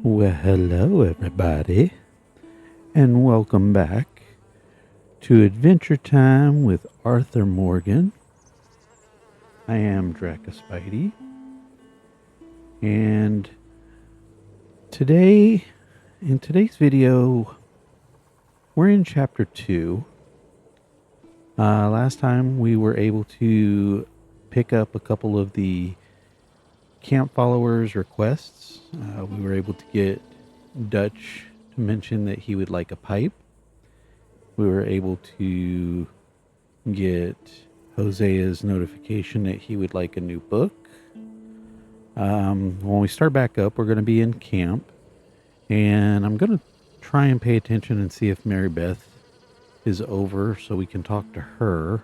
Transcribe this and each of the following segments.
Well, hello, everybody, and welcome back to Adventure Time with Arthur Morgan. I am Draka Spidey, and in today's video, we're in Chapter 2. Last time we were able to pick up a couple of the camp followers' requests. We were able to get Dutch to mention that he would like a pipe. We were able to get Hosea's notification that he would like a new book. When we start back up, we're going to be in camp, and I'm going to try and pay attention and see if Mary Beth is over so we can talk to her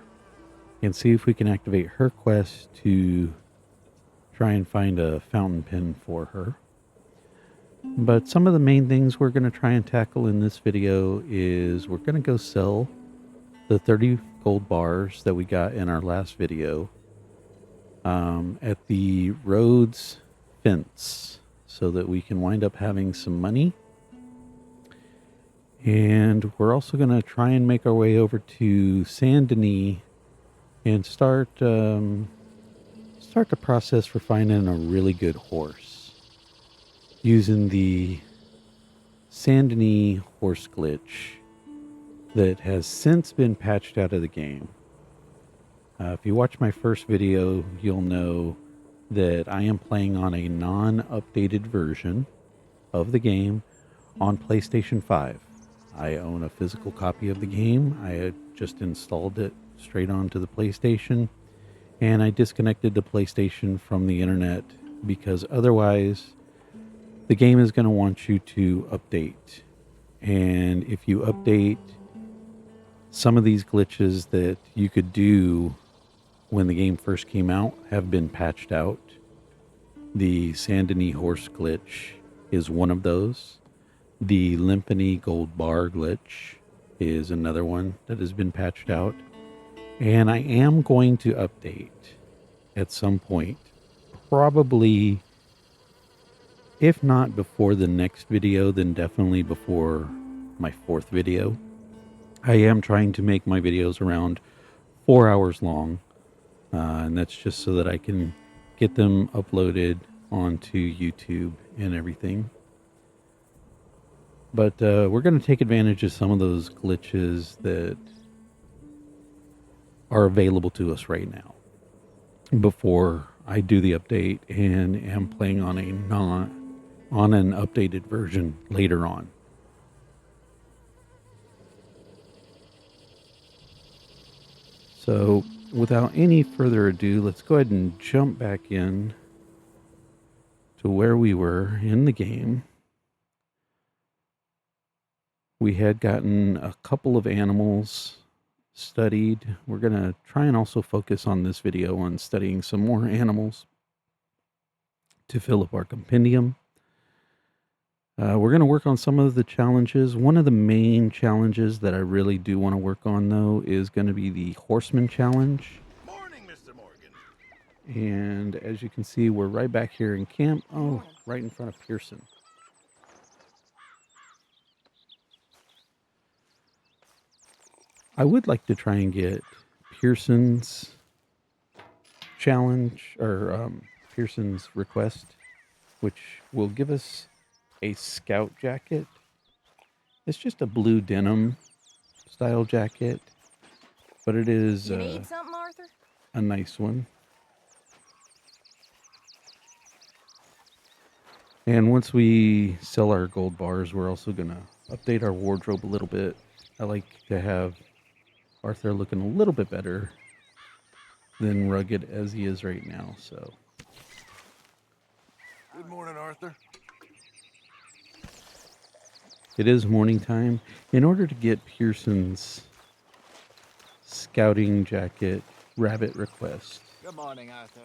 and see if we can activate her quest to try and find a fountain pen for her. But some of the main things we're going to try and tackle in this video is we're going to go sell the 30 gold bars that we got in our last video at the Rhodes fence so that we can wind up having some money. And we're also going to try and make our way over to Saint Denis and start the process for finding a really good horse using the Saint Denis horse glitch that has since been patched out of the game. If you watch my first video, you'll know that I am playing on a non-updated version of the game on PlayStation 5. I own a physical copy of the game. I had just installed it straight onto the PlayStation, and I disconnected the PlayStation from the internet because otherwise the game is going to want you to update. And if you update, some of these glitches that you could do when the game first came out have been patched out. The Saint Denis horse glitch is one of those. The Limpany gold bar glitch is another one that has been patched out. And I am going to update at some point, probably, if not before the next video, then definitely before my fourth video. I am trying to make my videos around 4 hours long, and that's just so that I can get them uploaded onto YouTube and everything. But we're going to take advantage of some of those glitches that are available to us right now before I do the update and am playing on an updated version later on. So without any further ado, let's go ahead and jump back in to where we were in the game. We had gotten a couple of animals studied. We're going to try and also focus on this video on studying some more animals to fill up our compendium. We're going to work on some of the challenges. One of the main challenges that I really do want to work on, though, is going to be the horseman challenge. Morning, Mr. Morgan. And as you can see, we're right back here in camp. Oh, right in front of Pearson. I would like to try and get Pearson's challenge, or Pearson's request, which will give us a scout jacket. It's just a blue denim style jacket, but it is You need something, Arthur? a nice one. And once we sell our gold bars, we're also going to update our wardrobe a little bit. I like to have Arthur looking a little bit better than rugged as he is right now. So Good morning, Arthur. it is morning time. In order to get Pearson's scouting jacket rabbit request, Good morning, Arthur.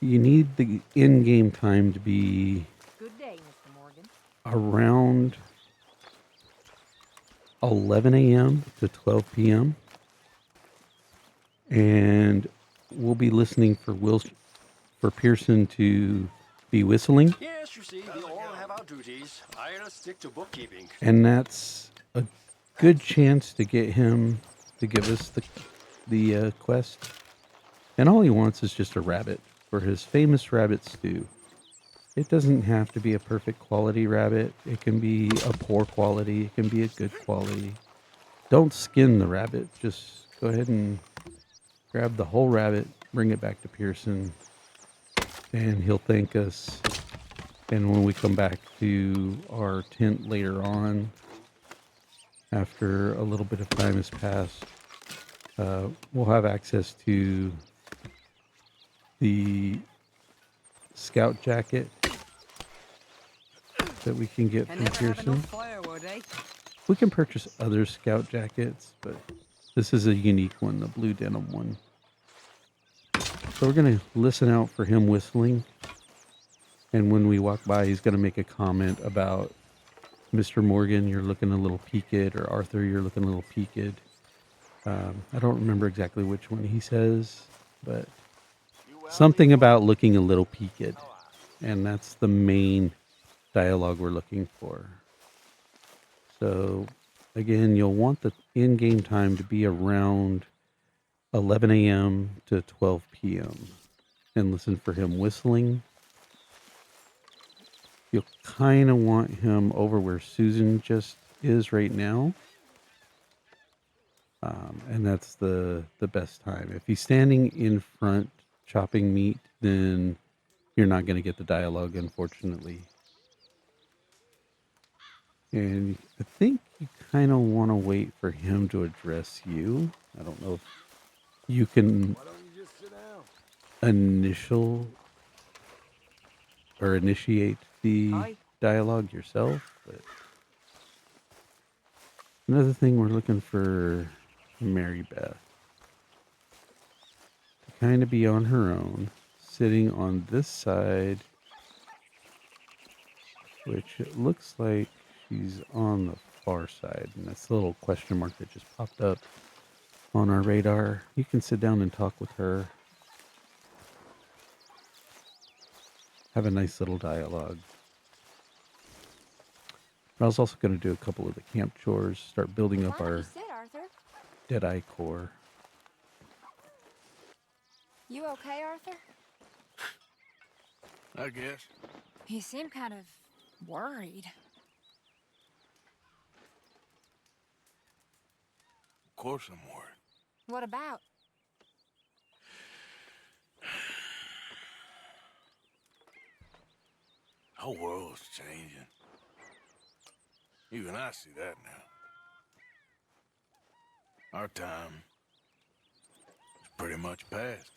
you need the in-game time to be Good day, Mr. Morgan. around 11 a.m. to 12 p.m. And we'll be listening for Pearson to be whistling. Yes, you see, we all have our duties. I'll stick to bookkeeping. And that's a good chance to get him to give us the quest. And all he wants is just a rabbit for his famous rabbit stew. It doesn't have to be a perfect quality rabbit. It can be a poor quality. It can be a good quality. Don't skin the rabbit. Just go ahead and grab the whole rabbit, bring it back to Pearson, and he'll thank us. And when we come back to our tent later on, after a little bit of time has passed, we'll have access to the scout jacket that we can get from Pearson. firewood, eh? We can purchase other scout jackets, but this is a unique one, the blue denim one. So we're going to listen out for him whistling. And when we walk by, he's going to make a comment about, Mr. Morgan, you're looking a little peaked, or Arthur, you're looking a little peaked. I don't remember exactly which one he says, but something about looking a little peaked. And that's the main dialogue we're looking for. So, again, you'll want the in-game time to be around 11 a.m. to 12 p.m. and listen for him whistling. You'll kind of want him over where Susan just is right now. And that's the best time. If he's standing in front chopping meat, then you're not going to get the dialogue, unfortunately. And I think you kind of want to wait for him to address you. I don't know if you can initiate the dialogue yourself. But another thing, we're looking for Mary Beth to kind of be on her own, sitting on this side, which it looks like she's on the far side, and that's the little question mark that just popped up on our radar. You can sit down and talk with her. Have a nice little dialogue. I was also going to do a couple of the camp chores, start building up our Sit, Arthur. Deadeye core. You okay, Arthur? I guess. You seem kind of worried. Of course I'm worried. What about? The whole world's changing. Even I see that now. Our time is pretty much past.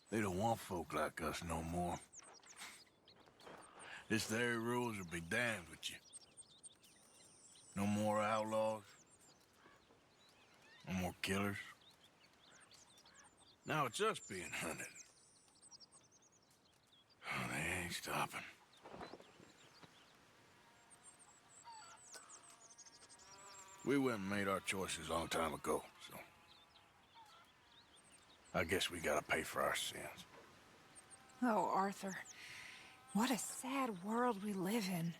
They don't want folk like us no more. This there rules will be damned with you. No more outlaws. No more killers. Now it's us being hunted. Oh, they ain't stopping. We went and made our choices a long time ago, so I guess we gotta pay for our sins. Oh, Arthur. What a sad world we live in.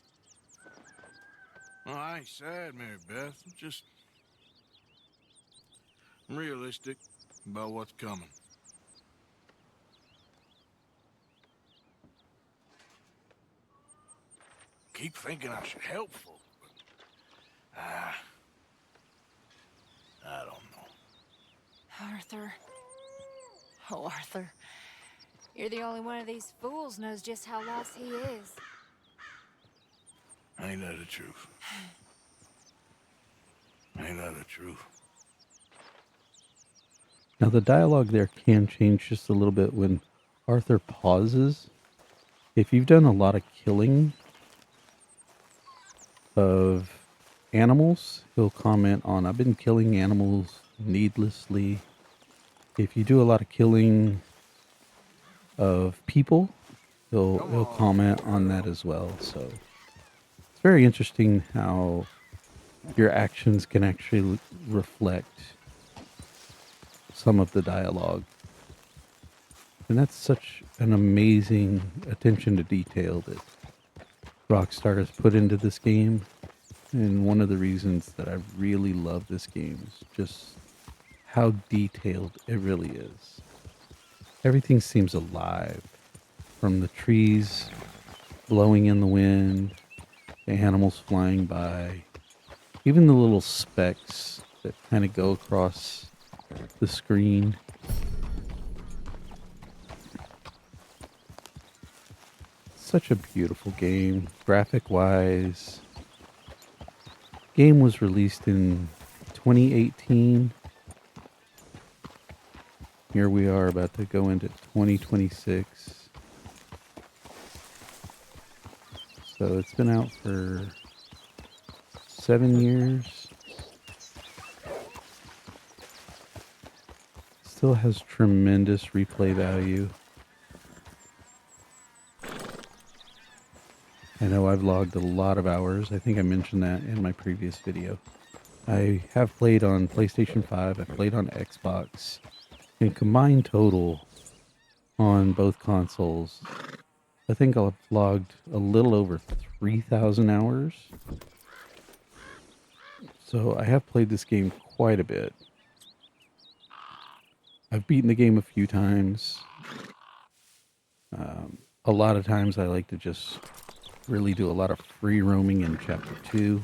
Well, I ain't sad, Mary Beth. I'm realistic about what's coming. Keep thinking I should help folk, but I don't know. Arthur. Oh, Arthur. You're the only one of these fools knows just how lost he is. Ain't that the truth? Ain't that the truth? Now the dialogue there can change just a little bit when Arthur pauses. If you've done a lot of killing of animals, he'll comment on, I've been killing animals needlessly. If you do a lot of killing of people, he'll comment on that as well. So it's very interesting how your actions can actually reflect some of the dialogue. And that's such an amazing attention to detail that Rockstar has put into this game. And one of the reasons that I really love this game is just how detailed it really is. Everything seems alive, from the trees blowing in the wind, the animals flying by, even the little specks that kind of go across the screen. Such a beautiful game, graphic-wise. Game was released in 2018. Here we are about to go into 2026. So it's been out for 7 years. Still has tremendous replay value. I know I've logged a lot of hours. I think I mentioned that in my previous video. I have played on PlayStation 5. I've played on Xbox. In combined total on both consoles, I think I've logged a little over 3,000 hours. So I have played this game quite a bit. I've beaten the game a few times. A lot of times I like to just really do a lot of free roaming in Chapter 2.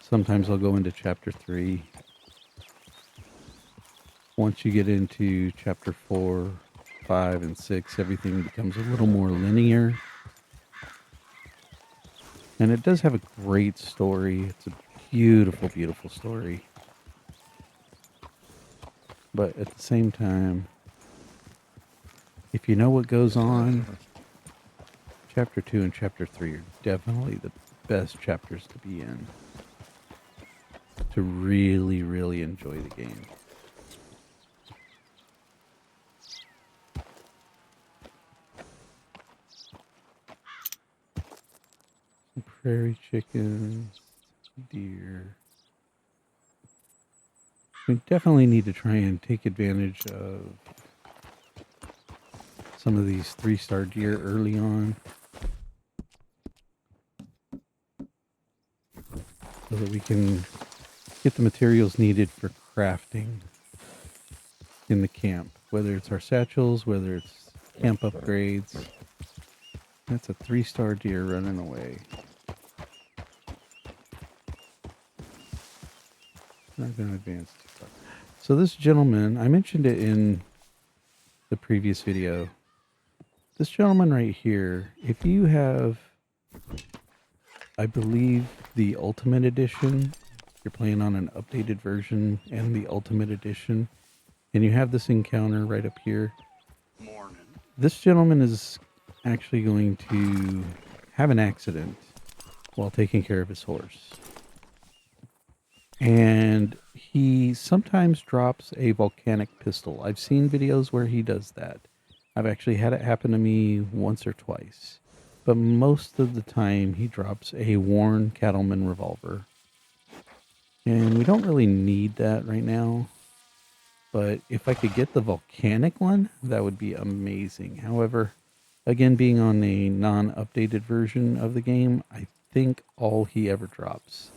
Sometimes I'll go into Chapter 3. Once you get into Chapter 4, 5, and 6, everything becomes a little more linear. And it does have a great story. It's a beautiful, beautiful story. But at the same time, if you know what goes on, Chapter 2 and Chapter 3 are definitely the best chapters to be in. To really, really enjoy the game. Prairie chickens, deer. We definitely need to try and take advantage of some of these 3-star deer early on, so that we can get the materials needed for crafting in the camp, whether it's our satchels, whether it's camp upgrades. That's a 3-star deer running away. Not going to advance too far. So this gentleman, I mentioned it in the previous video. This gentleman right here, if you have, I believe, the Ultimate Edition, you're playing on an updated version and the Ultimate Edition, and you have this encounter right up here. Morning. This gentleman is actually going to have an accident while taking care of his horse. And he sometimes drops a volcanic pistol. I've seen videos where he does that. I've actually had it happen to me once or twice. But most of the time he drops a worn cattleman revolver. And we don't really need that right now. But if I could get the volcanic one, that would be amazing. However, again, being on a non-updated version of the game, I think all he ever drops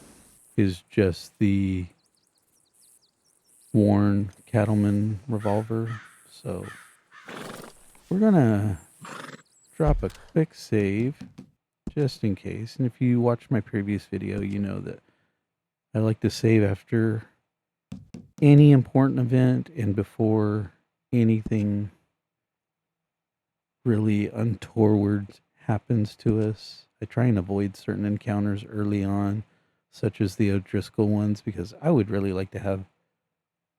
is just the worn cattleman revolver. So we're gonna drop a quick save just in case. And if you watch my previous video, you know that I like to save after any important event and before anything really untoward happens to us. I try and avoid certain encounters early on, such as the O'Driscoll ones, because I would really like to have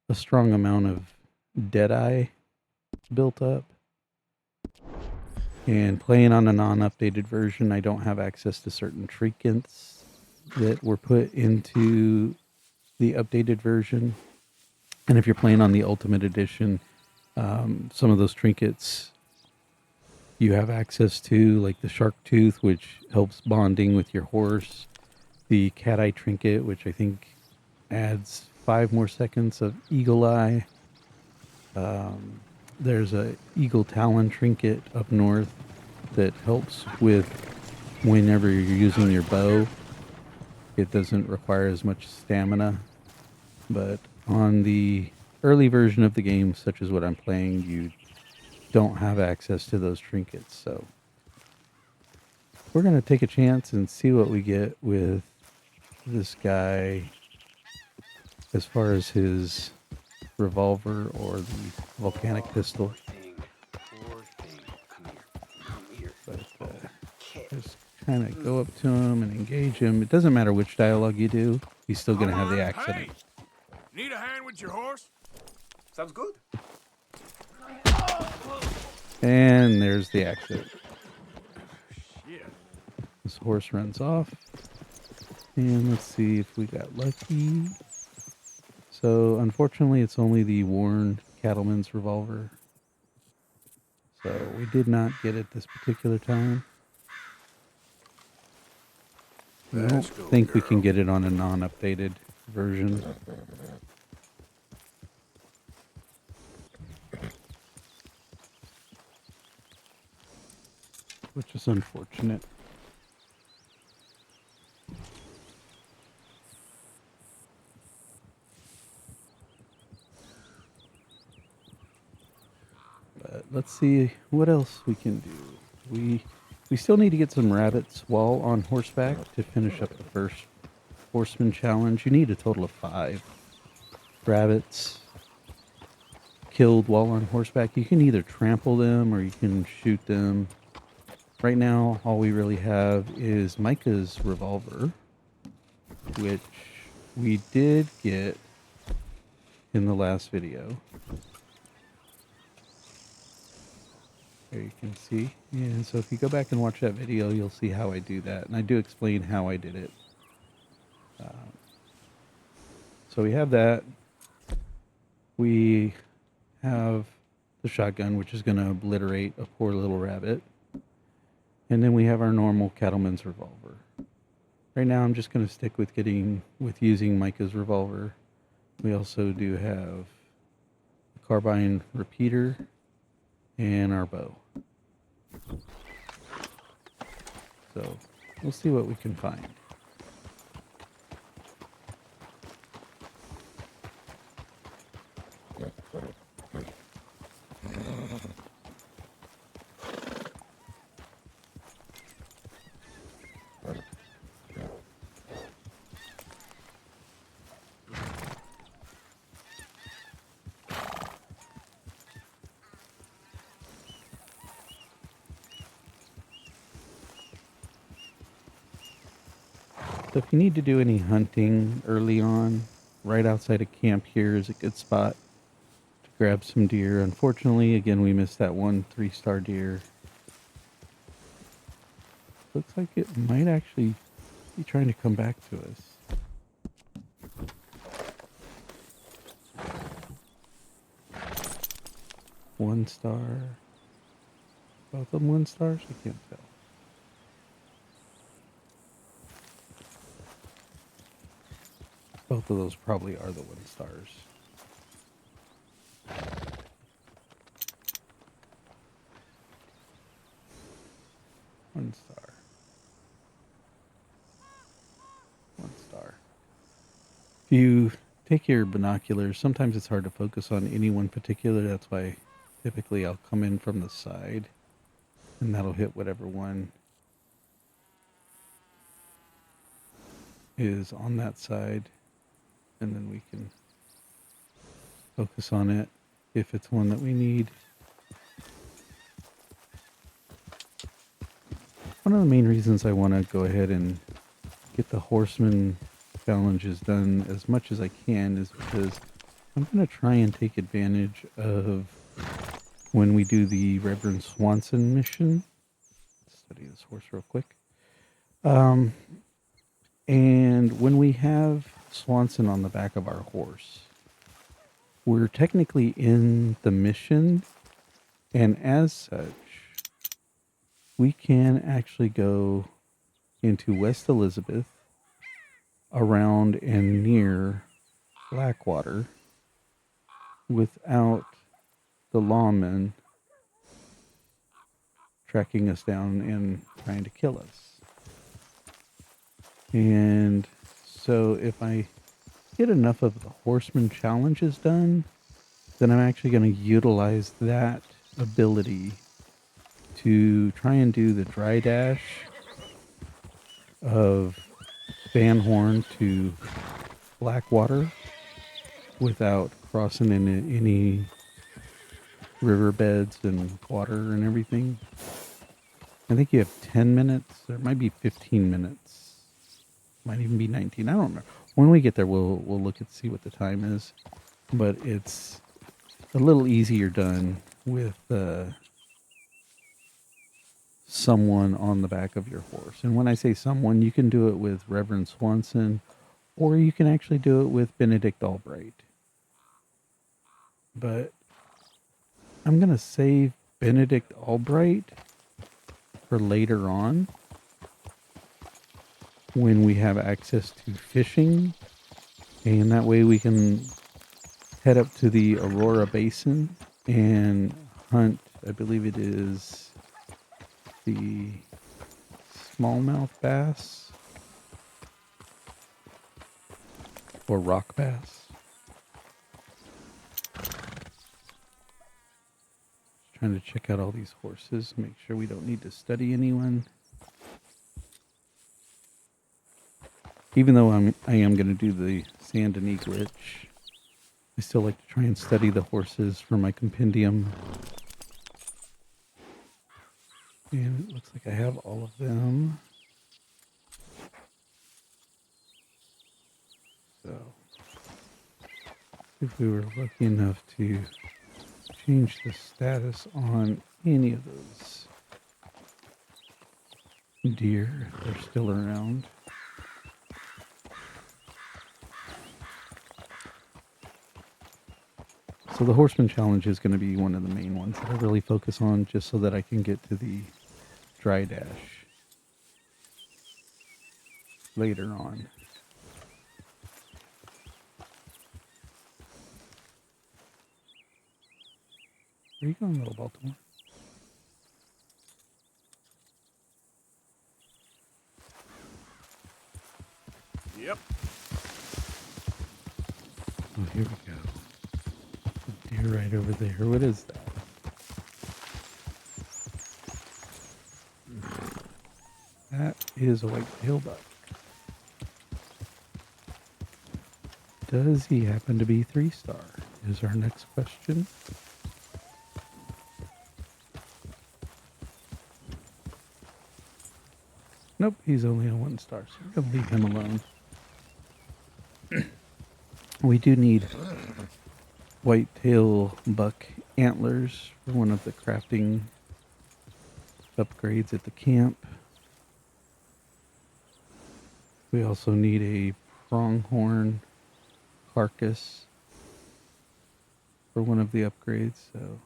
a strong amount of Deadeye built up. And playing on a non-updated version, I don't have access to certain trinkets that were put into the updated version. And if you're playing on the Ultimate Edition, some of those trinkets you have access to, like the shark tooth, which helps bonding with your horse. The cat eye trinket, which I think adds 5 more seconds of eagle eye. there's a eagle talon trinket up north that helps with whenever you're using your bow. It doesn't require as much stamina, but on the early version of the game, such as what I'm playing, you don't have access to those trinkets. So we're going to take a chance and see what we get with this guy as far as his revolver or the volcanic pistol. Poor thing. Come here. Come here. But Kid. just kind of go up to him and engage him. It doesn't matter which dialogue you do, he's still going to have the accent. Hey! Need a hand with your horse? Sounds good. And there's the accident. Shit. This horse runs off. And let's see if we got lucky. So, unfortunately, it's only the worn cattleman's revolver. So, we did not get it this particular time. I don't Let's go, think we can girl. get it on a non-updated version. Which is unfortunate. But let's see what else we can do. We still need to get some rabbits while on horseback to finish up the first horseman challenge. You need a total of 5 rabbits killed while on horseback. You can either trample them or you can shoot them. Right now, all we really have is Micah's revolver, which we did get in the last video. There you can see. And so if you go back and watch that video, you'll see how I do that. And I do explain how I did it. So we have that. We have the shotgun, which is going to obliterate a poor little rabbit. And then we have our normal cattleman's revolver. Right now I'm just going to stick with using Micah's revolver. We also do have a carbine repeater and our bow. So we'll see what we can find. So if you need to do any hunting early on, right outside of camp here is a good spot to grab some deer. Unfortunately, again, we missed that one 3-star deer. Looks like it might actually be trying to come back to us. 1 star. Both of them 1 stars? I can't tell. Both of those probably are the 1 stars. One star. 1 star. If you take your binoculars, sometimes it's hard to focus on any one particular. That's why typically I'll come in from the side and that'll hit whatever one is on that side. And then we can focus on it if it's one that we need. One of the main reasons I want to go ahead and get the horseman challenges done as much as I can is because I'm going to try and take advantage of when we do the Reverend Swanson mission. Let's study this horse real quick. And when we have Swanson on the back of our horse, we're technically in the mission, and as such, we can actually go into West Elizabeth, around and near Blackwater, without the lawmen tracking us down and trying to kill us. And so if I get enough of the horseman challenges done, then I'm actually going to utilize that ability to try and do the dry dash of Van Horn to Blackwater without crossing any riverbeds and water and everything. I think you have 10 minutes. There might be 15 minutes. Might even be 19. I don't remember. When we get there, we'll look and see what the time is. But it's a little easier done with someone on the back of your horse. And when I say someone, you can do it with Reverend Swanson, or you can actually do it with Benedict Albright. But I'm going to save Benedict Albright for later on when we have access to fishing. And that way we can head up to the Aurora Basin and hunt, I believe it is the smallmouth bass or rock bass. Trying to check out all these horses, make sure we don't need to study anyone. Even though I am going to do the Saint Denis glitch, I still like to try and study the horses for my compendium. And it looks like I have all of them. So, if we were lucky enough to change the status on any of those deer, if they're still around. So the Horseman Challenge is going to be one of the main ones that I really focus on, just so that I can get to the dry dash later on. Where are you going, little Baltimore? Yep. Oh, here we go. A deer right over there. What is that? That is a white-tailed buck. Does he happen to be 3-star? Is our next question. Nope, he's only a 1-star, so we're going to leave him alone. We do need whitetail buck antlers for one of the crafting upgrades at the camp. We also need a pronghorn carcass for one of the upgrades, so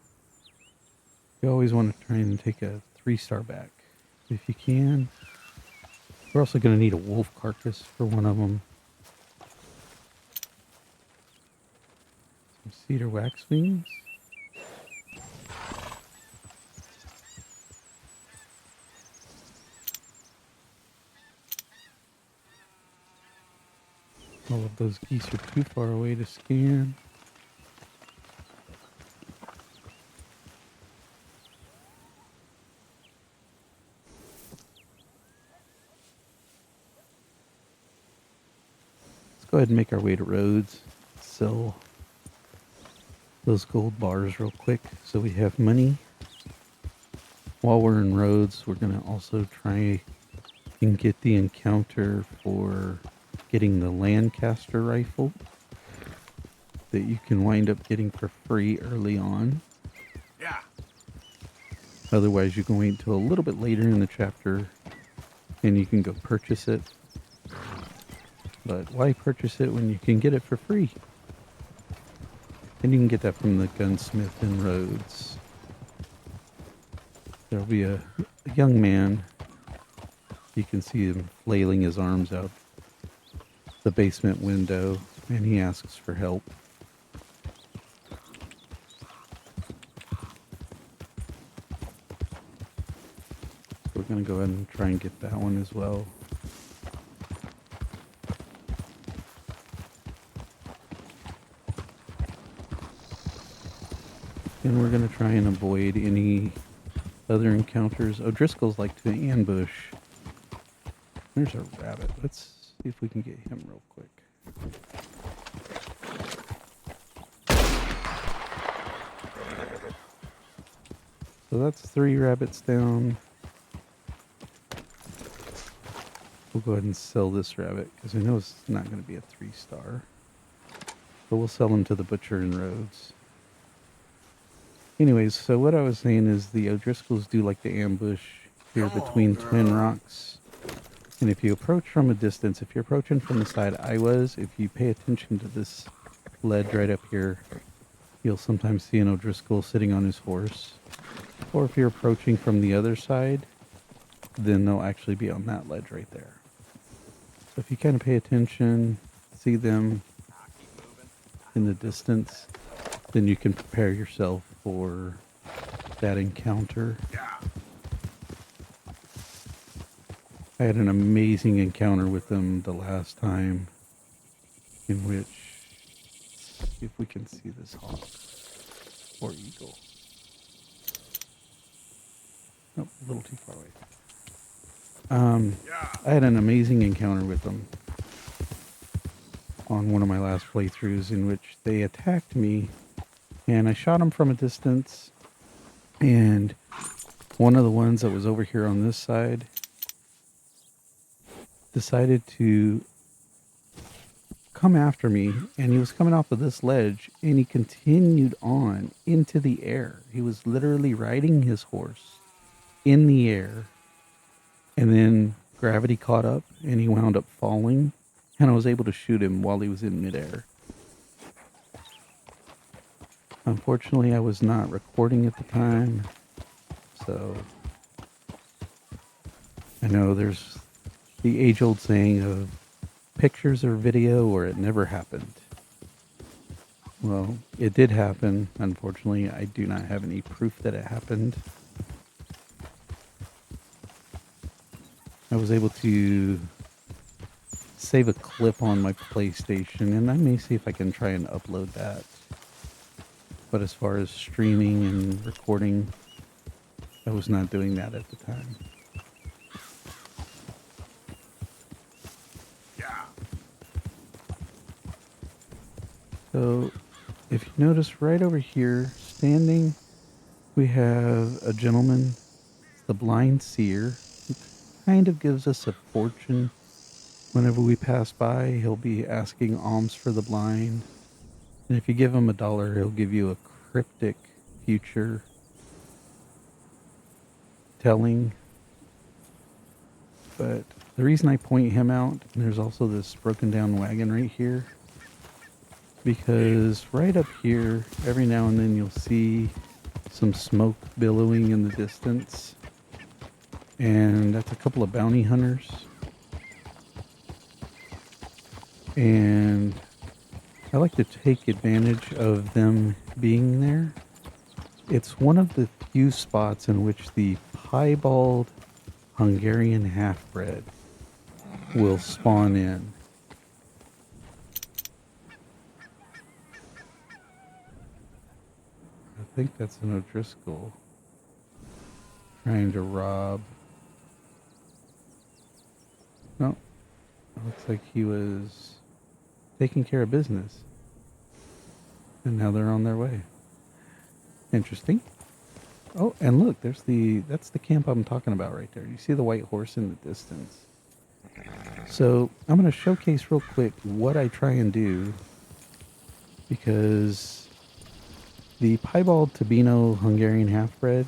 you always want to try and take a 3-star back if you can. We're also going to need a wolf carcass for one of them. Some cedar waxwings. All of those geese are too far away to scan. Let's go ahead and make our way to Rhodes. Sell those gold bars real quick so we have money. While we're in Rhodes, we're going to also try and get the encounter for getting the Lancaster rifle that you can wind up getting for free early on. Yeah. Otherwise, you can wait until a little bit later in the chapter and you can go purchase it. But why purchase it when you can get it for free? And you can get that from the gunsmith in Rhodes. There'll be a young man. You can see him flailing his arms out the basement window, and he asks for help. we're going to go ahead and try and get that one as well. And we're going to try and avoid any other encounters. O'Driscoll's like to ambush. There's a rabbit. Let's see if we can get him real quick. So that's 3 rabbits down. We'll go ahead and sell this rabbit because I know it's not going to be a 3-star. But we'll sell him to the butcher in Rhodes. Anyways, so what I was saying is the O'Driscolls do like to ambush here between Twin Rocks. And if you approach from a distance, if you're approaching from the side I was, if you pay attention to this ledge right up here, you'll sometimes see an O'Driscoll sitting on his horse. Or if you're approaching from the other side, then they'll actually be on that ledge right there. So if you kind of pay attention, see them in the distance, then you can prepare yourself for that encounter. I had an amazing encounter with them the last time, in which, if we can see this hawk or eagle. Nope, a little too far away. I had an amazing encounter with them on one of my last playthroughs, in which they attacked me, and I shot them from a distance, and one of the ones that was over here on this side decided to come after me, and he was coming off of this ledge, and he continued on into the air. He was literally riding his horse in the air, and then gravity caught up, and he wound up falling, and I was able to shoot him while he was in midair. Unfortunately, I was not recording at the time, so I know there's the age-old saying of pictures or video or it never happened. Well, it did happen. Unfortunately, I do not have any proof that it happened. I was able to save a clip on my PlayStation, and I may see if I can try and upload that. But as far as streaming and recording, I was not doing that at the time. So, if you notice right over here, standing, we have a gentleman, the blind seer, who kind of gives us a fortune. Whenever we pass by, he'll be asking alms for the blind. And if you give him $1, he'll give you a cryptic future telling. But the reason I point him out, and there's also this broken down wagon right here, because right up here, every now and then you'll see some smoke billowing in the distance. And that's a couple of bounty hunters. And I like to take advantage of them being there. It's one of the few spots in which the piebald Hungarian half-bred will spawn in. I think that's an O'Driscoll trying to rob. No, it looks like he was taking care of business. And now they're on their way. Interesting. Oh, and look, that's the camp I'm talking about right there. You see the white horse in the distance. So I'm going to showcase real quick what I try and do, because the piebald Tabino Hungarian half-bred,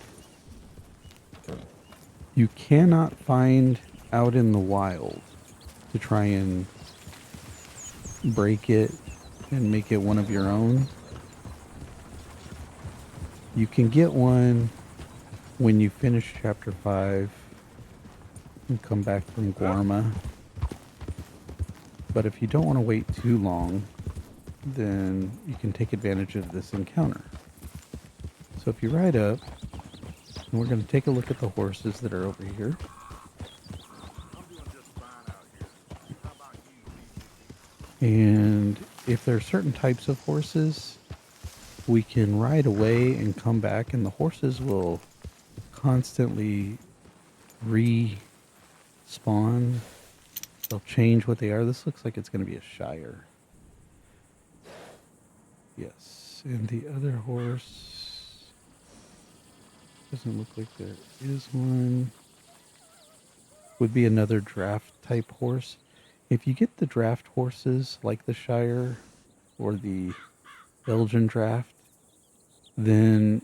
you cannot find out in the wild to try and break it and make it one of your own. You can get one when you finish chapter 5 and come back from Guarma. But if you don't want to wait too long, then you can take advantage of this encounter. So if you ride up, And we're going to take a look at the horses that are over here. And if there are certain types of horses, we can ride away and come back, and the horses will constantly respawn. They'll change what they are. This looks like it's going to be a Shire. Yes, and the other horse doesn't look like there is one. Would be another draft type horse. If you get the draft horses like the Shire or the Belgian draft, then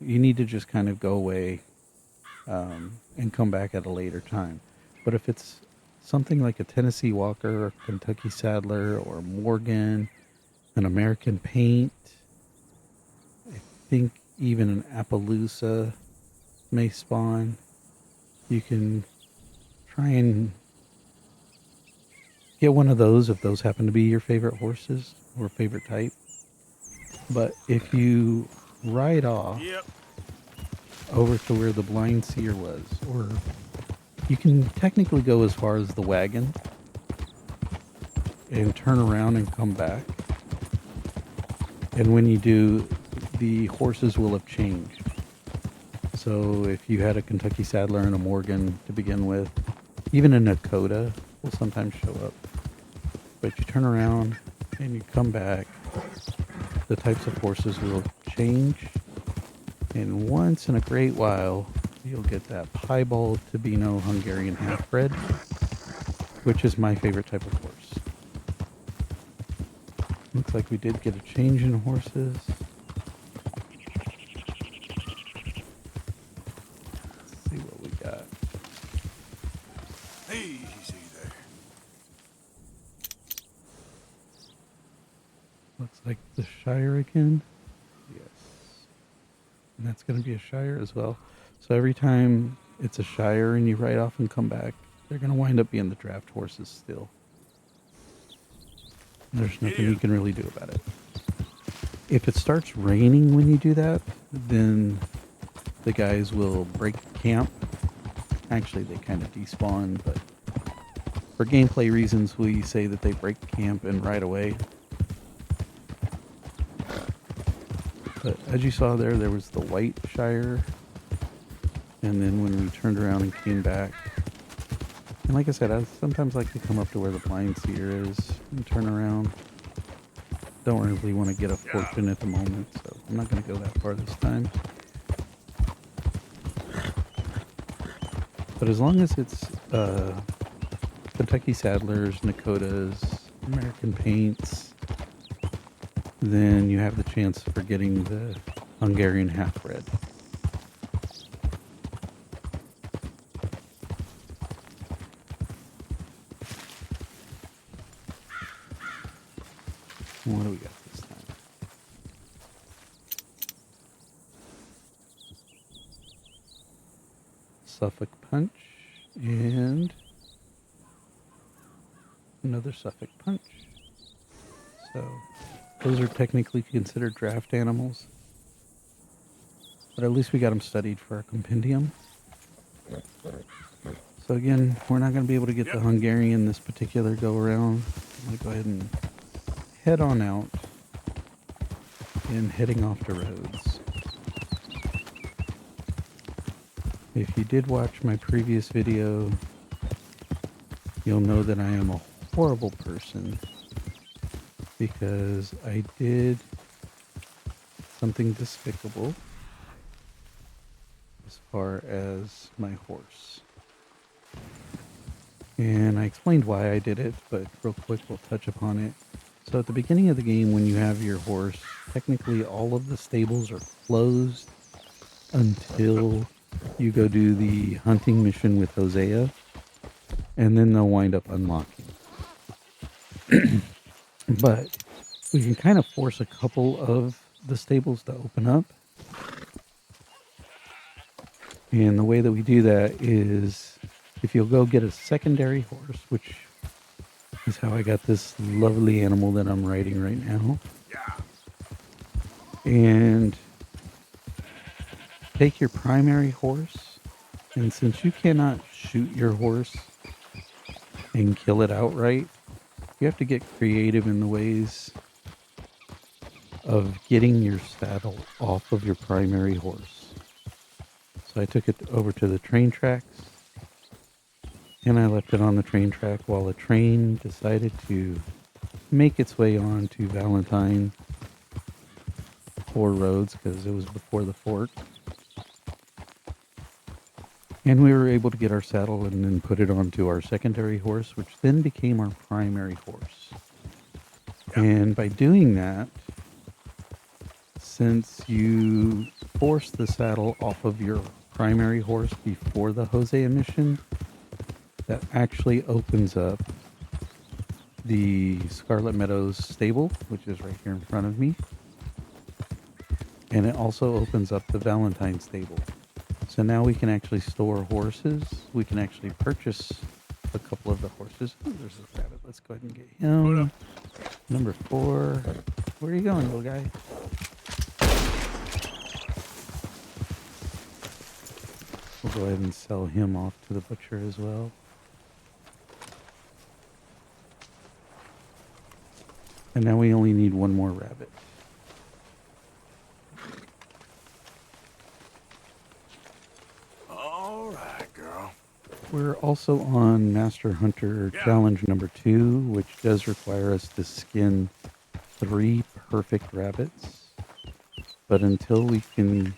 you need to just kind of go away and come back at a later time. But if it's something like a Tennessee Walker or Kentucky Saddler or Morgan, an American Paint, I think even an Appaloosa may spawn, you can try and get one of those if those happen to be your favorite horses or favorite type. But if you ride off over to where the blind seer was, or you can technically go as far as the wagon and turn around and come back. And when you do, the horses will have changed. So if you had a Kentucky Saddler and a Morgan to begin with, even a Nakota will sometimes show up. But you turn around and you come back, the types of horses will change. And once in a great while, you'll get that piebald Tabino Hungarian half-bred, which is my favorite type of horse. Looks like we did get a change in horses. Let's see what we got. Easy there. Looks like the Shire again. Yes. And that's going to be a Shire as well. So every time it's a Shire and you ride off and come back, they're going to wind up being the draft horses still. There's nothing you can really do about it. If it starts raining when you do that, then the guys will break camp. Actually, they kind of despawn, but for gameplay reasons, we say that they break camp and ride away. But as you saw there, there was the white Shire. And then when we turned around and came back, and like I said, I sometimes like to come up to where the blind seer is and turn around. Don't really want to get a fortune at the moment, so I'm not going to go that far this time. But as long as it's Kentucky Saddlers, Nakotas, American Paints, then you have the chance for getting the Hungarian half-bred. What do we got this time? Suffolk Punch and another Suffolk Punch. So those are technically considered draft animals, but at least we got them studied for our compendium. So again, we're not going to be able to get the Hungarian this particular go around. I'm going to go ahead and head on out and heading off to Rhodes. If you did watch my previous video, you'll know that I am a horrible person because I did something despicable as far as my horse. And I explained why I did it, but real quick we'll touch upon it. So at the beginning of the game, when you have your horse, technically all of the stables are closed until you go do the hunting mission with Hosea, and then they'll wind up unlocking. But we can kind of force a couple of the stables to open up. And the way that we do that is if you'll go get a secondary horse, which is how I got this lovely animal that I'm riding right now. And take your primary horse, and since you cannot shoot your horse and kill it outright, you have to get creative in the ways of getting your saddle off of your primary horse. So I took it over to the train tracks, and I left it on the train track while a train decided to make its way on to Valentine or Rhodes, because it was before the fort. And we were able to get our saddle and then put it onto our secondary horse, which then became our primary horse. And by doing that, since you force the saddle off of your primary horse before the Hosea mission, that actually opens up the Scarlet Meadows stable, which is right here in front of me. And it also opens up the Valentine stable. So now we can actually store horses. We can actually purchase a couple of the horses. Oh, there's a rabbit. Let's go ahead and get him. Number 4. Where are you going, little guy? We'll go ahead and sell him off to the butcher as well. And now we only need one more rabbit. All right, girl. We're also on Master Hunter Challenge number 2, which does require us to skin 3 perfect rabbits. But until we can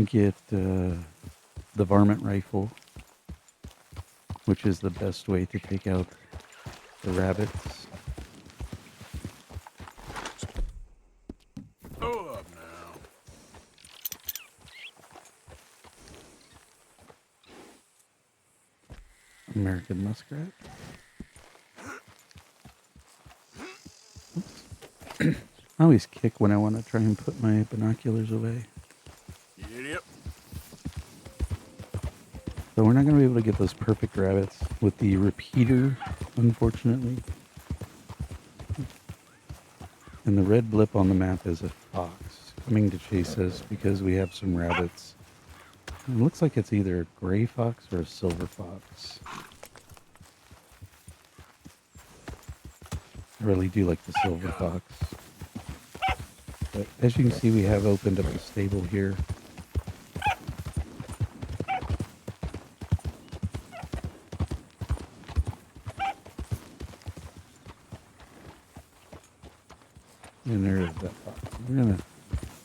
get the varmint rifle, which is the best way to take out the rabbits, Go up now. American muskrat. Oops. I always kick when I want to try and put my binoculars away. Yep. So we're not going to be able to get those perfect rabbits with the repeater, unfortunately. And the red blip on the map is a fox coming to chase us because we have some rabbits. It looks like it's either a gray fox or a silver fox. I really do like the silver fox. But as you can see, we have opened up the stable here. And there's that fox. We're going to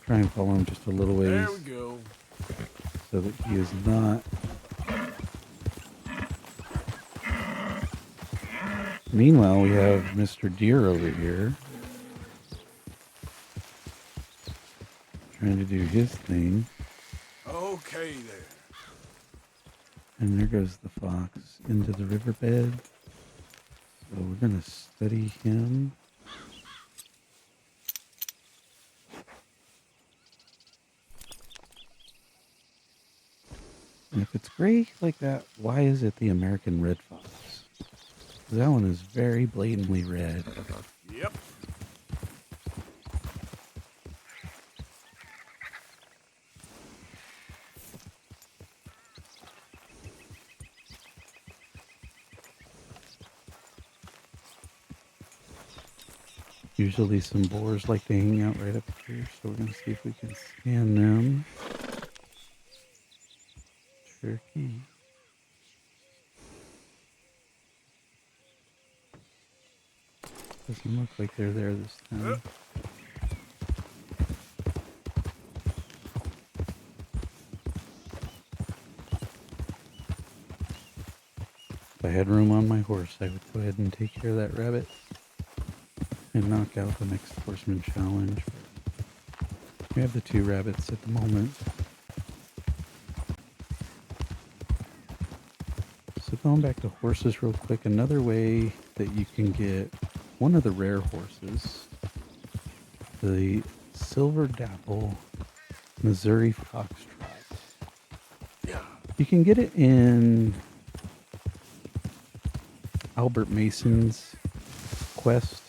try and follow him just a little ways There we go. so that he is not. Meanwhile, we have Mr. Deer over here trying to do his thing. Okay there. And there goes the fox into the riverbed. So we're going to study him. And if it's gray like that, why is it the American red fox? 'Cause that one is very blatantly red. Yep. Usually some boars like to hang out right up here, so we're going to see if we can scan them. Turkey. Doesn't look like they're there this time. If I had room on my horse, I would go ahead and take care of that rabbit and knock out the next horseman challenge. We have the 2 rabbits at the moment. So going back to horses real quick, another way that you can get one of the rare horses, the Silver Dapple Missouri Foxtrot. Yeah. You can get it in Albert Mason's quest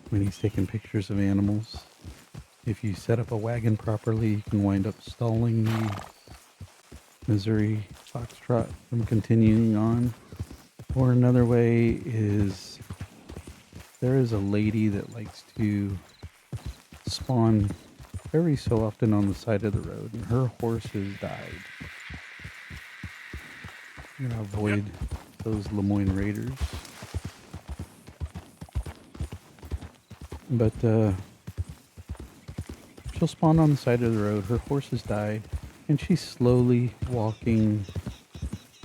when he's taking pictures of animals if you set up a wagon properly, you can wind up stalling the Missouri Foxtrot from continuing on. Or another way is there is a lady that likes to spawn every so often on the side of the road, and her horses died. I'm gonna avoid those Lemoyne Raiders. But she'll spawn on the side of the road, her horses died, and she's slowly walking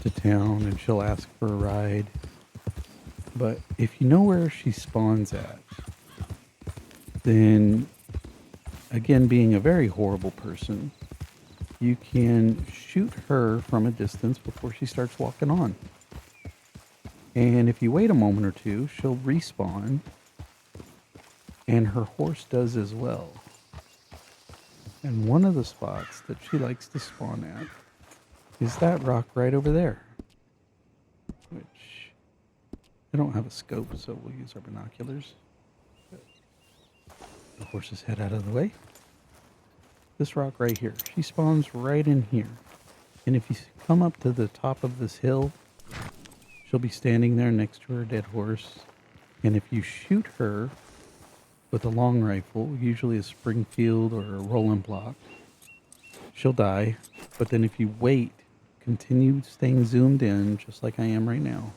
to town, and she'll ask for a ride. But if you know where she spawns at, then, again, being a very horrible person, you can shoot her from a distance before she starts walking on. And if you wait a moment or two, she'll respawn, and her horse does as well. And one of the spots that she likes to spawn at is that rock right over there, which I don't have a scope, so we'll use our binoculars. The horse's head out of the way. This rock right here, she spawns right in here. And if you come up to the top of this hill, she'll be standing there next to her dead horse. And if you shoot her with a long rifle, usually a Springfield or a Roland block, she'll die. But then if you wait, continue staying zoomed in, just like I am right now,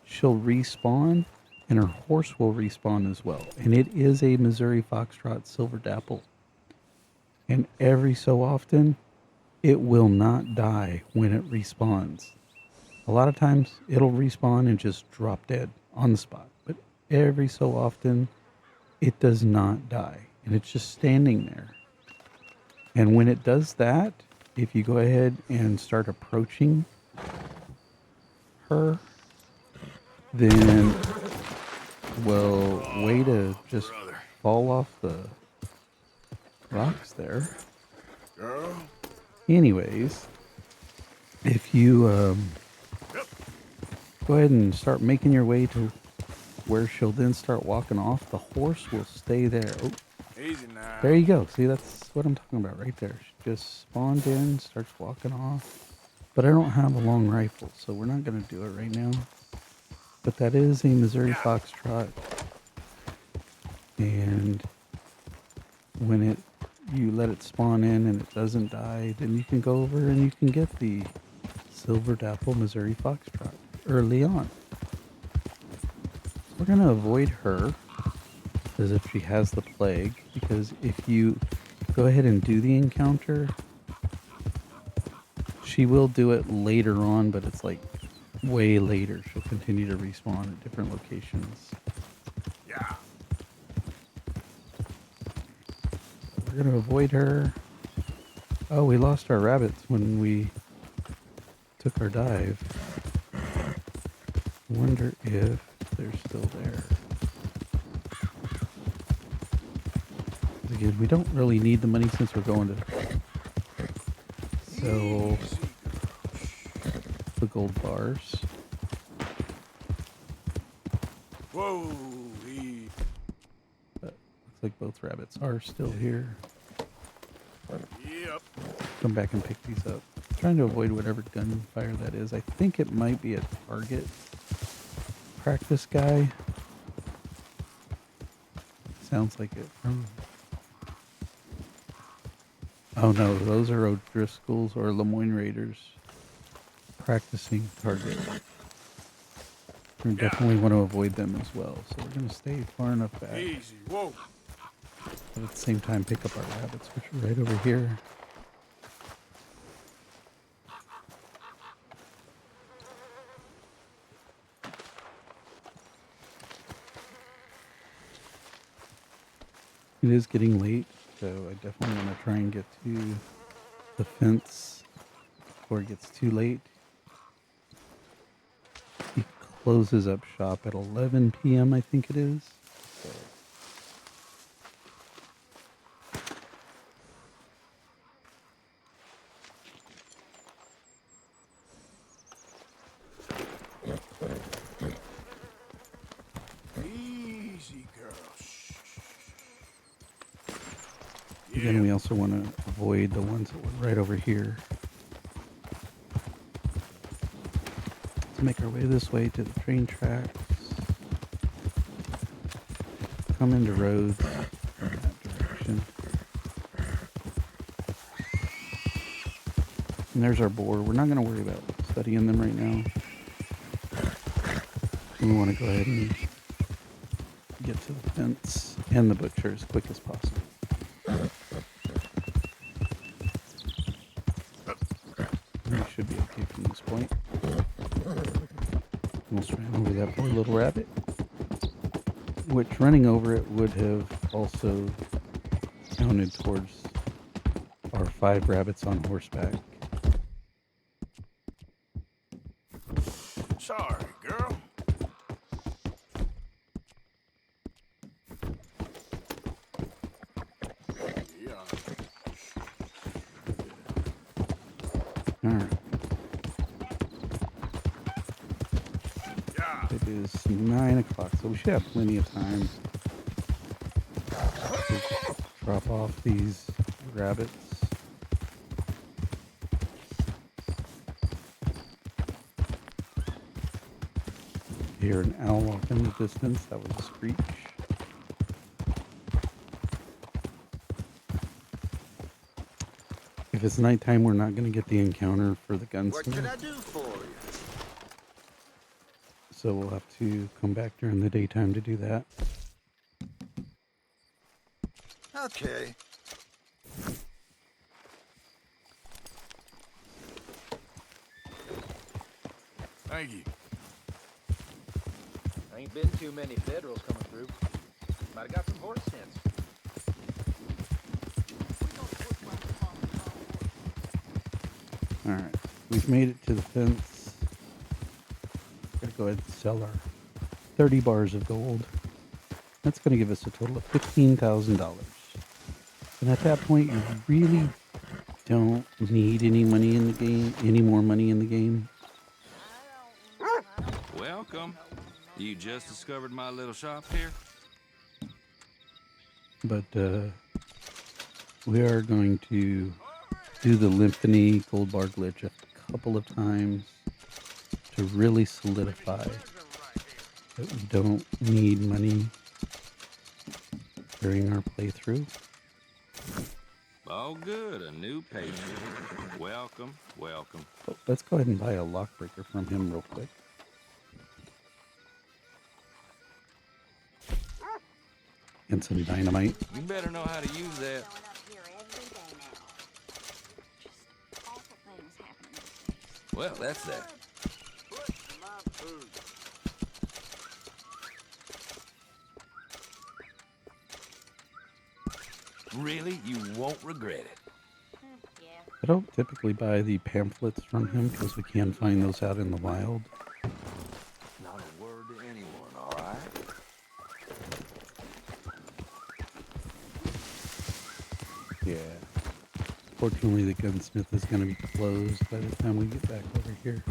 she'll respawn, and her horse will respawn as well. And it is a Missouri Foxtrot Silver Dapple. And every so often, it will not die when it respawns. A lot of times, it'll respawn and just drop dead on the spot. But every so often, it does not die. And it's just standing there. And when it does that, if you go ahead and start approaching her, then, well, way to just fall off the rocks there. Girl. Anyways, if you go ahead and start making your way to where she'll then start walking off, the horse will stay there. Oh, Easy now. there you go. See, that's what I'm talking about right there. She just spawned in, starts walking off. But I don't have a long rifle, so we're not going to do it right now. But that is a Missouri Foxtrot. And when you let it spawn in and it doesn't die, then you can go over and you can get the Silver Dapple Missouri Foxtrot early on. We're going to avoid her as if she has the plague, because if you go ahead and do the encounter, she will do it later on, but it's like way later. She'll continue to respawn at different locations. Yeah. We're going to avoid her. Oh, we lost our rabbits when we took our dive. I wonder if they're still there. Again, we don't really need the money since we're going to sell the gold bars. Whoa. But looks like both rabbits are still here. Yep. Come back and pick these up. Trying to avoid whatever gunfire that is. I think it might be a target practice guy. Sounds like it. Oh no, those are O'Driscolls or Lemoyne Raiders practicing target. We definitely want to avoid them as well, so we're going to stay far enough back. Easy. Whoa. But at the same time, pick up our rabbits, which are right over here. It is getting late, so I definitely want to try and get to the fence before it gets too late. He closes up shop at 11 p.m., I think it is. So. Easy, girl. Shh. Again, we also want to avoid the ones that were right over here. Let's make our way this way to the train tracks. Come into Rhodes in that direction. And there's our boar. We're not going to worry about studying them right now. We want to go ahead and get to the fence and the butcher as quick as possible. We should be okay from this point. Almost ran over that poor little rabbit, which running over it would have also counted towards our 5 rabbits on horseback. Sorry, girl. Yeah. All right. Yeah. It is 9 o'clock, so we should have plenty of time to drop off these rabbits. Hear an owl off in the distance. That was a screech. If it's nighttime, we're not going to get the encounter for the What can gunsmith. I do for you? So we'll have to come back during the daytime to do that. Okay. Thank you. Ain't been too many Federals coming through. Might have got some horse sense. Alright, we've made it to the fence. Gotta go ahead and sell our 30 bars of gold. That's gonna give us a total of $15,000. And at that point, you really don't need any money in the game, any more money in the game. Welcome. You just discovered my little shop here? But we are going to do the Lymphony gold bar glitch a couple of times to really solidify that we don't need money during our playthrough. Oh, good. A new patron. Welcome, welcome. Oh, let's go ahead and buy a lockbreaker from him real quick. And some dynamite. You better know how to use that. Well, that's that. Really? You won't regret it. I don't typically buy the pamphlets from him because we can find those out in the wild. Not a word to anyone, all right? Yeah. Fortunately, the gunsmith is going to be closed by the time we get back over here.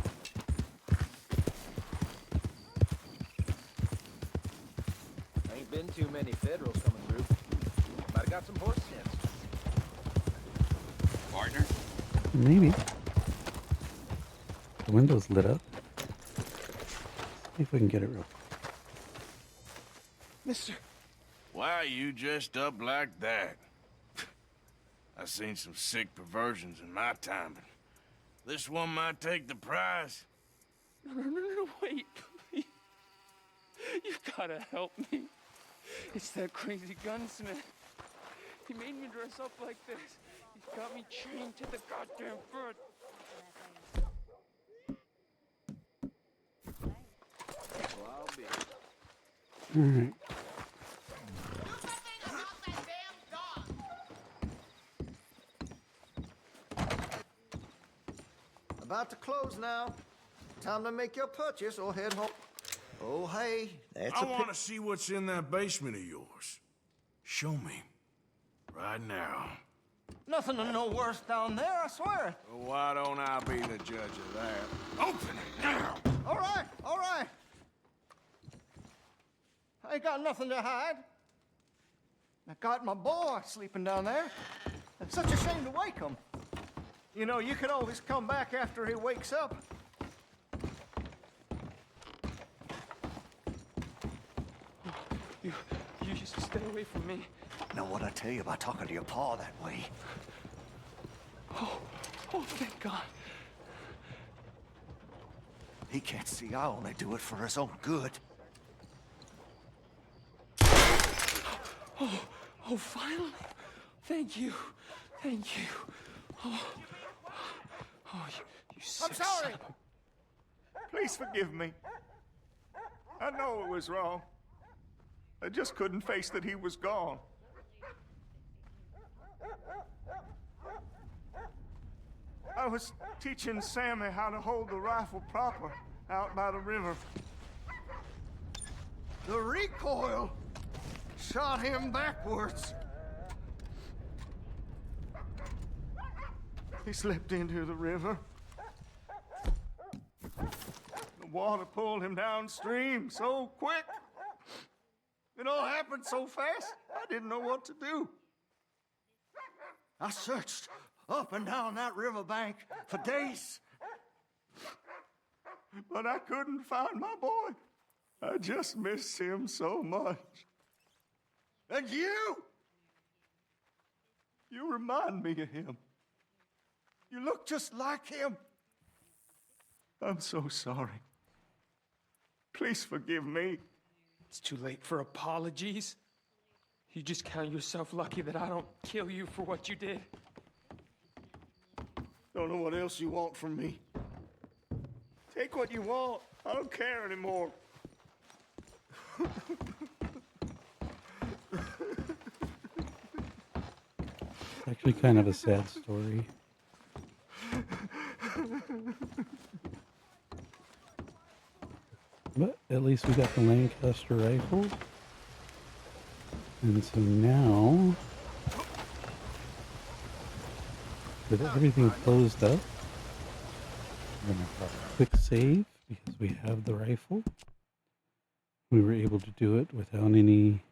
Ain't been too many Federals coming through. Might have got some horse sense. Partner? Maybe. The window's lit up. See if we can get it real quick. Mister. Why are you dressed up like that? I've seen some sick perversions in my time, but this one might take the prize. No, wait, please. You gotta help me. It's that crazy gunsmith. He made me dress up like this. He's got me chained to the goddamn foot. Well, I'll be. Alright. About to close now. Time to make your purchase or head home. Oh, hey, that's I a want to see what's in that basement of yours. Show me. Right now. Nothing to no worse down there, I swear. Well, why don't I be the judge of that? Open it now! All right, all right. I ain't got nothing to hide. I got my boy sleeping down there. It's such a shame to wake him. You know, you could always come back after he wakes up. You just stay away from me. Now, what I tell you about talking to your pa that way? Oh, thank God. He can't see I only do it for his own good. Oh, finally. Thank you. Thank you. Oh, you sick I'm sorry. son of a- Please forgive me. I know it was wrong. I just couldn't face that he was gone. I was teaching Sammy how to hold the rifle proper out by the river. The recoil shot him backwards. He slipped into the river. The water pulled him downstream so quick. It all happened so fast, I didn't know what to do. I searched up and down that riverbank for days. But I couldn't find my boy. I just miss him so much. And you remind me of him. You look just like him. I'm so sorry. Please forgive me. It's too late for apologies. You just count yourself lucky that I don't kill you for what you did. Don't know what else you want from me. Take what you want. I don't care anymore. Actually, kind of a sad story. But at least we got the Lancaster rifle. And so now, with everything closed up, we're going to have a quick save because we have the rifle. We were able to do it without any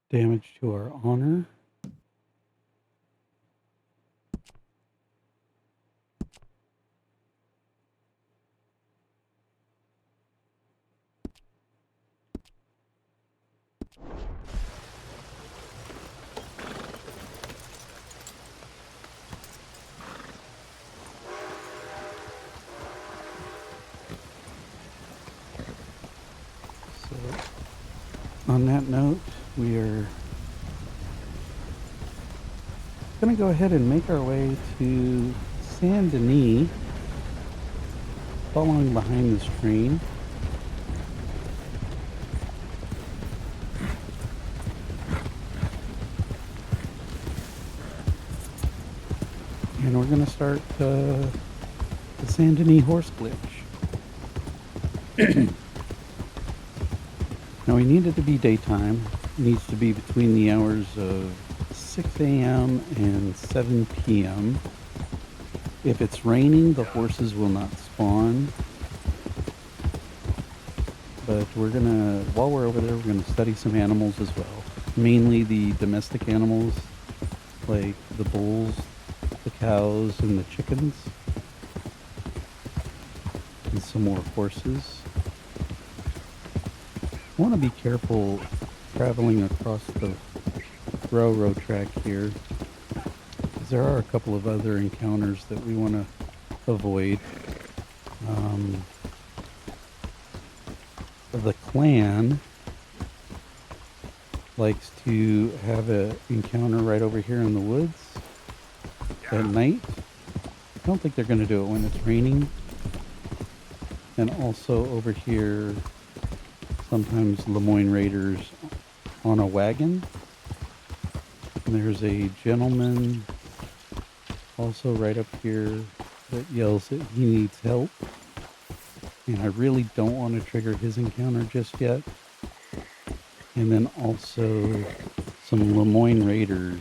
damage to our honor. On that note, we are going to go ahead and make our way to Saint Denis, following behind this train. And we're going to start the Saint Denis horse glitch. Now we need it to be daytime. It needs to be between the hours of 6 a.m. and 7 p.m. If it's raining, the horses will not spawn. But while we're over there, we're gonna study some animals as well. Mainly the domestic animals, like the bulls, the cows, and the chickens. And some more horses. I want to be careful traveling across the railroad track here, because there are a couple of other encounters that we want to avoid. The clan likes to have an encounter right over here in the woods at night. I don't think they're going to do it when it's raining. And also over here, sometimes Lemoyne Raiders on a wagon. And there's a gentleman also right up here that yells that he needs help. And I really don't want to trigger his encounter just yet. And then also some Lemoyne Raiders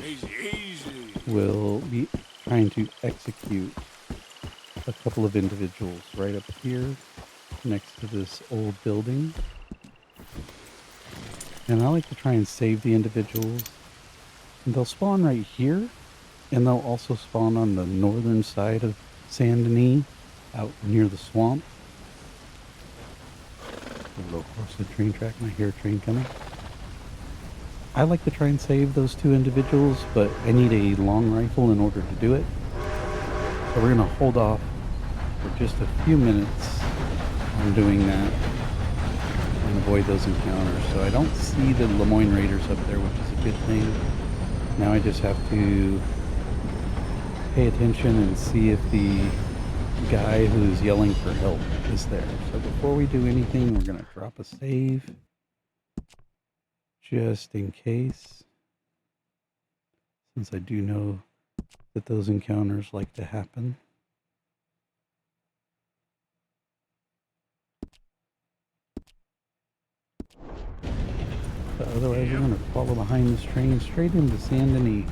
will be trying to execute a couple of individuals right up here next to this old building. And I like to try and save the individuals. And they'll spawn right here, and they'll also spawn on the northern side of Saint Denis, out near the swamp. A little close to the train track, and I hear a train coming. I like to try and save those two individuals, but I need a long rifle in order to do it. So we're going to hold off for just a few minutes on doing that and avoid those encounters. So I don't see the Lemoyne Raiders up there, which is a good thing. Now I just have to pay attention and see if the guy who's yelling for help is there. So before we do anything, we're going to drop a save just in case, since I do know that those encounters like to happen. But otherwise, we're going to follow behind this train straight into Saint Denis.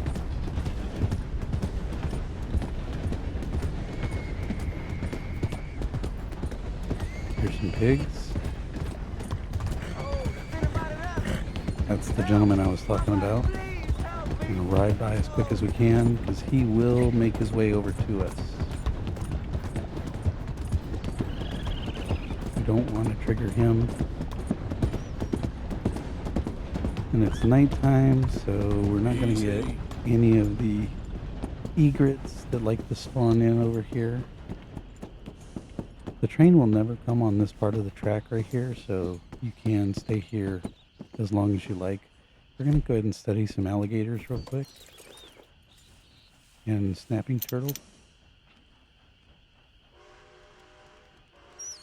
Here's some pigs. That's the gentleman I was talking about. We're going to ride by as quick as we can, because he will make his way over to us. We don't want to trigger him. And it's nighttime, so we're not going to get any of the egrets that like to spawn in over here. The train will never come on this part of the track right here, so you can stay here as long as you like. We're going to go ahead and study some alligators real quick. And snapping turtles.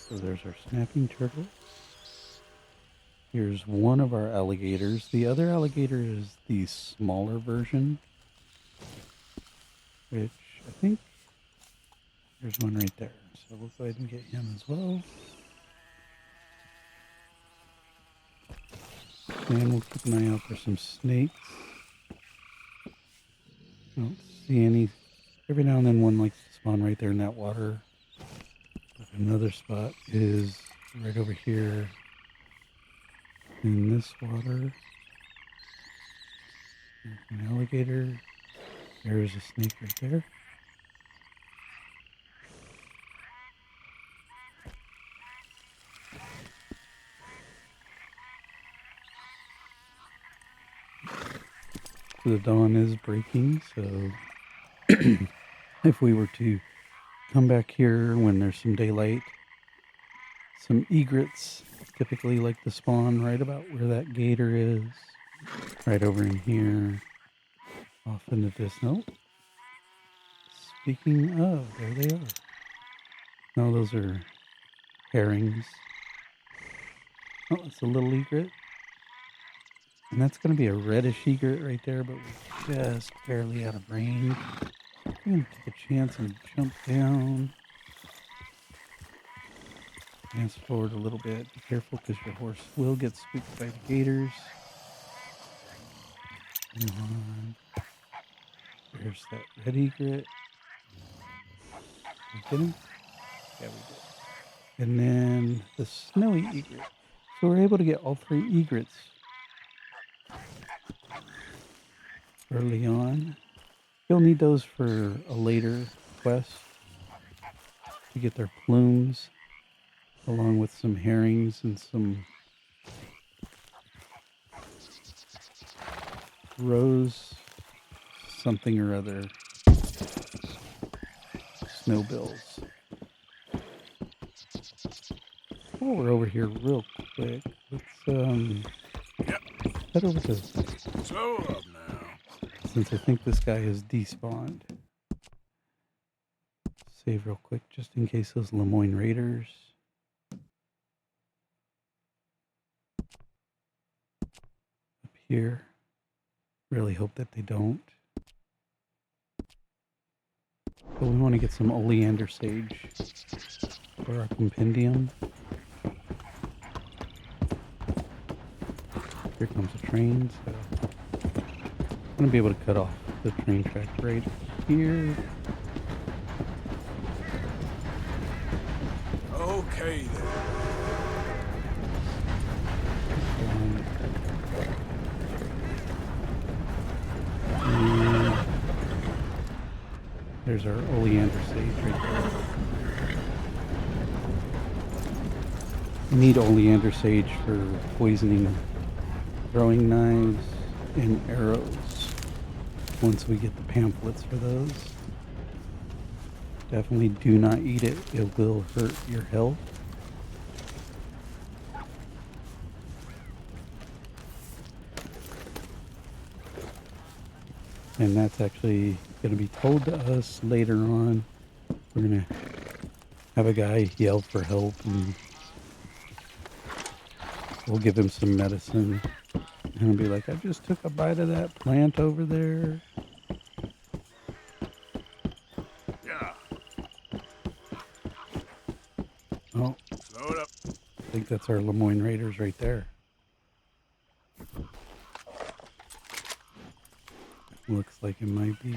So there's our snapping turtle. Here's one of our alligators. The other alligator is the smaller version, which I think there's one right there. So we'll go ahead and get him as well. And we'll keep an eye out for some snakes. I don't see any. Every now and then one likes to spawn right there in that water. But another spot is right over here in this water. There's an alligator. There's a snake right there. The dawn is breaking, so if we were to come back here when there's some daylight, some egrets typically like to spawn right about where that gator is, right over in here, off in the distance. Oh, speaking of, there they are. No, those are herrings. Oh, it's a little egret. And that's going to be a reddish egret right there, but we're just barely out of range. I'm going to take a chance and jump down. Advance forward a little bit. Be careful because your horse will get spooked by the gators. Come on. There's that red egret. Did we get him? Yeah, we did. And then the snowy egret. So we're able to get all three egrets early on. You'll need those for a later quest to get their plumes, along with some herrings and some rose something or other snowbills. While we're over here real quick, let's head over to So up now. since I think this guy has despawned. Save real quick just in case those Lemoyne Raiders. Up here. Really hope that they don't. But we want to get some oleander sage for our compendium. Here comes a train, so I'm going to be able to cut off the train track right here. Okay then. There's our oleander sage right there. We need oleander sage for poisoning throwing knives and arrows. Once we get the pamphlets for those. Definitely do not eat it. It will hurt your health. And that's actually going to be told to us later on. We're going to have a guy yell for help, and we'll give him some medicine. And he'll be like, I just took a bite of that plant over there. Yeah. Oh, Slow it up. I think that's our Lemoyne Raiders right there. Looks like it might be.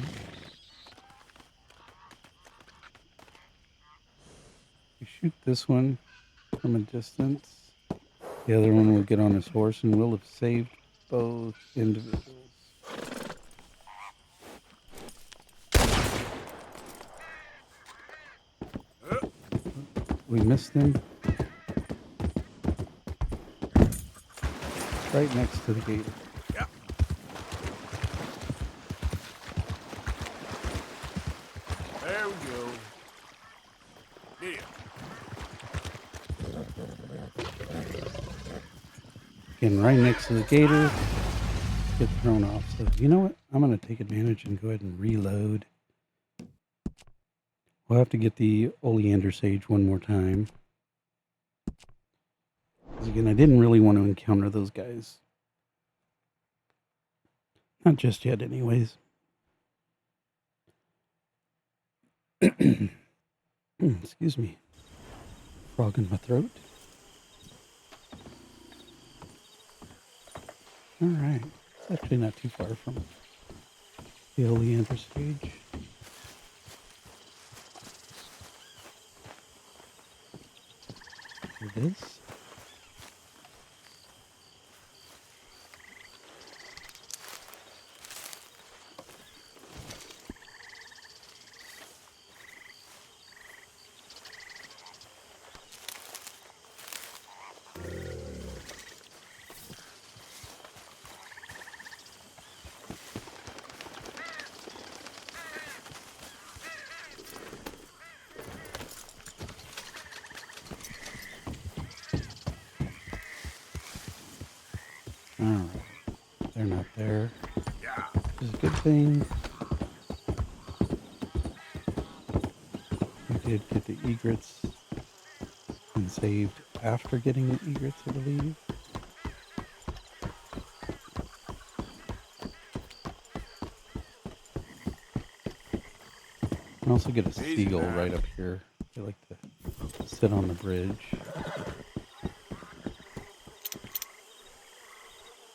We shoot this one from a distance. The other one will get on his horse, and we'll have saved both individuals. We missed him. Right next to the gate. Yeah. There we go. Yeah. Again, right next to the gator. Get thrown off. So, you know what? I'm going to take advantage and go ahead and reload. We'll have to get the oleander sage one more time. Because again, I didn't really want to encounter those guys. Not just yet, anyways. Excuse me. Frog in my throat. Alright. It's actually not too far from the oleander sage. Here it is. Alright. They're not there. Yeah. Which is a good thing. We did get the egrets and saved after getting the egrets, I believe. And also get a seagull right up here. They like to sit on the bridge.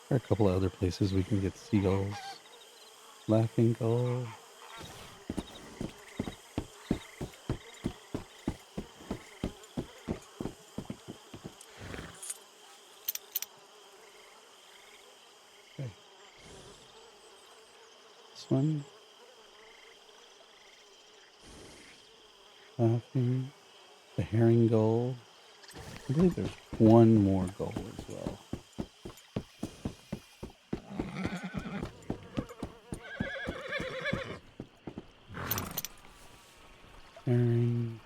There are a couple of other places we can get seagulls. Laughing gull. Okay. This one. Laughing. The herring gull. I believe there's one more gull as well. Herring.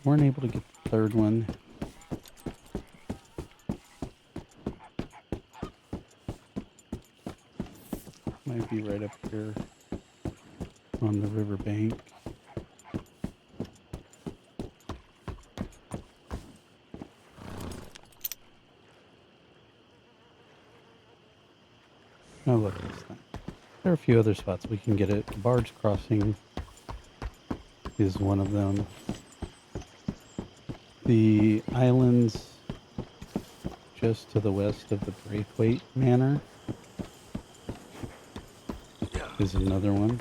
Weren't able to get the third one. Might be right up here on the river bank. Oh, look at this thing. There are a few other spots we can get it. Barge Crossing is one of them. The islands just to the west of the Braithwaite Manor is another one.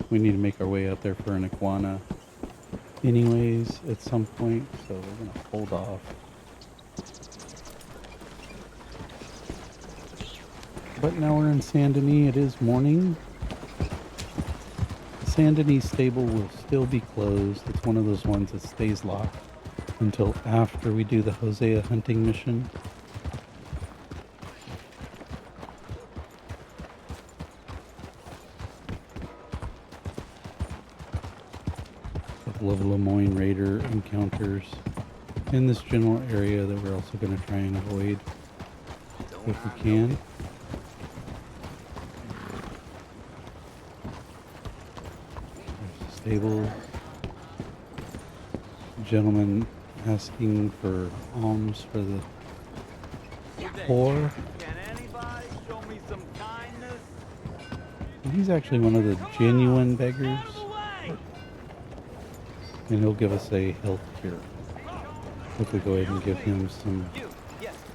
We need to make our way out there for an iguana anyways at some point, so we're gonna hold off. But now we're in Saint Denis. It is morning. The Saint Denis stable will still be closed. It's one of those ones that stays locked until after we do the Hosea hunting mission. A couple of Lemoyne Raider encounters in this general area that we're also going to try and avoid if we can. There's the stable. Gentleman asking for alms for the poor. Can anybody show me some kindness? He's actually one of the genuine beggars, and he'll give us a health cure if we go ahead and give him some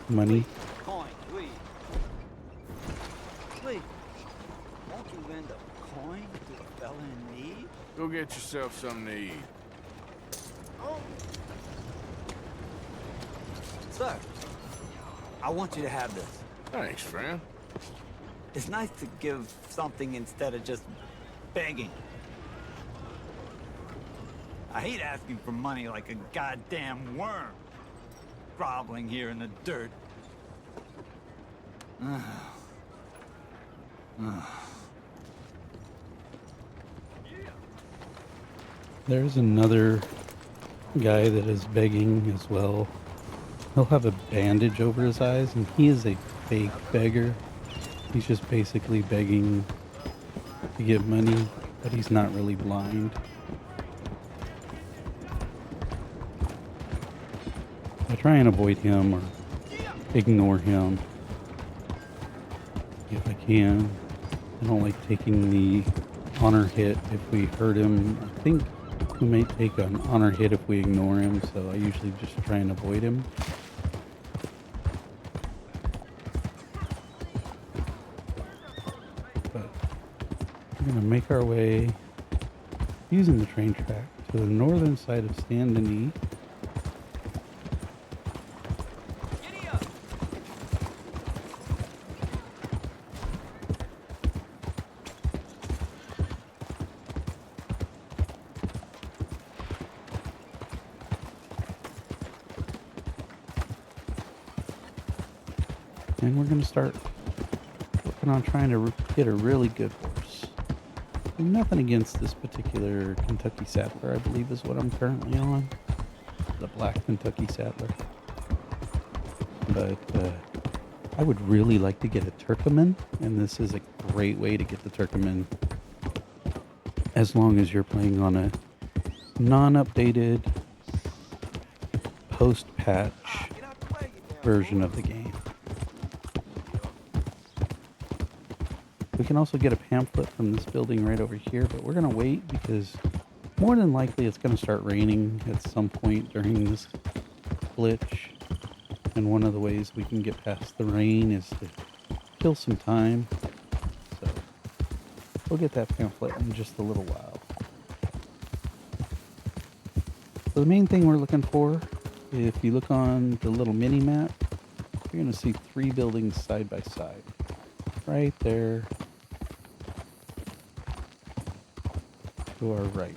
money. Coin, please. Please. Won't you lend a coin to a fella in need? Go get yourself something to eat. Sir, I want you to have this. Thanks, friend. It's nice to give something instead of just begging. I hate asking for money like a goddamn worm. Groveling here in the dirt. There's another guy that is begging as well. He'll have a bandage over his eyes, and he is a fake beggar. He's just basically begging to get money, but he's not really blind. I try and avoid him or ignore him if I can. I don't like taking the honor hit if we hurt him. I think we may take an honor hit if we ignore him, so I usually just try and avoid him. But we're going to make our way using the train track to the northern side of Saint Denis. And we're going to start working on trying to get a really good horse. And nothing against this particular Kentucky Saddler, I believe is what I'm currently on. The black Kentucky Saddler. But I would really like to get a Turkoman, and this is a great way to get the Turkoman as long as you're playing on a non-updated post-patch version of the game. We can also get a pamphlet from this building right over here, but we're going to wait because more than likely it's going to start raining at some point during this glitch. And one of the ways we can get past the rain is to kill some time. So we'll get that pamphlet in just a little while. So the main thing we're looking for, if you look on the little mini map, you're going to see 3 buildings side by side. Right there to our right.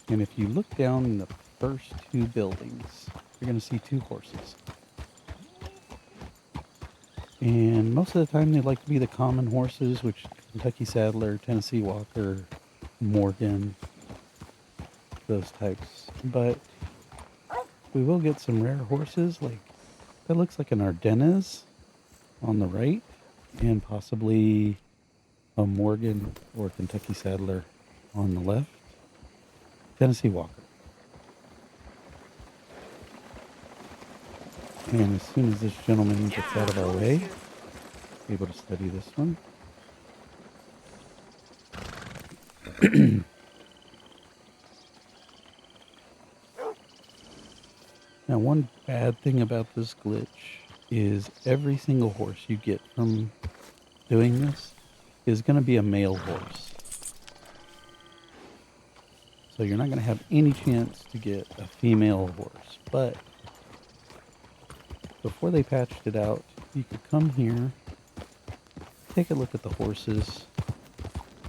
And if you look down in the first 2 buildings, you're going to see 2 horses. And most of the time they like to be the common horses, which Kentucky Saddler, Tennessee Walker, Morgan, those types. But we will get some rare horses, like that looks like an Ardennes on the right, and possibly a Morgan or Kentucky Saddler on the left. Tennessee Walker. And as soon as this gentleman gets out of our way, be able to study this one. Now, one bad thing about this glitch is every single horse you get from doing this is going to be a male horse. So you're not going to have any chance to get a female horse. But before they patched it out, you could come here, take a look at the horses.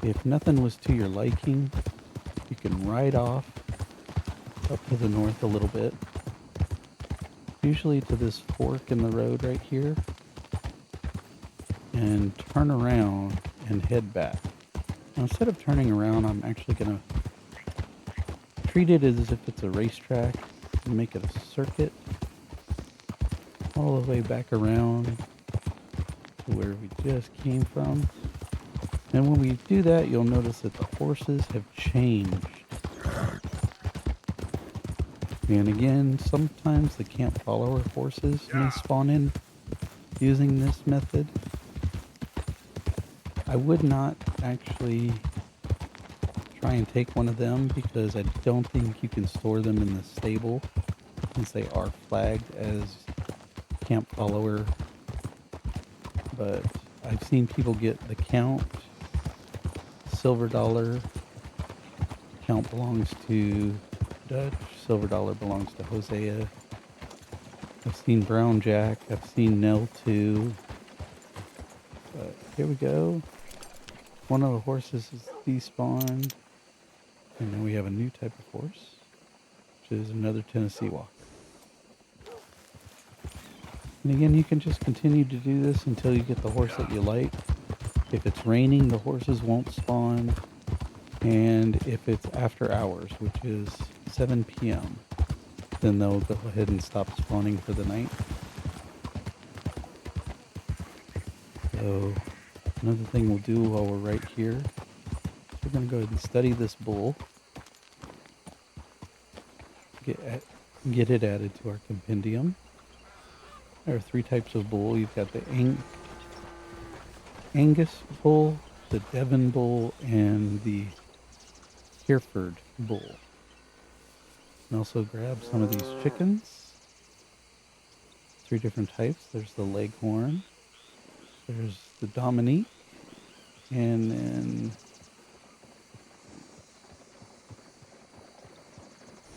If nothing was to your liking, you can ride off up to the north a little bit, usually to this fork in the road right here, and turn around and head back. Now, instead of turning around, I'm actually going to treat it as if it's a racetrack and make it a circuit all the way back around to where we just came from. And when we do that, you'll notice that the horses have changed. And again, sometimes the camp follower horses may spawn in using this method. I would not actually try and take one of them because I don't think you can store them in the stable since they are flagged as camp follower. But I've seen people get the count, silver dollar, count belongs to Dutch, silver dollar belongs to Hosea. I've seen brown jack, I've seen Nell too. But here we go. One of the horses is despawned. And then we have a new type of horse, which is another Tennessee Walker. And again, you can just continue to do this until you get the horse that you like. If it's raining, the horses won't spawn. And if it's after hours, which is 7 p.m., then they'll go ahead and stop spawning for the night. So another thing we'll do while we're right here, we're going to go ahead and study this bull. Get it added to our compendium. There are 3 types of bull. You've got the Angus bull, the Devon bull, and the Hereford bull. And also grab some of these chickens. 3 different types. There's the Leghorn, there's the Dominique, and then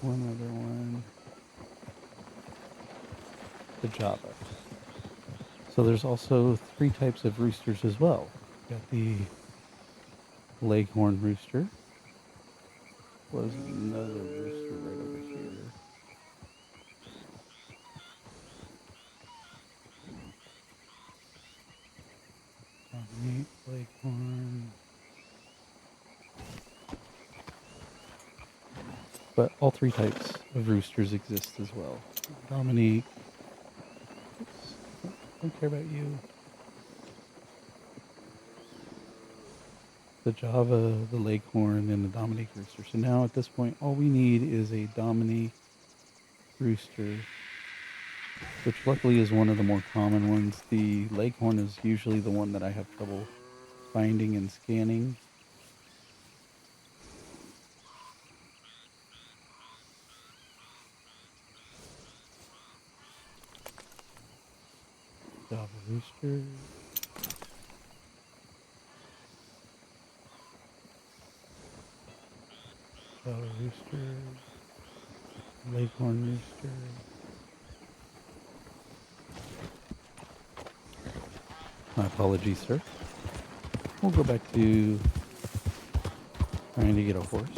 one other one, the Java. So there's also 3 types of roosters as well. Got the Leghorn rooster. Was another rooster right over here. Dominique, Leghorn. But all 3 types of roosters exist as well. Dominique. Oops, don't care about you. The Java, the Leghorn, and the Dominique rooster. So now at this point, all we need is a Dominique rooster, which luckily is one of the more common ones. The Leghorn is usually the one that I have trouble finding and scanning. Java rooster. Java rooster. Leghorn rooster. My apologies, sir. We'll go back to trying to get a horse.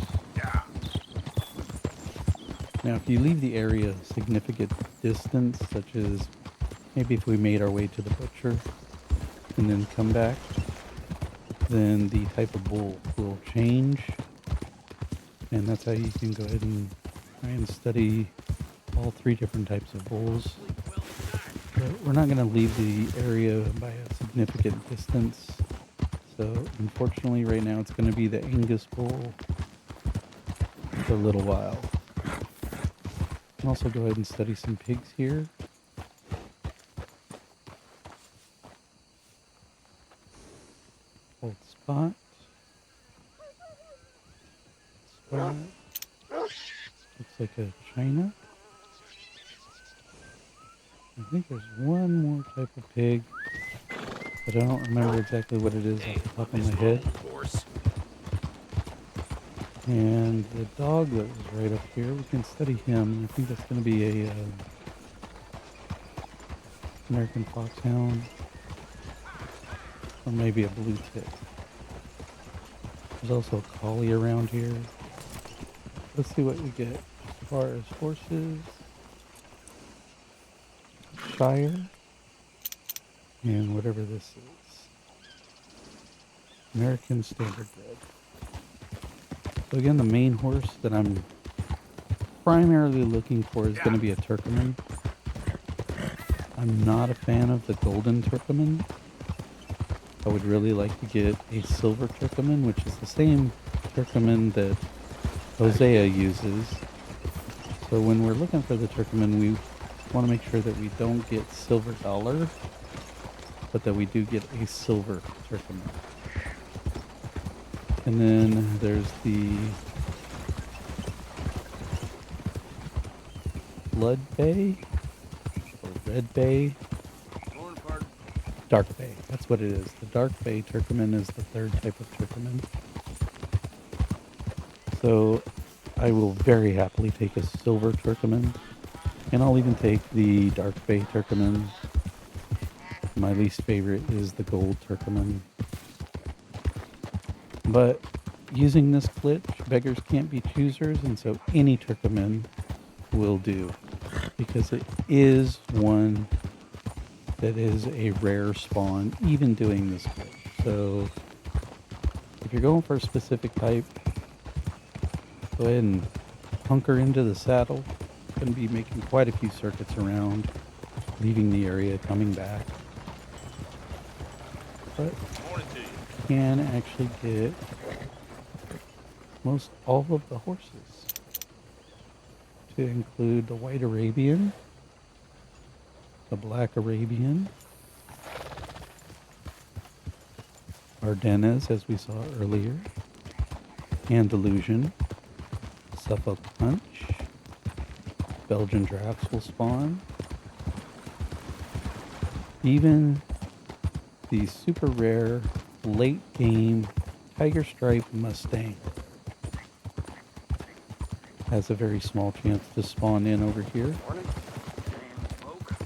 Now, if you leave the area a significant distance, such as maybe if we made our way to the butcher and then come back, then the type of bull will change. And that's how you can go ahead and try and study all 3 different types of bulls. But we're not going to leave the area by a significant distance. So unfortunately right now it's going to be the Angus bull for a little while. I'll also go ahead and study some pigs here. Hold spot. Spot. Looks like a China. I think there's one more type of pig, but I don't remember exactly what it is off the top of my head. And the dog that was right up here, we can study him. I think that's going to be a American Foxhound, or maybe a blue tick. There's also a collie around here. Let's see what we get as far as horses. Shire, and whatever this is. American Standard Bred. So again, the main horse that I'm primarily looking for is going to be a Turkoman. I'm not a fan of the Golden Turkoman. I would really like to get a Silver Turkoman, which is the same Turkoman that Hosea uses. So when we're looking for the Turkoman, we want to make sure that we don't get Silver Dollar, but that we do get a Silver Turkoman. And then there's the Blood Bay, or Red Bay, Dark Bay. That's what it is. The Dark Bay Turkoman is the third type of Turkoman. So I will very happily take a Silver Turkoman, and I'll even take the Dark Bay Turkoman. My least favorite is the Gold Turkoman. But using this glitch, beggars can't be choosers, and so any Turkoman will do, because it is one that is a rare spawn, even doing this glitch. So if you're going for a specific type, go ahead and hunker into the saddle. Going to be making quite a few circuits around, leaving the area, coming back. But you can actually get most all of the horses, to include the White Arabian, the Black Arabian, Ardennes, as we saw earlier, Andalusian, Suffolk Punch, Belgian Drafts will spawn, even the super rare late game Tiger Stripe Mustang has a very small chance to spawn in over here.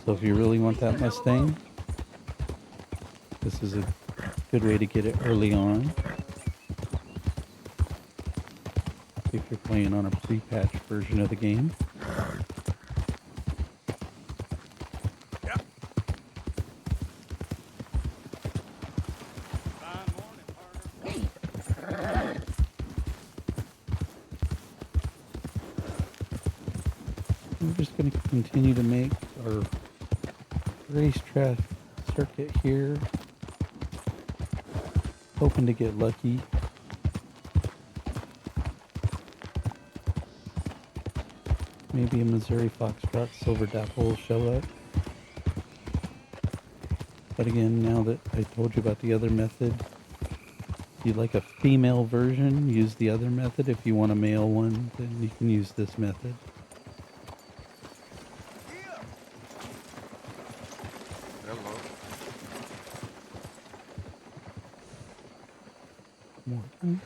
So if you really want that Mustang, this is a good way to get it early on. If you're playing on a pre-patch version of the game. We're just going to continue to make our racetrack circuit here, hoping to get lucky. Maybe a Missouri Foxtrot Silver Dapple will show up. But again, now that I told you about the other method, if you like a female version, use the other method. If you want a male one, then you can use this method. Morton.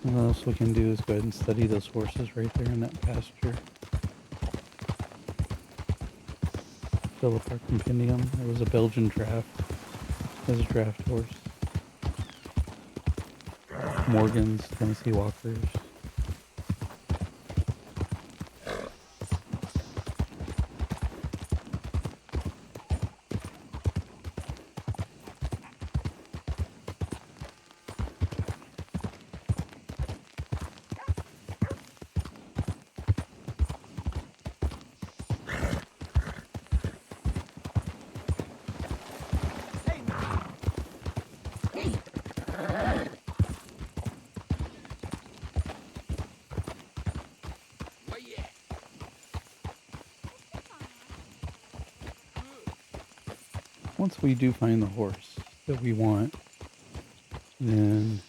And what else we can do is go ahead and study those horses right there in that pasture. Fill up our compendium. There was a Belgian draft. There's a draft horse. Morgans, Tennessee Walkers. Once we do find the horse that we want, then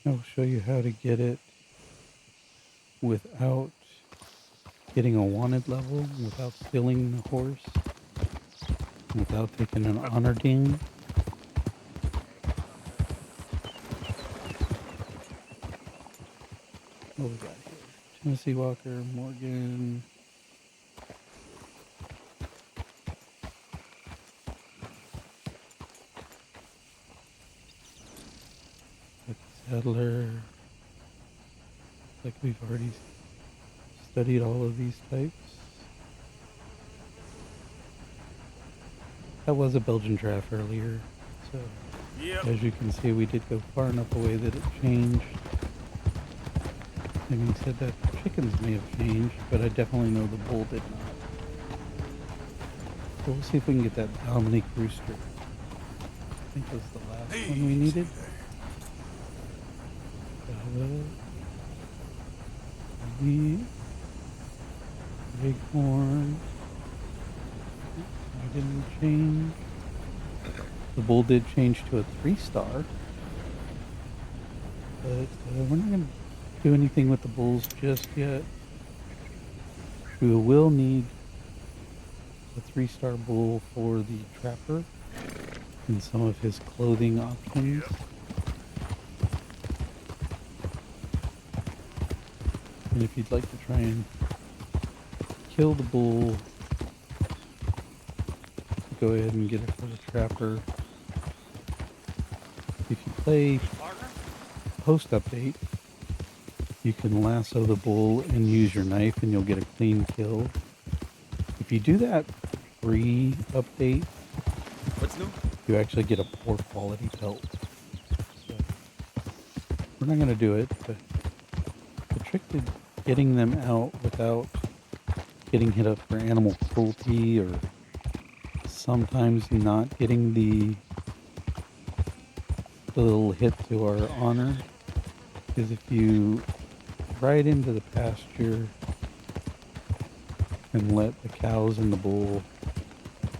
I'll show you how to get it without getting a wanted level, without stealing the horse, without taking an honor ding. What we got here? Tennessee Walker, Morgan. Settler. Like we've already studied all of these types. That was a Belgian draft earlier, so as you can see, we did go far enough away that it changed. Having said that, chickens may have changed, but I definitely know the bull did not. So we'll see if we can get that Dominique Rooster. I think was the last one we needed. Bighorn. I didn't change. The bull did change to a 3-star. But we're not going to do anything with the bulls just yet. We will need a 3-star bull for the trapper and some of his clothing options. And if you'd like to try and kill the bull, go ahead and get it for the trapper. If you play post-update, you can lasso the bull and use your knife and you'll get a clean kill. If you do that pre-update, What's new? you actually get a poor quality pelt. So, we're not going to do it, but the trick to getting them out without getting hit up for animal cruelty or sometimes not getting the little hit to our honor is if you ride into the pasture and let the cows and the bull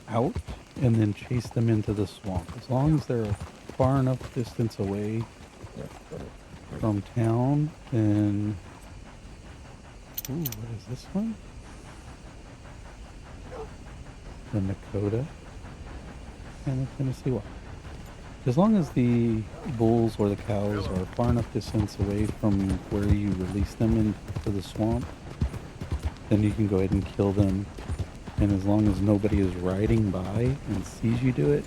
out and then chase them into the swamp. As long as they're far enough distance away from town, then... Ooh, what is this one? The Nakota and the Tennessee Walker. As long as the bulls or the cows are far enough distance away from where you release them into the swamp, then you can go ahead and kill them. And as long as nobody is riding by and sees you do it,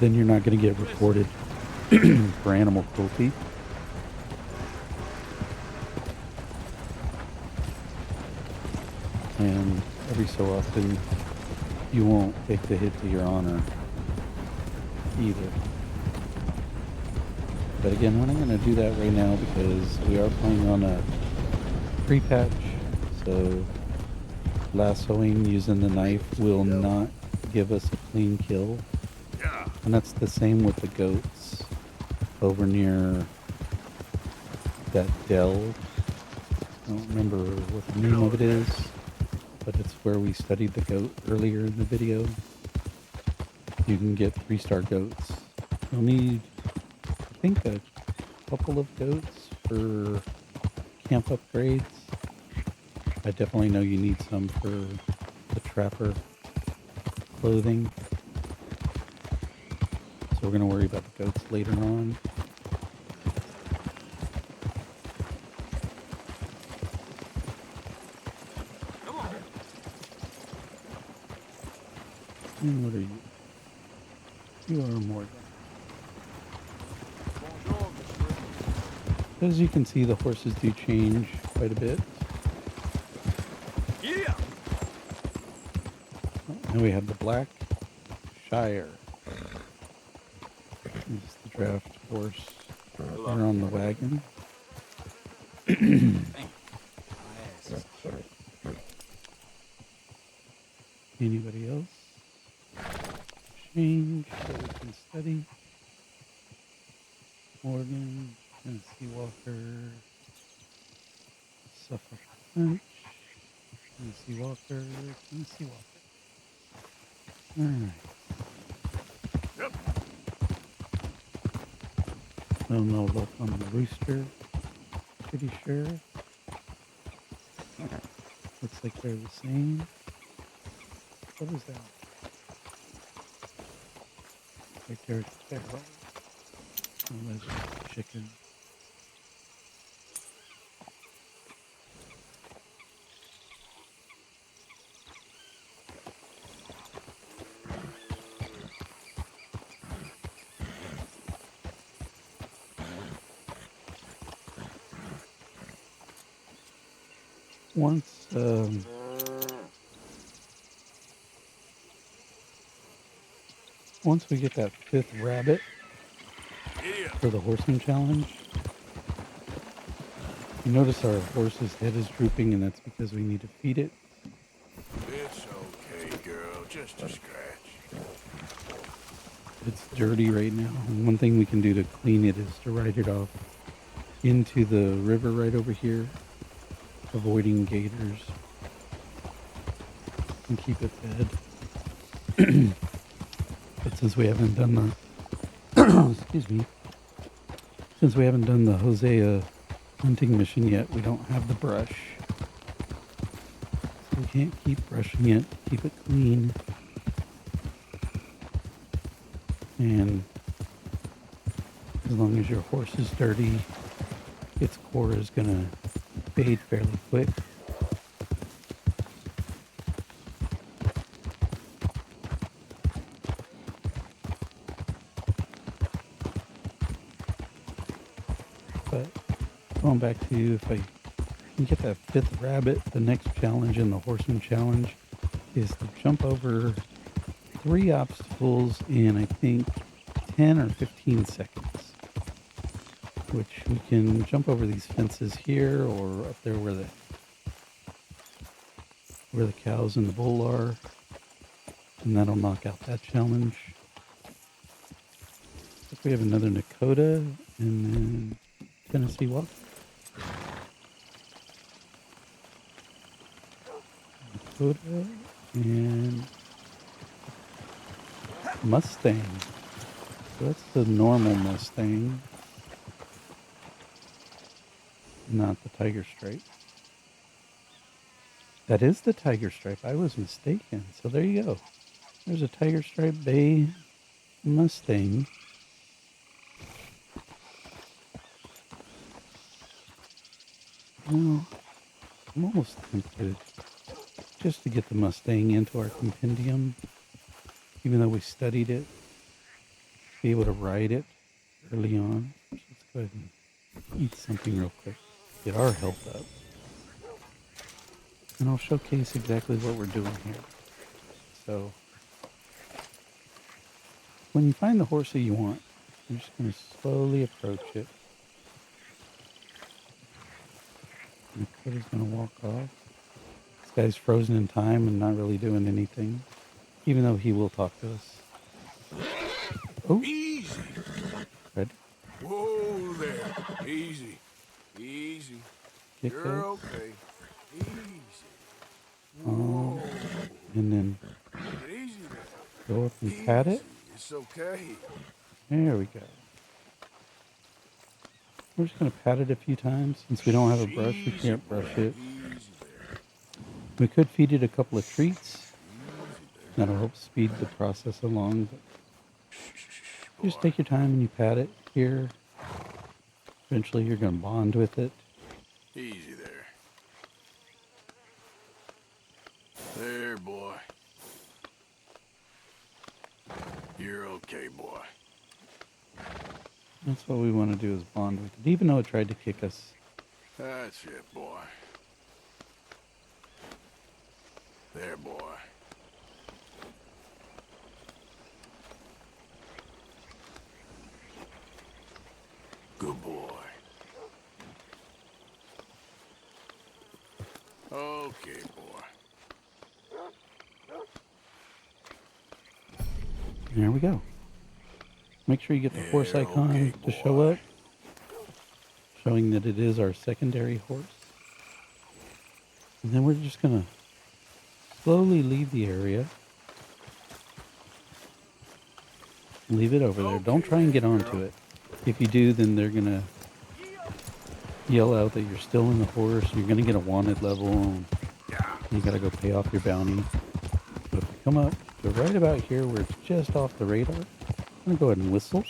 then you're not going to get reported for animal cruelty. And every so often, you won't take the hit to your honor either. But again, we're not going to do that right now because we are playing on a pre-patch, so lassoing using the knife will not give us a clean kill. And that's the same with the goats over near that dell. I don't remember what the name of it is, but it's where we studied the goat earlier in the video. You can get 3-star goats. You'll need, I think, a couple of goats for camp upgrades. I definitely know you need some for the trapper clothing. So we're going to worry about the goats later on. Come on. And what are you? You are Morgan. As you can see, the horses do change quite a bit. Yeah. And we have the Black Shire. This is the draft horse there on the wagon. Anybody else? Change so we can study. Morgan, Tennessee Walker, Suffolk French, Tennessee Walker, Tennessee Walker. Alright. Yep. No luck on the rooster, pretty sure. Looks like they're the same. What is that? Right there, sparrow. Oh, there's a chicken. Once we get that 5th rabbit for the horseman challenge, you notice our horse's head is drooping, and that's because we need to feed it. It's okay, girl. Just a scratch. It's dirty right now, and one thing we can do to clean it is to ride it off into the river right over here, avoiding gators, and keep it fed. But since we haven't done the excuse me, since we haven't done the Hosea hunting mission yet, we don't have the brush, so we can't keep brushing it, keep it clean. And as long as your horse is dirty, its core is gonna fade fairly quick. But going back to, if I can get that 5th rabbit, the next challenge in the horseman challenge is to jump over 3 obstacles in, I think, 10 or 15 seconds. Which we can jump over these fences here or up there where the cows and the bull are. And that'll knock out that challenge. If we have another Nakota and then Tennessee Walk. Nakota and Mustang. So that's the normal Mustang, not the Tiger Stripe. That is the Tiger Stripe. I was mistaken. So there you go. There's a Tiger Stripe Bay Mustang. Well, I'm almost tempted just to get the Mustang into our compendium, even though we studied it, be able to ride it early on. Let's go ahead and eat something real quick, get our health up, and I'll showcase exactly what we're doing here. So, when you find the horse that you want, you're just going to slowly approach it. And Dakota's going to walk off. This guy's frozen in time and not really doing anything, even though he will talk to us. Oh, Easy. Red. Whoa there. Easy. Easy. Kick You're it. okay. Easy. Oh, and then Take it easy there. go up and pat it. It's okay. There we go. We're just going to pat it a few times. Since we don't have a brush, we can't brush it. Easy there. We could feed it a couple of treats. That'll help speed the process along. But just take your time and you pat it here. Eventually you're going to bond with it. Easy there. There, boy. You're okay, boy. That's what we want to do, is bond with it. Even though it tried to kick us. That's it, boy. There, boy. Good boy. Okay, boy. There we go. Make sure you get the horse Yeah, icon okay, to show boy. up, showing that it is our secondary horse. And then we're just going to slowly leave the area. Leave it over there. Don't try and get onto it. If you do, then they're going to yell out that you're still in the horse. You're going to get a wanted level. Yeah. You gotta go pay off your bounty. So if you come up to right about here where it's just off the radar, I'm gonna go ahead and whistle.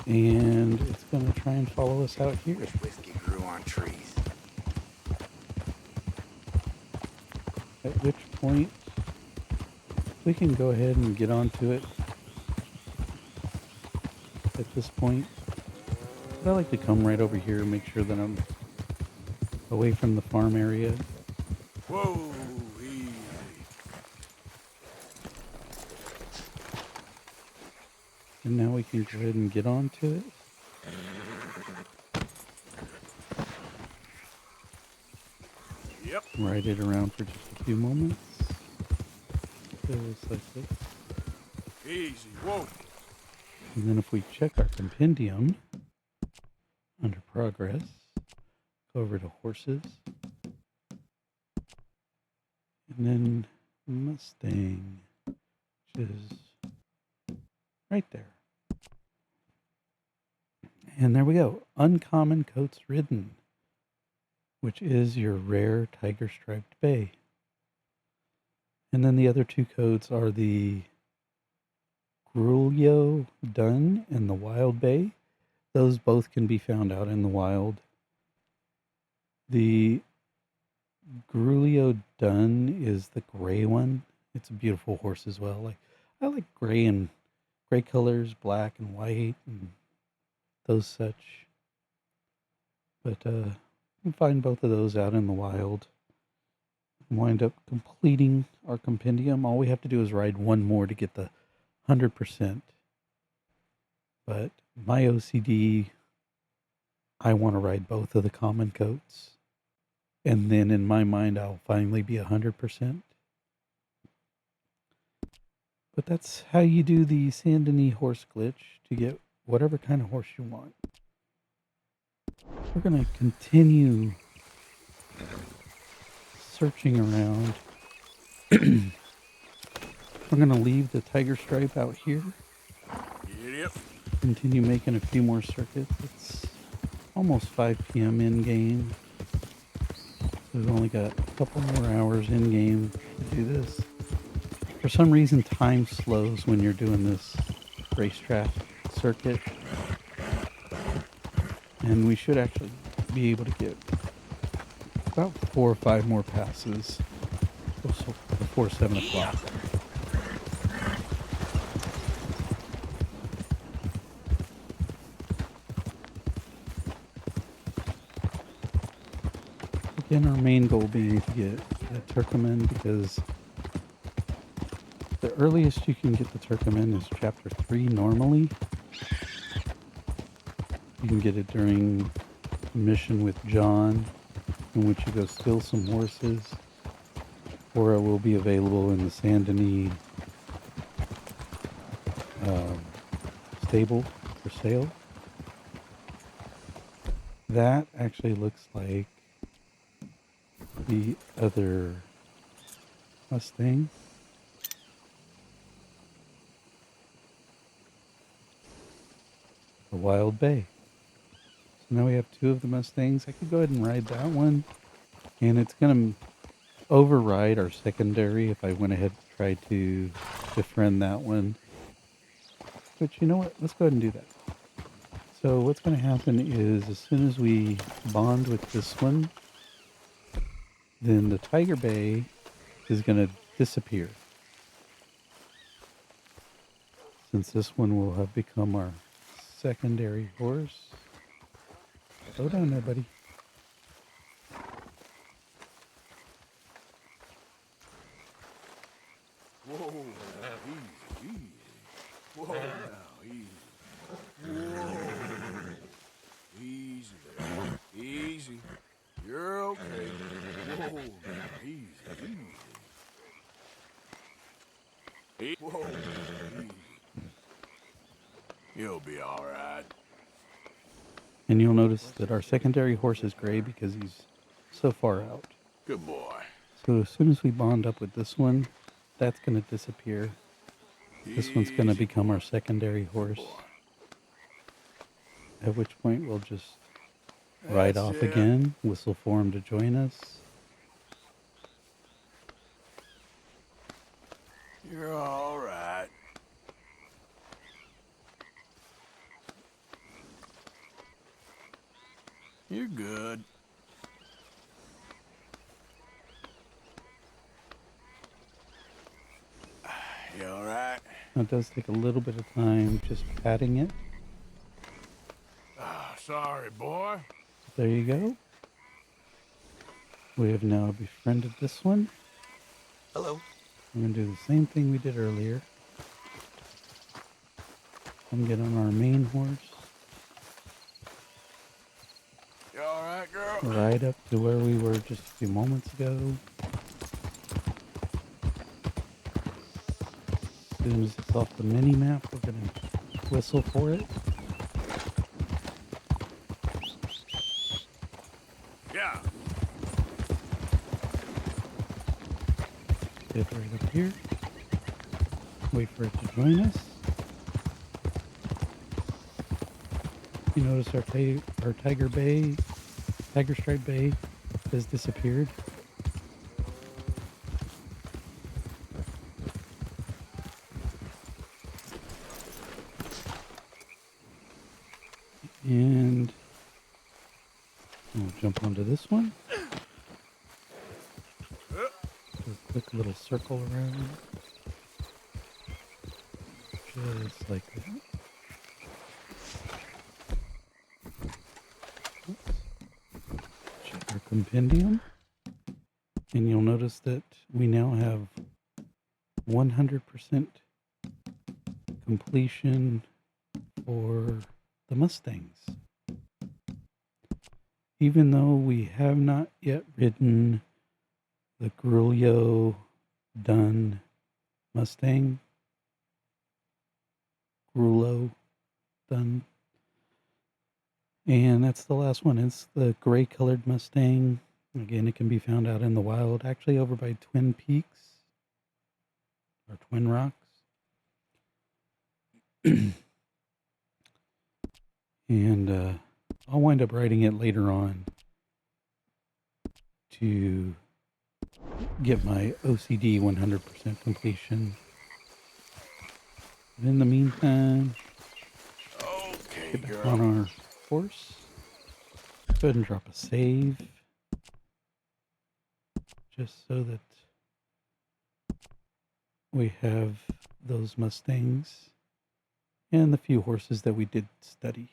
And it's gonna try and follow us out here. Whiskey grew on trees. At which point we can go ahead and get onto it at this point. But I like to come right over here and make sure that I'm away from the farm area. Whoa, easy. And now we can go ahead and get onto it. Yep. Ride it around for just a few moments. Just like this. Easy. Whoa. And then if we check our compendium under progress, go over to horses, and then Mustang, which is right there. And there we go. Uncommon coats ridden, which is your rare tiger striped bay. And then the other two coats are the Grulio Dun and the Wild Bay. Those both can be found out in the wild. The Grulio Dun is the gray one. It's a beautiful horse as well. I like gray and gray colors, black and white, and those such. But you can find both of those out in the wild. Wind up completing our compendium. All we have to do is ride one more to get the 100%. But my OCD, I want to ride both of the common coats. And then in my mind, I'll finally be 100%. But that's how you do the Saint Denis horse glitch to get whatever kind of horse you want. We're going to continue searching around. We're going to leave the tiger stripe out here. Yep. Continue making a few more circuits. It's almost 5 p.m. in game. So we've only got a couple more hours in game to do this. For some reason, time slows when you're doing this racetrack circuit. And we should actually be able to get about 4 or 5 more passes before 7 o'clock. Again, our main goal being to get the Turkoman, because the earliest you can get the Turkoman is chapter 3 normally. You can get it during a mission with John, in which you go steal some horses, or it will be available in the Saint Denis stable for sale. That actually looks like the other Mustang. The Wild Bay. So now we have 2 of the Mustangs. I could go ahead and ride that one. And it's going to override our secondary if I went ahead and tried to befriend that one. But you know what? Let's go ahead and do that. So what's going to happen is, as soon as we bond with this one, then the Tiger Bay is going to disappear. Since this one will have become our secondary horse. Slow down there, buddy. Whoa, easy, easy. Whoa, now, easy. Whoa. Easy there. Easy. You're okay. Whoa, now, easy, easy. Whoa, easy. You'll be all right. And you'll notice that our secondary horse is gray because he's so far out. Good boy. So as soon as we bond up with this one, that's going to disappear. This one's going to become our secondary horse. At which point we'll just Ride That's off it. again. Whistle for him to join us. You're all right. You're good. You all right? It does take a little bit of time just patting it. Sorry, boy. There you go. We have now befriended this one. Hello. I'm going to do the same thing we did earlier. I'm get on our main horse. You all right, girl? Right up to where we were just a few moments ago. As soon as it's off the mini map, we're going to whistle for it. Yeah. Get right up here. Wait for it to join us. You notice our Tiger Stripe Bay has disappeared. And we'll jump onto this one. Do a quick little circle around. Just like that. Check our compendium. And you'll notice that we now have 100% completion for the Mustangs. Even though we have not yet ridden the Grulio done Mustang, Grulo done, and that's the last one. It's the gray colored Mustang. Again, it can be found out in the wild, actually over by Twin Peaks or Twin Rocks. And I'll wind up writing it later on to get my OCD 100% completion. But in the meantime, Okay, get back girl. on our horse. Go ahead and drop a save. Just so that we have those Mustangs and the few horses that we did study.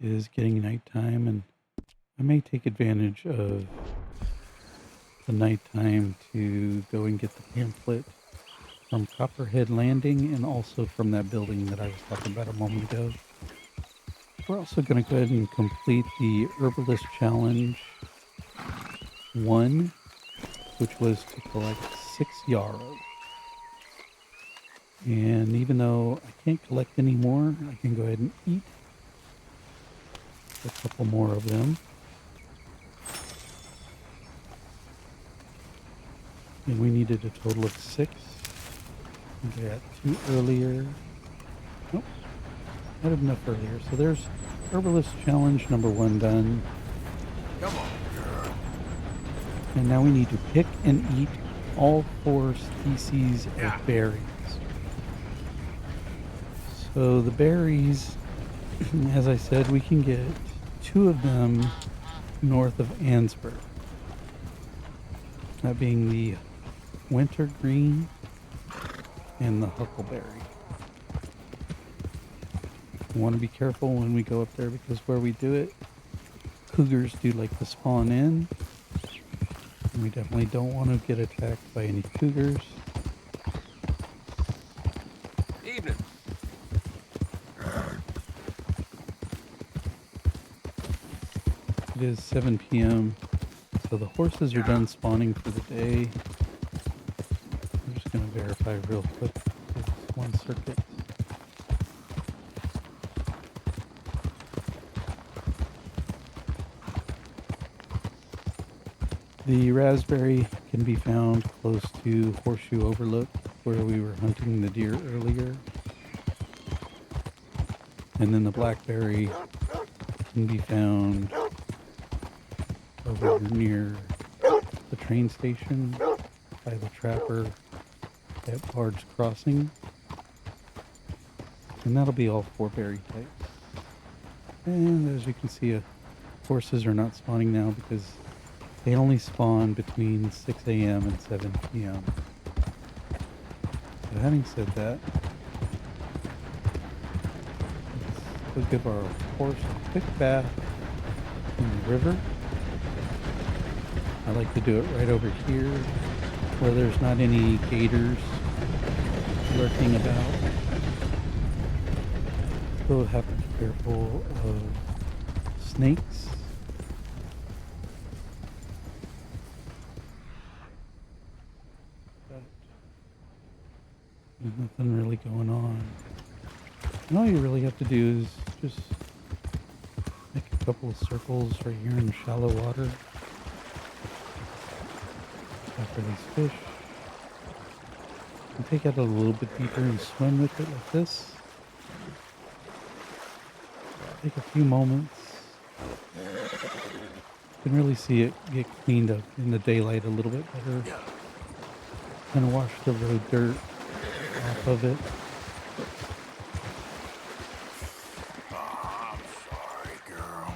It is getting nighttime, and I may take advantage of the nighttime to go and get the pamphlet from Copperhead Landing and also from that building that I was talking about a moment ago. We're also going to go ahead and complete the Herbalist Challenge 1, which was to collect 6 yarrow. And even though I can't collect any more, I can go ahead and eat a couple more of them. And we needed a total of 6. We got 2 earlier. Nope. I had enough earlier. So there's Herbalist Challenge number 1 done. Come on, girl. And now we need to pick and eat all 4 species of berries. So the berries, as I said, we can get 2 of them north of Ansburg. That being the wintergreen and the huckleberry. We want to be careful when we go up there because where we do it, cougars do like to spawn in. And we definitely don't want to get attacked by any cougars. Evening. It is 7 p.m. So the horses are done spawning for the day. I'm just going to verify real quick this one circuit. The raspberry can be found close to Horseshoe Overlook, where we were hunting the deer earlier. And then the blackberry can be found over near the train station by the trapper at Bard's Crossing. And that'll be all 4 berry types. And as you can see, horses are not spawning now because they only spawn between 6 a.m. and 7 p.m. So having said that, let's go give our horse a quick bath in the river. I like to do it right over here where there's not any gators lurking about. Still have to be careful of snakes. But there's nothing really going on. And all you really have to do is just make a couple of circles right here in shallow water. After these fish. And take it a little bit deeper and swim with it like this. Take a few moments. You can really see it get cleaned up in the daylight a little bit better. Kind of wash the road dirt off of it. Oh, I'm sorry, girl.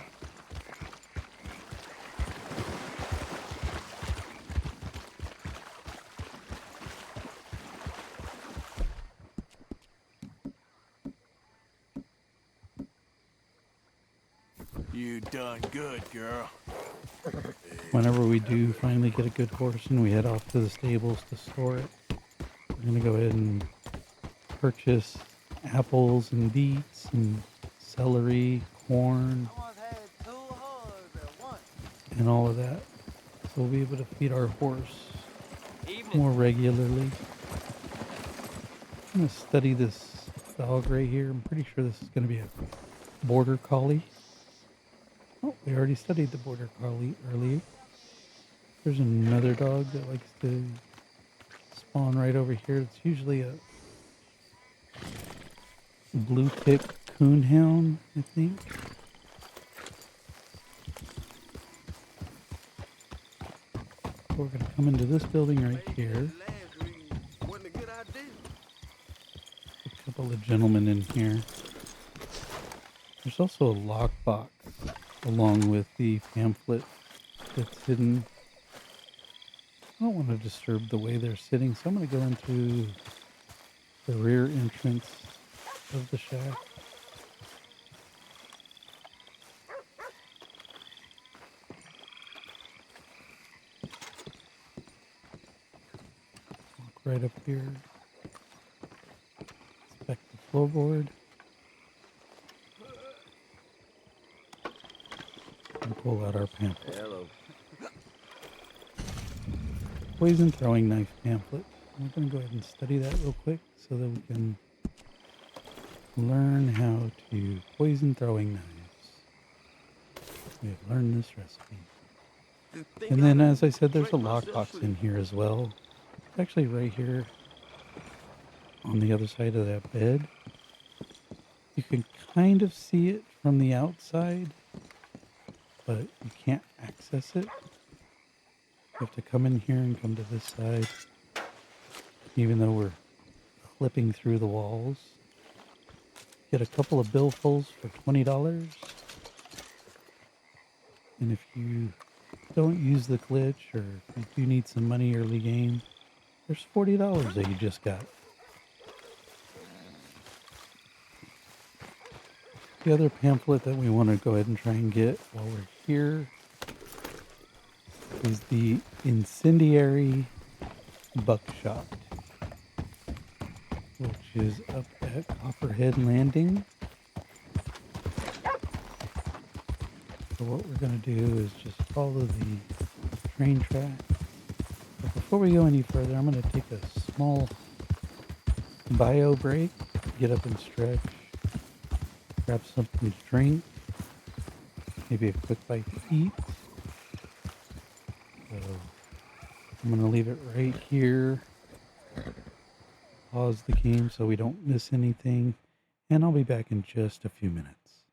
You done good, girl. Whenever we do finally get a good horse and we head off to the stables to store it, we're going to go ahead and purchase apples and beets and celery, corn, and all of that. So we'll be able to feed our horse more regularly. I'm going to study this dog right here. I'm pretty sure this is going to be a border collie. Oh, we already studied the border collie earlier. There's another dog that likes to spawn right over here. It's usually a blue tick coonhound, I think. So we're going to come into this building right here. A couple of gentlemen in here. There's also a lockbox along with the pamphlet that's hidden. I don't want to disturb the way they're sitting, so I'm going to go into the rear entrance of the shack. Walk right up here. Inspect the floorboard. And pull out our pamphlet. Hello. Poison throwing knife pamphlet. We're going to go ahead and study that real quick so that we can learn how to poison throwing knives. We have learned this recipe. And then, as I said, there's a lockbox in here as well. It's actually right here on the other side of that bed. You can kind of see it from the outside, but you can't access it. You have to come in here and come to this side, even though we're clipping through the walls. Get a couple of billfuls for $20. And if you don't use the glitch, or if you do need some money early game, there's $40 that you just got. The other pamphlet that we want to go ahead and try and get while we're here is the Incendiary Buckshot, which is up at Copperhead Landing. So what we're going to do is just follow the train track. But before we go any further, I'm going to take a small bio break, get up and stretch, grab something to drink, maybe a quick bite to eat. So I'm going to leave it right here, pause the game so we don't miss anything, and I'll be back in just a few minutes.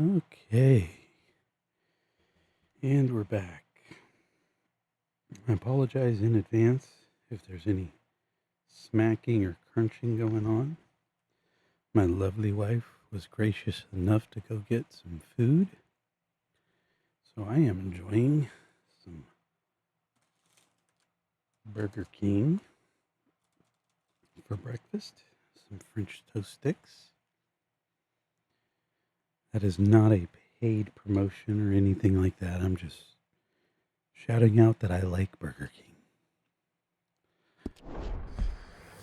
Okay. And we're back. I apologize in advance if there's any smacking or crunching going on. My lovely wife was gracious enough to go get some food. So I am enjoying some Burger King for breakfast. Some French toast sticks. That is not a paid promotion or anything like that. I'm just shouting out that I like Burger King.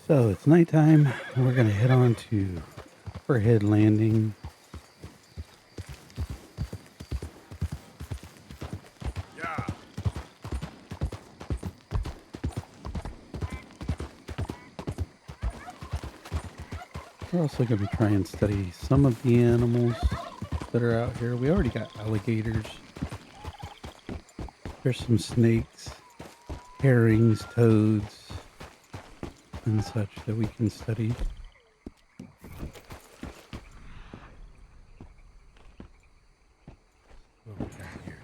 So it's nighttime. We're going to head on to Overhead Landing. Yeah. We're also going to try and study some of the animals that are out here. We already got alligators. There's some snakes, herrings, toads, and such that we can study. What we got here?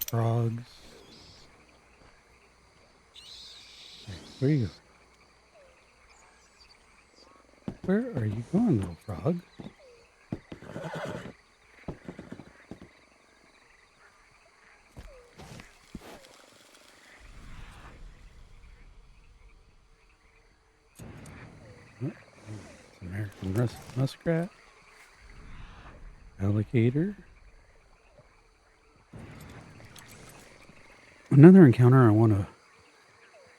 Frogs. Where are you? Where are you going, little frog? It's American muskrat, alligator. Another encounter I want to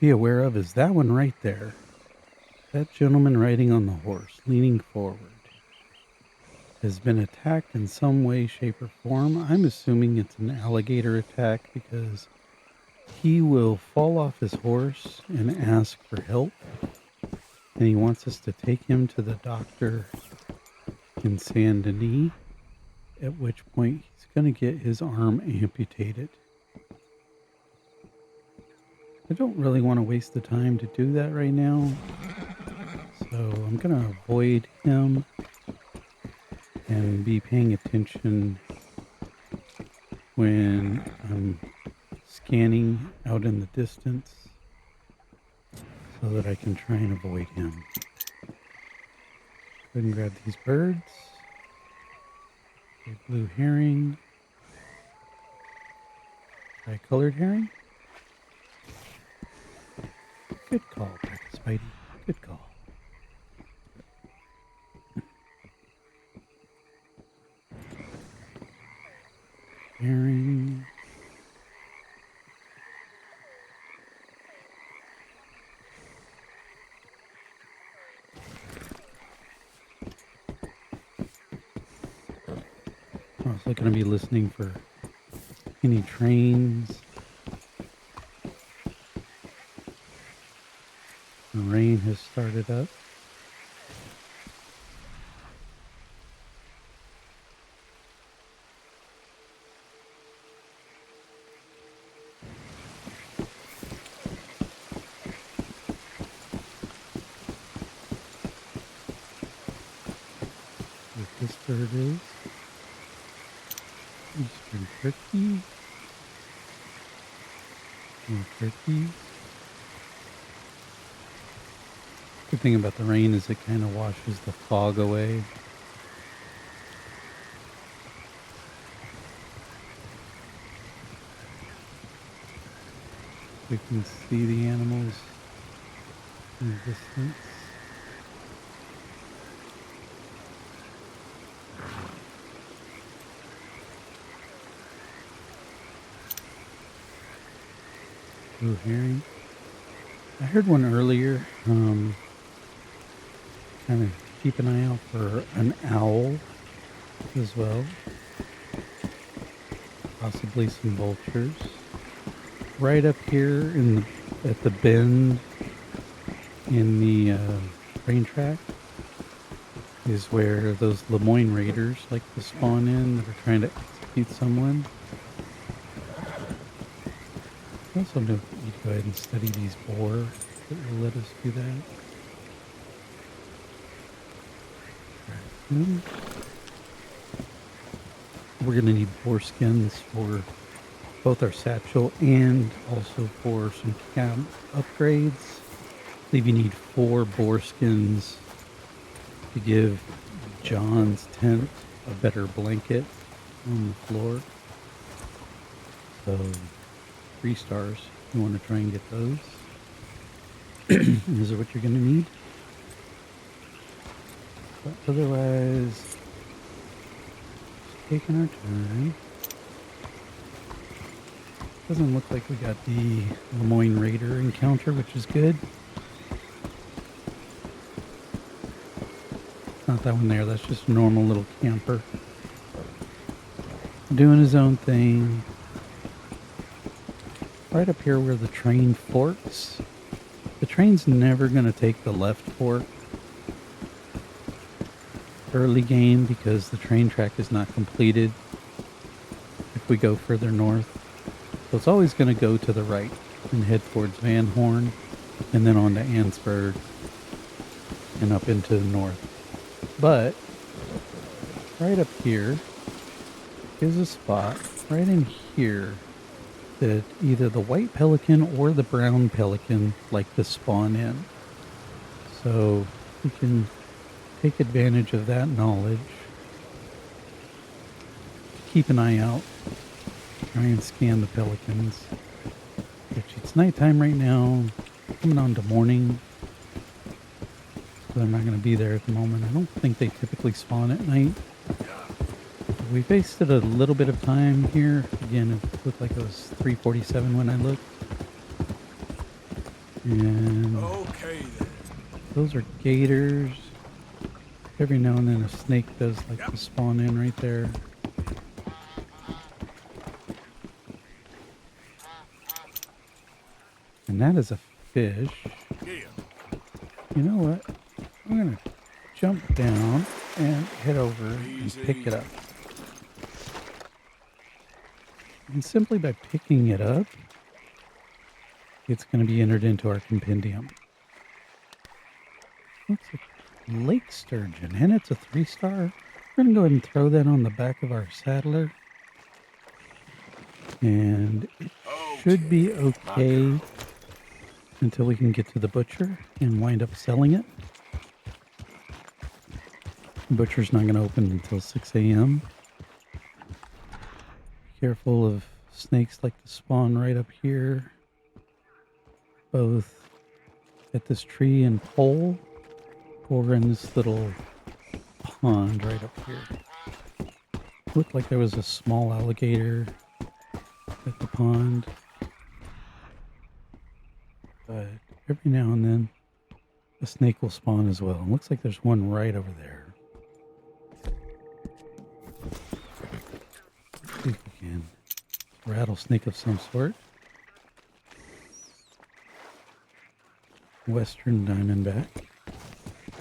be aware of is that one right there. That gentleman riding on the horse, leaning forward, has been attacked in some way, shape, or form. I'm assuming it's an alligator attack because he will fall off his horse and ask for help. And he wants us to take him to the doctor in Saint Denis, at which point he's going to get his arm amputated. I don't really want to waste the time to do that right now, so I'm going to avoid him and be paying attention when I'm scanning out in the distance so that I can try and avoid him. Go ahead and grab these birds. A blue herring. Tri-colored herring. Good call, Spidey. Good call. Herring. I'm also going to be listening for any trains. The rain has started up. What this bird is. Eastern turkey. More turkeys. Good thing about the rain is it kind of washes the fog away. We can see the animals in the distance. Blue herring. I heard one earlier. Kind of keep an eye out for an owl as well. Possibly some vultures. Right up here at the bend in the train track is where those Lemoyne Raiders like to spawn in that are trying to execute someone. I also know that you go ahead and study these boar that will let us do that. Raccoon. we're going to need boar skins for both our satchel and also for some camp upgrades. I believe you need 4 boar skins to give John's tent a better blanket on the floor. So 3 stars. You want to try and get those. These are what you're going to need. But otherwise, just taking our time. Doesn't look like we got the Lemoyne Raider encounter, which is good. Not that one there, that's just a normal little camper. Doing his own thing. Right up here where the train forks. The train's never going to take the left fork early game because the train track is not completed if we go further north. So it's always going to go to the right and head towards Van Horn and then on to Ansburg and up into the north. But right up here is a spot right in here that either the white pelican or the brown pelican like to spawn in. So we can take advantage of that knowledge. Keep an eye out. Try and scan the pelicans. Which it's nighttime right now. Coming on to morning. So they're not going to be there at the moment. I don't think they typically spawn at night. We wasted a little bit of time here. Again, it looked like it was 3:47 when I looked. And Okay then. those are gators. Every now and then a snake does like to spawn in right there. And that is a fish. You know what? I'm going to jump down and head over and pick it up. And simply by picking it up, it's going to be entered into our compendium. Looks like lake sturgeon, and it's a 3-star. We're going to go ahead and throw that on the back of our saddler. And it should be okay until we can get to the butcher and wind up selling it. The butcher's not going to open until 6 a.m. Careful of snakes like to spawn right up here, both at this tree and pole, or in this little pond right up here. Looked like there was a small alligator at the pond, but every now and then a snake will spawn as well. It looks like there's one right over there. See if we can. Rattlesnake of some sort. Western diamondback.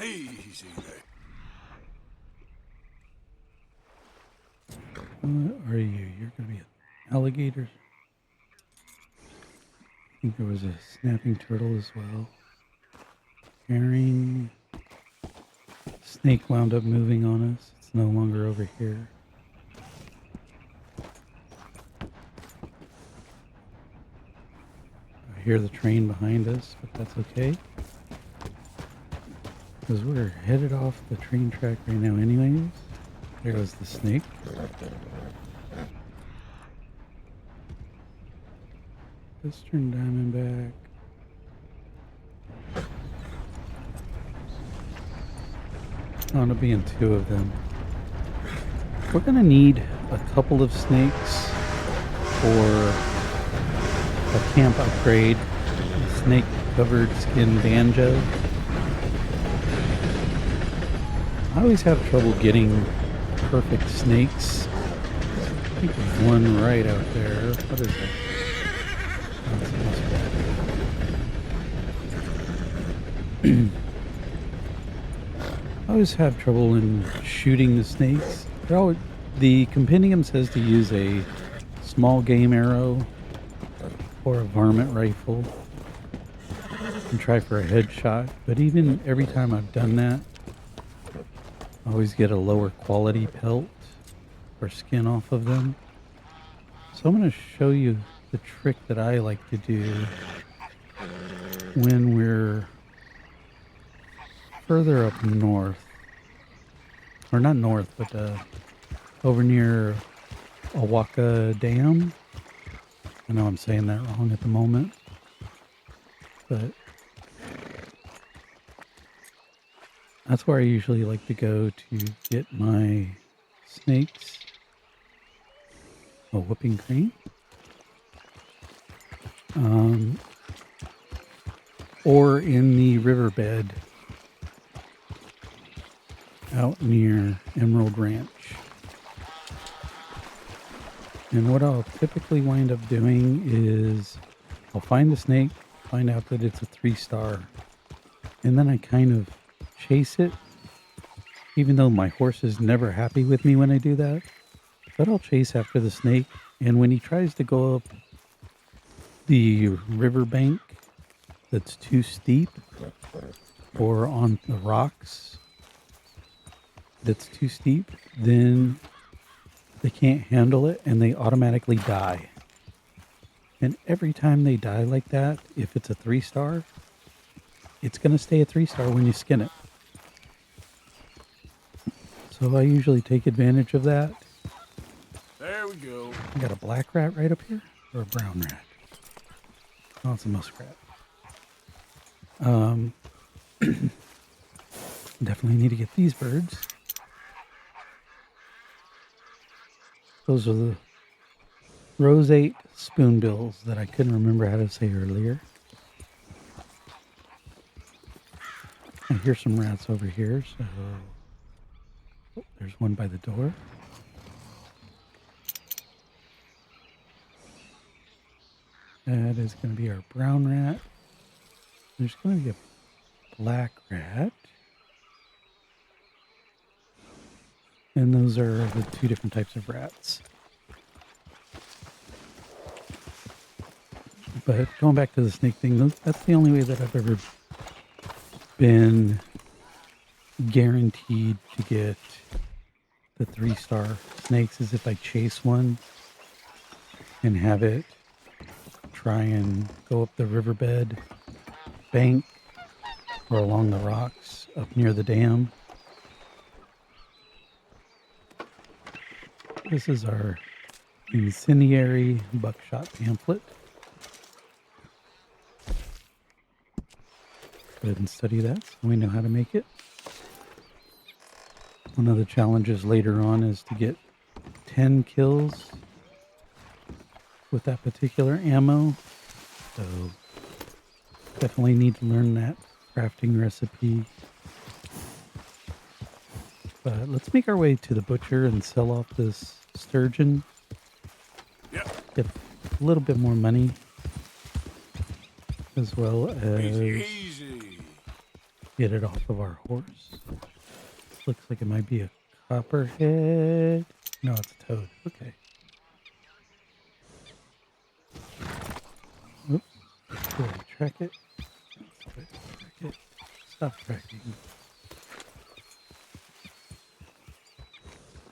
Easy there. What are you? You're going to be an alligator. I think there was a snapping turtle as well. Herring. Snake wound up moving on us. It's no longer over here. I hear the train behind us, but that's okay. Because we're headed off the train track right now anyways. There goes the snake. Western diamondback. Wound up being 2 of them. We're going to need a couple of snakes for a camp upgrade. A snake covered skin banjo. I always have trouble getting perfect snakes. I think there's one right out there. What is that? Oh, it's a muskrat. I always have trouble in shooting the snakes. The compendium says to use a small game arrow or a varmint rifle and try for a headshot. But even every time I've done that, I always get a lower quality pelt proper skin off of them. So I'm going to show you the trick that I like to do when we're further up north. Or not north, but over near Awaka Dam. I know I'm saying that wrong at the moment, but that's where I usually like to go to get my snakes. A whooping crane. Or in the riverbed out near Emerald Ranch. And what I'll typically wind up doing is I'll find the snake, find out that it's a 3-star, and then I kind of chase it, even though my horse is never happy with me when I do that. But I'll chase after the snake, and when he tries to go up the riverbank that's too steep, or on the rocks that's too steep, then they can't handle it and they automatically die. And every time they die like that, if it's a 3-star, it's going to stay a 3-star when you skin it. So I usually take advantage of that. There we go. I got a black rat right up here, or a brown rat? Oh, it's a muskrat. Definitely need to get these birds. Those are the roseate spoonbills that I couldn't remember how to say earlier. I hear some rats over here, so oh, there's one by the door. That is going to be our brown rat. There's going to be a black rat. And those are the 2 different types of rats. But going back to the snake thing, that's the only way that I've ever been guaranteed to get the 3-star snakes is if I chase one and have it try and go up the riverbed bank or along the rocks up near the dam. This is our incendiary buckshot pamphlet. Go ahead and study that so we know how to make it. One of the challenges later on is to get 10 kills with that particular ammo. So definitely need to learn that crafting recipe. But let's make our way to the butcher and sell off this sturgeon. Yep. Get a little bit more money. As well as Easy. get it off of our horse. Looks like it might be a copperhead. No, it's a toad. Okay. Oops. Did I track it? Track it. Stop tracking.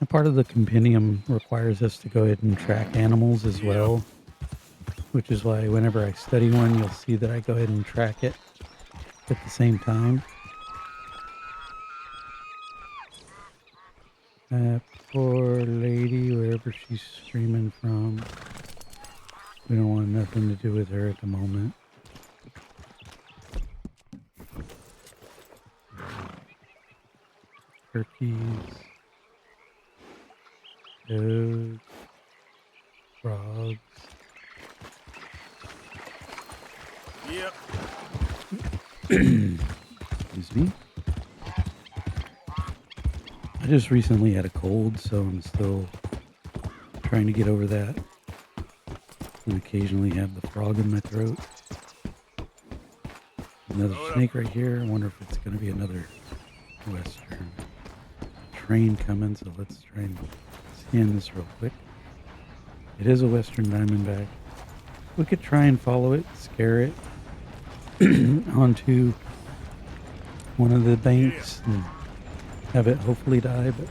And part of the compendium requires us to go ahead and track animals as well, which is why whenever I study one, you'll see that I go ahead and track it at the same time. That poor lady, wherever she's screaming from, we don't want nothing to do with her at the moment. Turkeys. Toads, frogs. Yep. Excuse me. I just recently had a cold, so I'm still trying to get over that. And occasionally have the frog in my throat. Another snake right here. I wonder if it's going to be another western train coming, so let's try and scan this real quick. It is a western diamondback. We could try and follow it, scare it onto one of the banks and have it hopefully die, but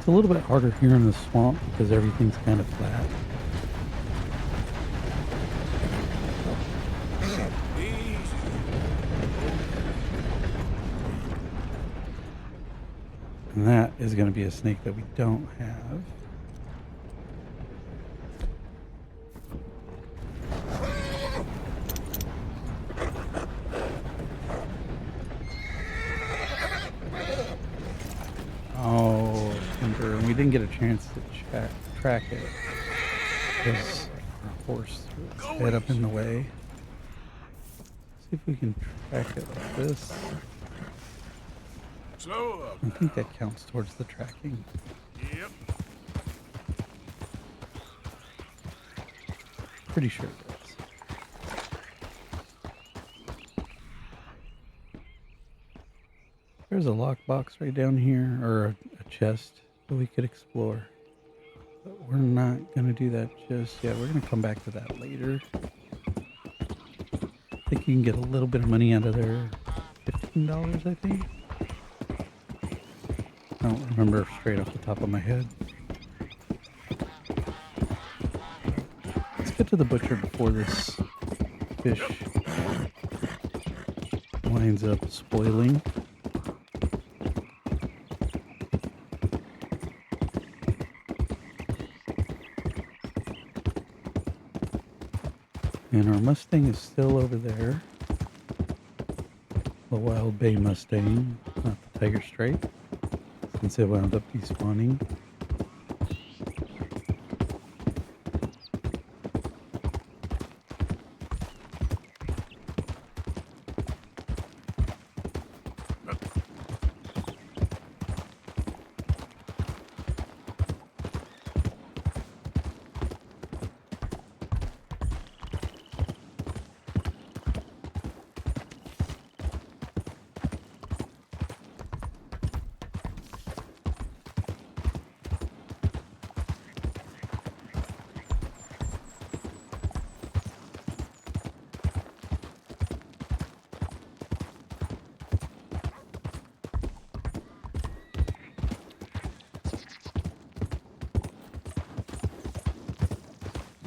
It's a little bit harder here in the swamp because everything's kind of flat. And that is going to be a snake that we don't have. Oh, timber. And we didn't get a chance to track it because our horse was head up in the way. See if we can track it like this. Slow up. I think that counts towards the tracking. Yep. Pretty sure it does. There's a lockbox right down here, or a chest that we could explore. But we're not going to do that just yet. We're going to come back to that later. I think you can get a little bit of money out of there. $15, I think. I don't remember straight off the top of my head. Let's get to the butcher before this fish winds up spoiling. And our Mustang is still over there. The Wild Bay Mustang, not the Tiger Stripe, since it wound up despawning.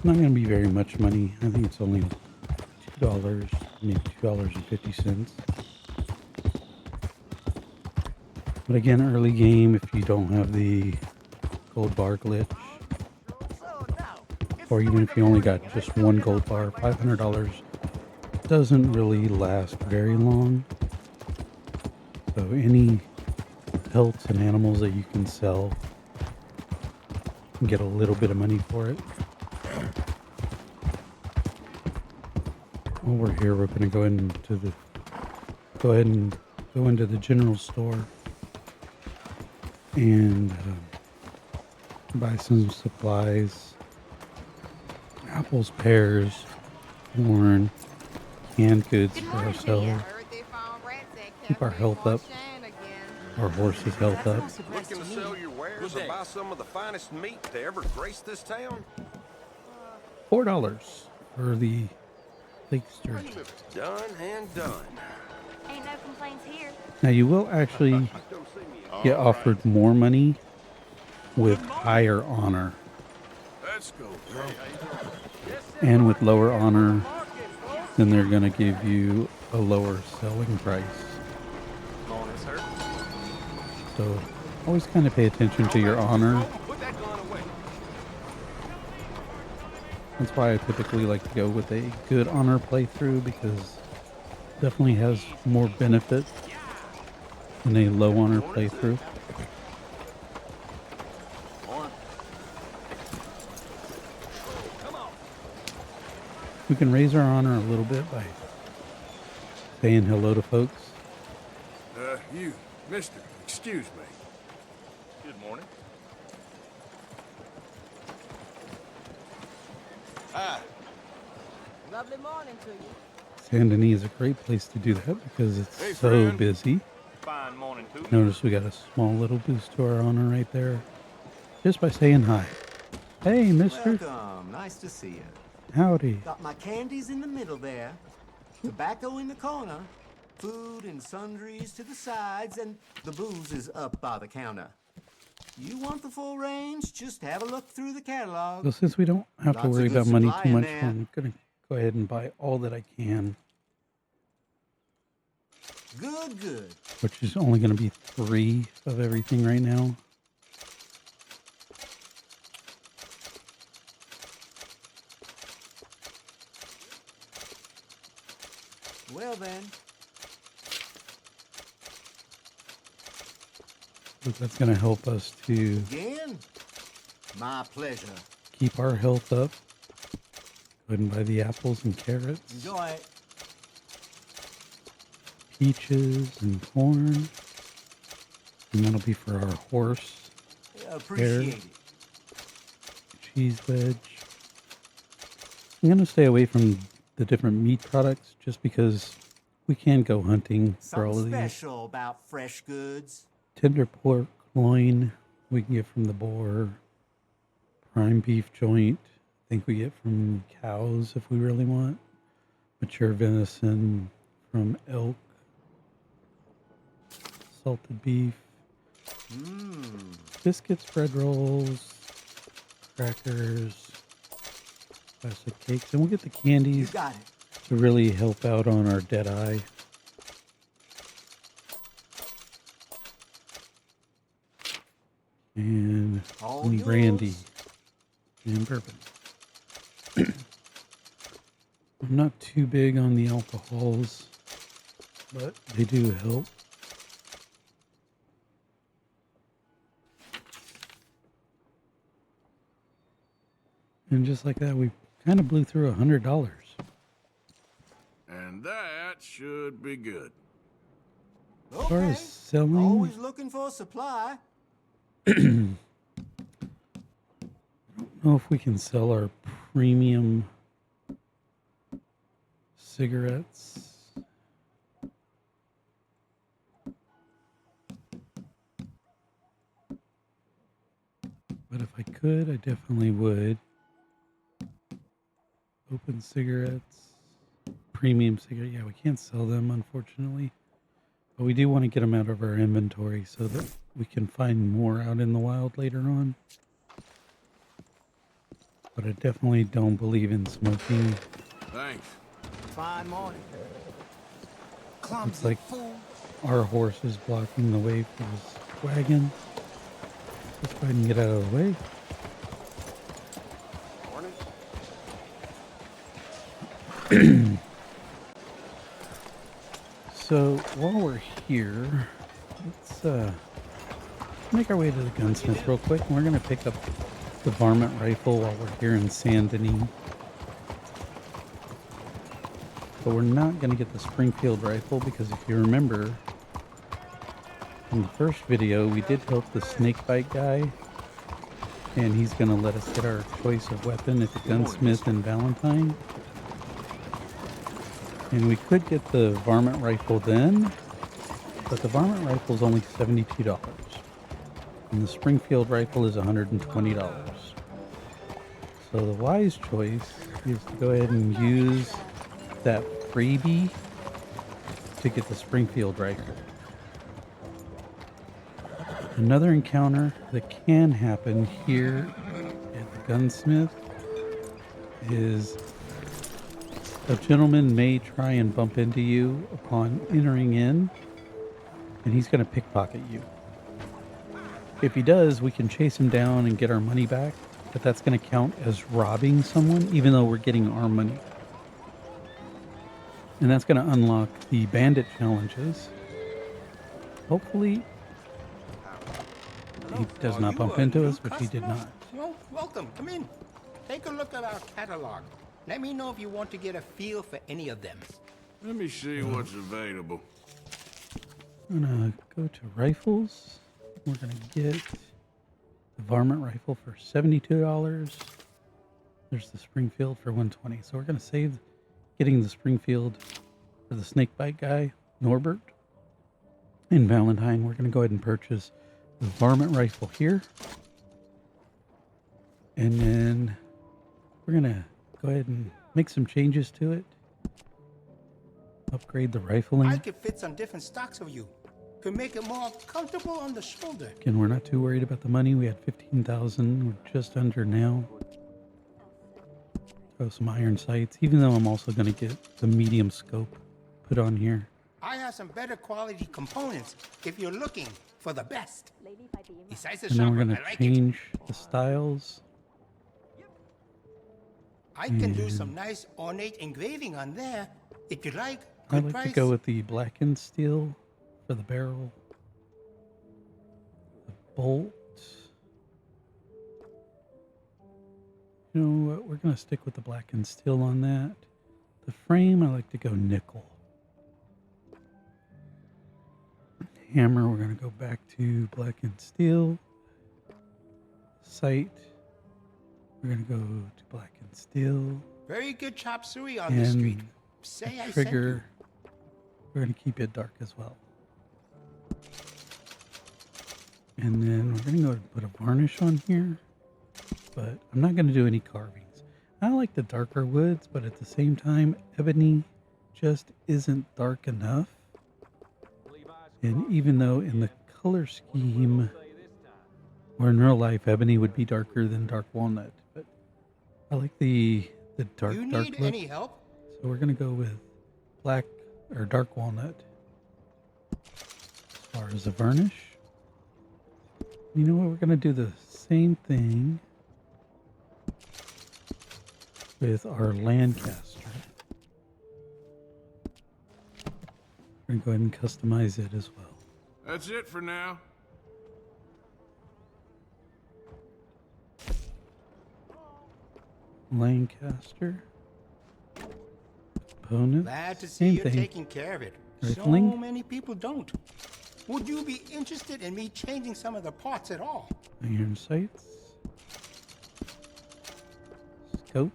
Not going to be very much money. I think it's only $2, maybe $2.50. But again, early game, if you don't have the gold bar glitch, or even if you only got just one gold bar, $500 doesn't really last very long. So any pelts and animals that you can sell, you can get a little bit of money for it. While we're here, we're going to go ahead and go into the general store and buy some supplies, apples, pears, corn, canned goods for ourselves. Keep our health up, our horse's health up. Looking to sell your wares or buy some of the finest meat to ever grace this town? $4 for the lake sturgeon. Done and done. Ain't no complaints here. Now you will actually get offered more money with higher honor. Let's go, girl. And with lower honor, then they're going to give you a lower selling price. So always kind of pay attention to your honor. That's why I typically like to go with a good honor playthrough, because it definitely has more benefit than a low honor playthrough. We can raise our honor a little bit by saying hello to folks. You, mister, excuse me. Good morning. Hi. Lovely morning to you. Saint Denis is a great place to do that because it's Hey, so friend. busy. Fine morning to you. Notice we got a small little boost to our honor right there, just by saying hi. Hey, mister. Welcome. Nice to see you. Howdy. Got my candies in the middle there, tobacco in the corner, food and sundries to the sides, and the booze is up by the counter. You want the full range? Just have a look through the catalog. So since we don't have to Lots of worry good about money supply too in much, there. I'm going to go ahead and buy all that I can, Good, good. which is only going to be 3 of everything right now. Well then, So that's going to help us to again, my pleasure. keep our health up. Go ahead and buy the apples and carrots, Enjoy it. peaches and corn. And that'll be for our horse. Appreciate it. Cheese wedge. I'm going to stay away from the different meat products just because we can go hunting for all of Something these. special about fresh goods. Tender pork loin we can get from the boar. Prime beef joint I think we get from cows if we really want. Mature venison from elk. Salted beef. Biscuits, bread rolls, crackers, plastic cakes, and we'll get the You candies got it. to really help out on our dead eye. And All some yours. brandy and bourbon. I'm not too big on the alcohols, but they do help. And just like that, we kind of blew through $100. And that should be good. As far Okay. as selling, Always looking for supply. I don't know if we can sell our premium cigarettes. But if I could, I definitely would. Open cigarettes, premium cigarette. Yeah, we can't sell them, unfortunately. But we do want to get them out of our inventory so that we can find more out in the wild later on. But I definitely don't believe in smoking. Thanks. Fine morning. Looks like our horse is blocking the way for this wagon. Let's go ahead and get out of the way. So while we're here, let's make our way to the gunsmith real quick. And we're going to pick up the varmint rifle while we're here in Saint Denis. But we're not going to get the Springfield rifle because if you remember from the first video, we did help the snakebite guy. And he's going to let us get our choice of weapon at the gunsmith in Valentine. And we could get the varmint rifle then, but the varmint rifle is only $72. And the Springfield rifle is $120. So the wise choice is to go ahead and use that freebie to get the Springfield rifle. Another encounter that can happen here at the gunsmith is a gentleman may try and bump into you upon entering in, and he's going to pickpocket you. If he does, we can chase him down and get our money back, but that's going to count as robbing someone, even though we're getting our money. And that's going to unlock the bandit challenges. Hopefully, he does not bump into us, which he did not. Well, welcome. Come in. Take a look at our catalog. Let me know if you want to get a feel for any of them. Let me see what's available. I'm gonna go to rifles. We're gonna get the varmint rifle for $72. There's the Springfield for $120. So we're gonna save getting the Springfield for the snakebite guy, Norbert. In Valentine, we're gonna go ahead and purchase the varmint rifle here. And then we're gonna go ahead and make some changes to it. Upgrade the rifling. I could fit some different stocks of you. Could make it more comfortable on the shoulder. Again, we're not too worried about the money. We had 15,000. We're just under now. Throw some iron sights, even though I'm also going to get the medium scope put on here. I have some better quality components if you're looking for the best. Besides the And then we're shopper, going I to like it. change the styles. I can do some nice ornate engraving on there if you like. I Good like price. to go with the blackened steel for the barrel. The bolt. You know what? We're going to stick with the blackened steel on that. The frame, I like to go nickel. Hammer, we're going to go back to blackened steel. Sight, we're going to go to blackened steel. Very good chop suey on the street. Say I sent you. Trigger, we're going to keep it dark as well. And then we're going to go and put a varnish on here. But I'm not going to do any carvings. I like the darker woods, but at the same time, ebony just isn't dark enough. And even though in the color scheme, or in real life, ebony would be darker than dark walnut. But I like the dark You dark need look. any help? So we're going to go with black or dark walnut. As far as the varnish. You know what? We're going to do the same thing with our Lancaster. We're going to go ahead and customize it as well. That's it for now. Lancaster. Components. Glad to see Same you're thing. taking care of it. Rifling. So many people don't. Would you be interested in me changing some of the parts at all? Iron sights. Scope.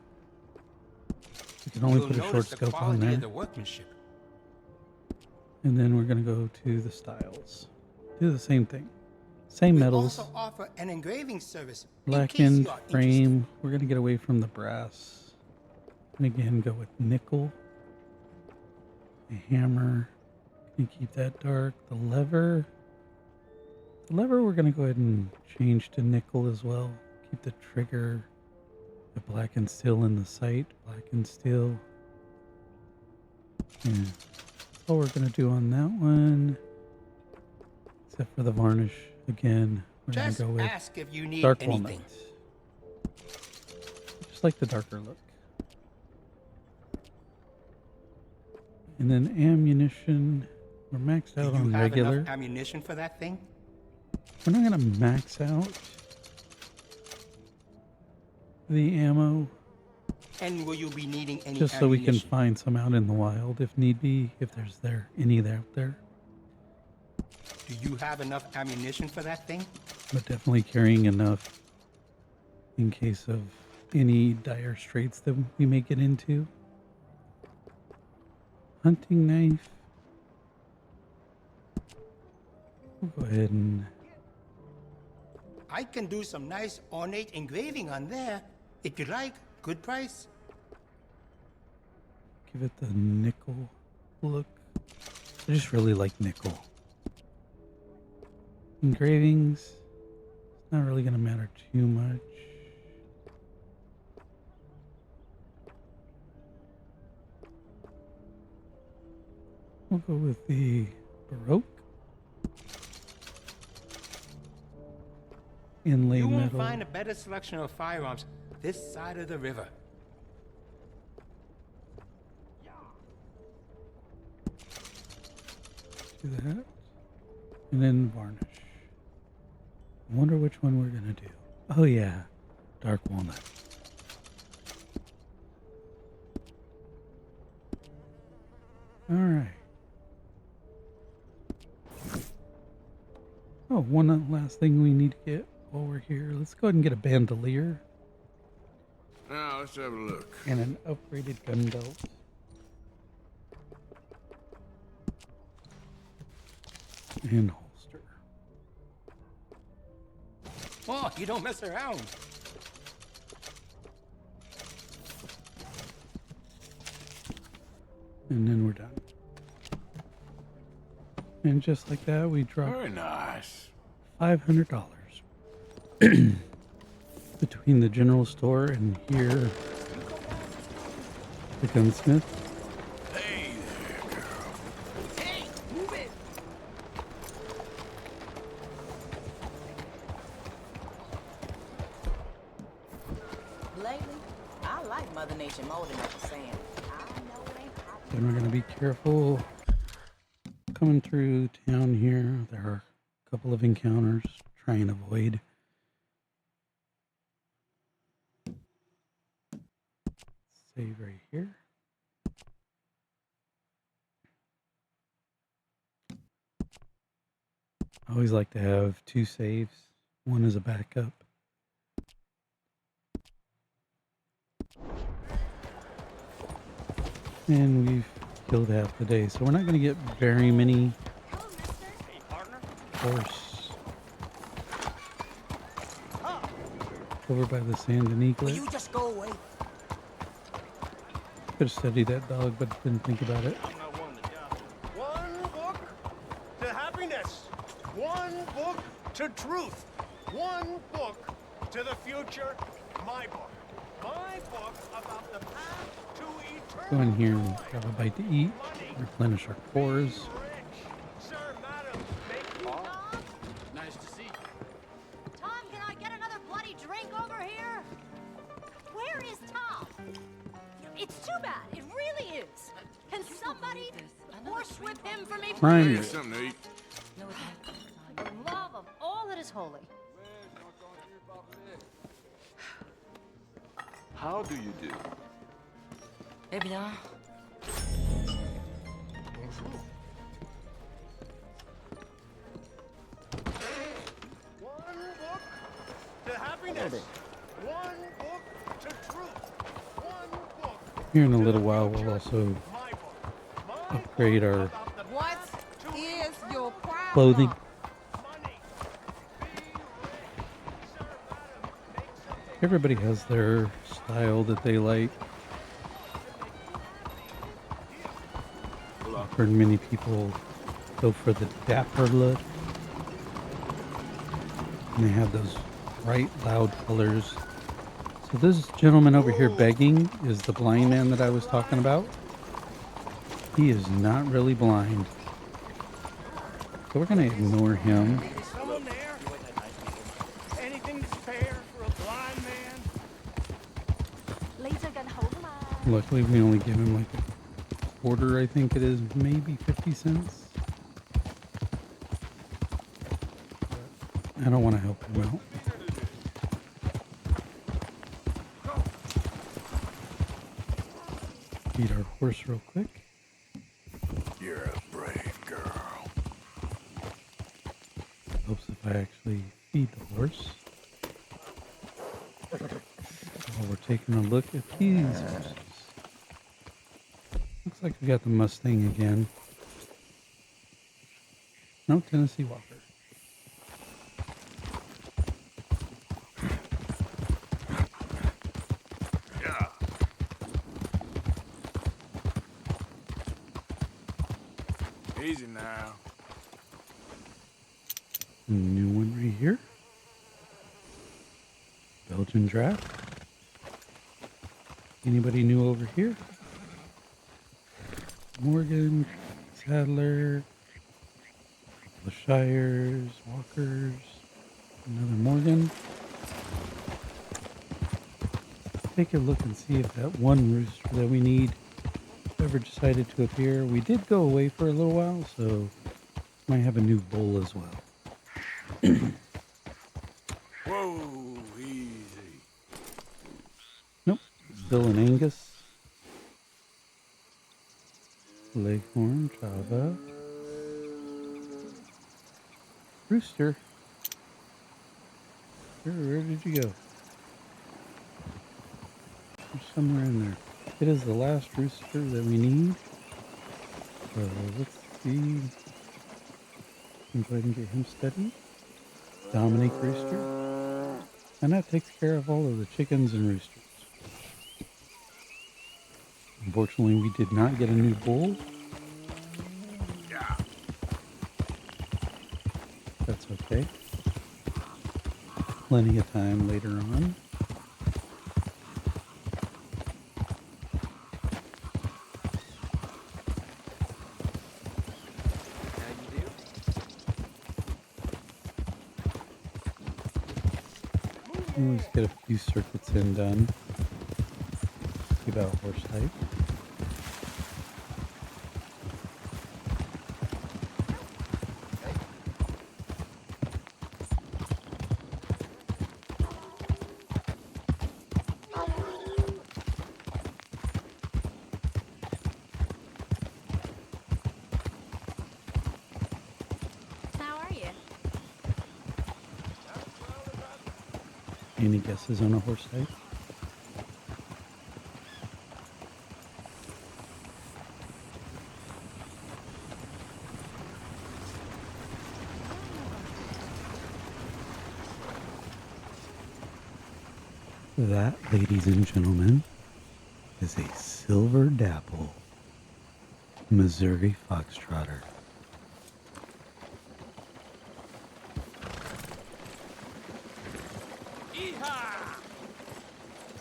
You can only You'll put a short notice the scope on quality there. of the workmanship. And then we're going to go to the styles. Do the same thing. Same We metals. also offer an engraving service. in case Blackened you are frame. We're going to get away from the brass. And again, go with nickel. A hammer. Can you keep that dark? The lever. The lever we're going to go ahead and change to nickel as well. Keep the trigger. The blackened steel in the sight. Blackened steel. Yeah. That's all we're going to do on that one. Except for the varnish. Again, we're going Just to go with ask if you need dark anything. walnut. Just like the darker look. And then ammunition. We're maxed out Do you on have regular. enough ammunition for that thing? We're not going to max out the ammo. And will you be needing any Just so we can ammunition? find some out in the wild if need be, if there's any out there. Do you have enough ammunition for that thing? But definitely carrying enough in case of any dire straits that we may get into. Hunting knife. We'll go ahead and I can do some nice ornate engraving on there. If you like, good price. give it the nickel look. I just really like nickel. Engravings, it's not really going to matter too much. We'll go with the Baroque. Inlay You won't metal. find a better selection of firearms this side of the river. Do that. And then varnish. I wonder which one we're going to do. Oh yeah, dark walnut. Alright. Oh, one last thing we need to get while we're here. Let's go ahead and get a bandolier. Now, let's have a look. And an upgraded gun belt. And holster. Oh, you don't mess around. And then we're done. And just like that, we dropped Very nice. $500 between the general store and here, the gunsmith. Hey there, girl. Hey, move it! Lately, I like Mother Nature more than what you're saying. I know it ain't hot. And we're going to be careful coming through town here. There are a couple of encounters. Try and avoid. Save right here. I always like to have 2 saves. One is a backup. And we've killed half the day, so we're not going to get very many horse over by the Saint Denis Will cliff. you just go away? Could have studied that dog, but didn't think about it. One book to happiness. One book to truth. One book to the future. My book. My book about the path to eternity. Go in here and grab a bite to eat, replenish our cores. Sir, madam, make you Nice to see you. Tom, can I get another bloody drink over here? Where is Tom? It's too bad. It really is. Can somebody horsewhip him for me, Ryan. Here's something to eat. For the love of all that is holy. How do you do? Eh bien. one book to happiness. One book to truth. One book. Here in a little while, we'll also My book. My upgrade our What is your problem? clothing. Everybody has their style that they like. I've heard many people go for the dapper look. And they have those bright, loud colors. So this gentleman over here begging is the blind man that I was talking about. He is not really blind. So we're going to ignore him. Is someone there? Anything to spare for a blind man? Laser gun, hold him up. Luckily, we only give him like a quarter, I think it is, maybe 50 cents. I don't want to help him out. Feed our horse real quick. You're a brave girl. Helps if I actually feed the horse. While we're taking a look at these horses. Looks like we got the Mustang again. No, Tennessee Walker. Yeah. Easy now. New one right here. Belgian draft. Anybody new over here? Morgan, Sadler, the Shires, Walkers, another Morgan. Take a look and see if that one rooster that we need ever decided to appear. We did go away for a little while, so might have a new bull as well. Whoa, easy. Nope, still an Angus. Leghorn, Java. Rooster. Where did you go? There's somewhere in there. It is the last rooster that we need. So let's see. Go ahead and get him steady. Dominic Rooster. And that takes care of all of the chickens and roosters. Unfortunately, we did not get a new bull. okay. Plenty of time later on. Let's get a few circuits in done. See about horse type. How are you? Any guesses on a horse type? That, ladies and gentlemen, is a Silver Dapple Missouri Foxtrotter.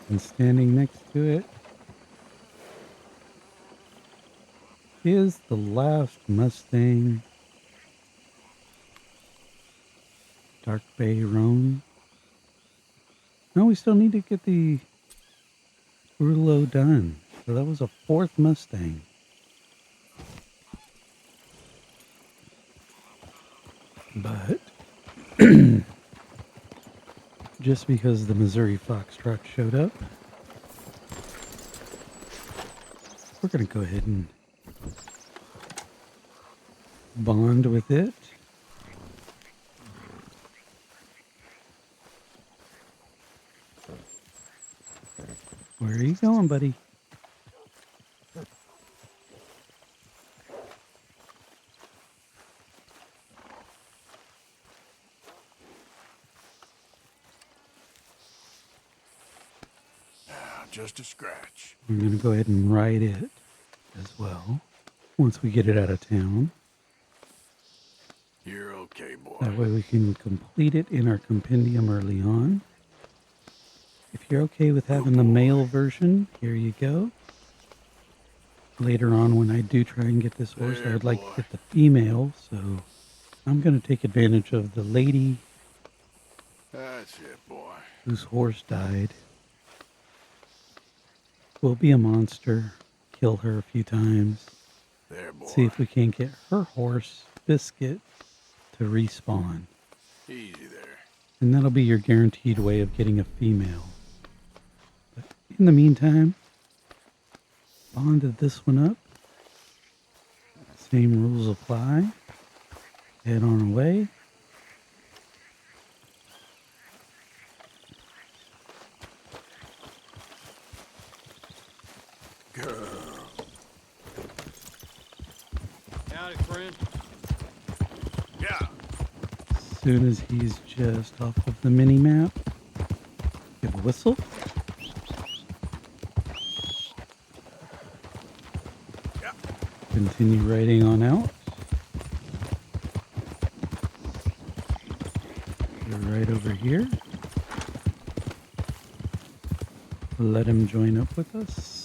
And standing next to it is the last Mustang, Dark Bay Roan. No, we still need to get the Rulo done. So that was a fourth Mustang. But just because the Missouri Foxtrot showed up, we're going to go ahead and bond with it. Where are you going, buddy? Just a scratch. We're going to go ahead and ride it as well once we get it out of town. You're okay, boy. That way we can complete it in our compendium early on. If you're okay with having the male version, here you go. Later on, when I do try and get this horse, I would like to get the female, so I'm going to take advantage of the lady That's it, boy. whose horse died. We'll be a monster, kill her a few times, There, boy. see if we can't get her horse, Biscuit, to respawn. Easy there. And that'll be your guaranteed way of getting a female. But in the meantime, bonded this one up. Same rules apply. Head on away. Girl. Howdy, friend. Yeah. As soon as he's just off of the mini map, give a whistle. Yeah. Continue riding on out. You're right over here. Let him join up with us.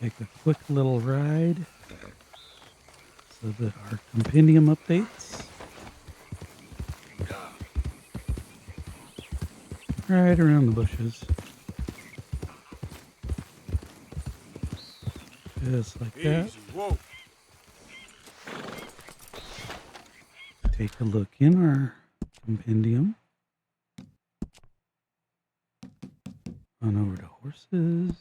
Take a quick little ride so that our compendium updates. Right around the bushes. Just like that. Easy. Whoa. Take a look in our compendium. On over to horses.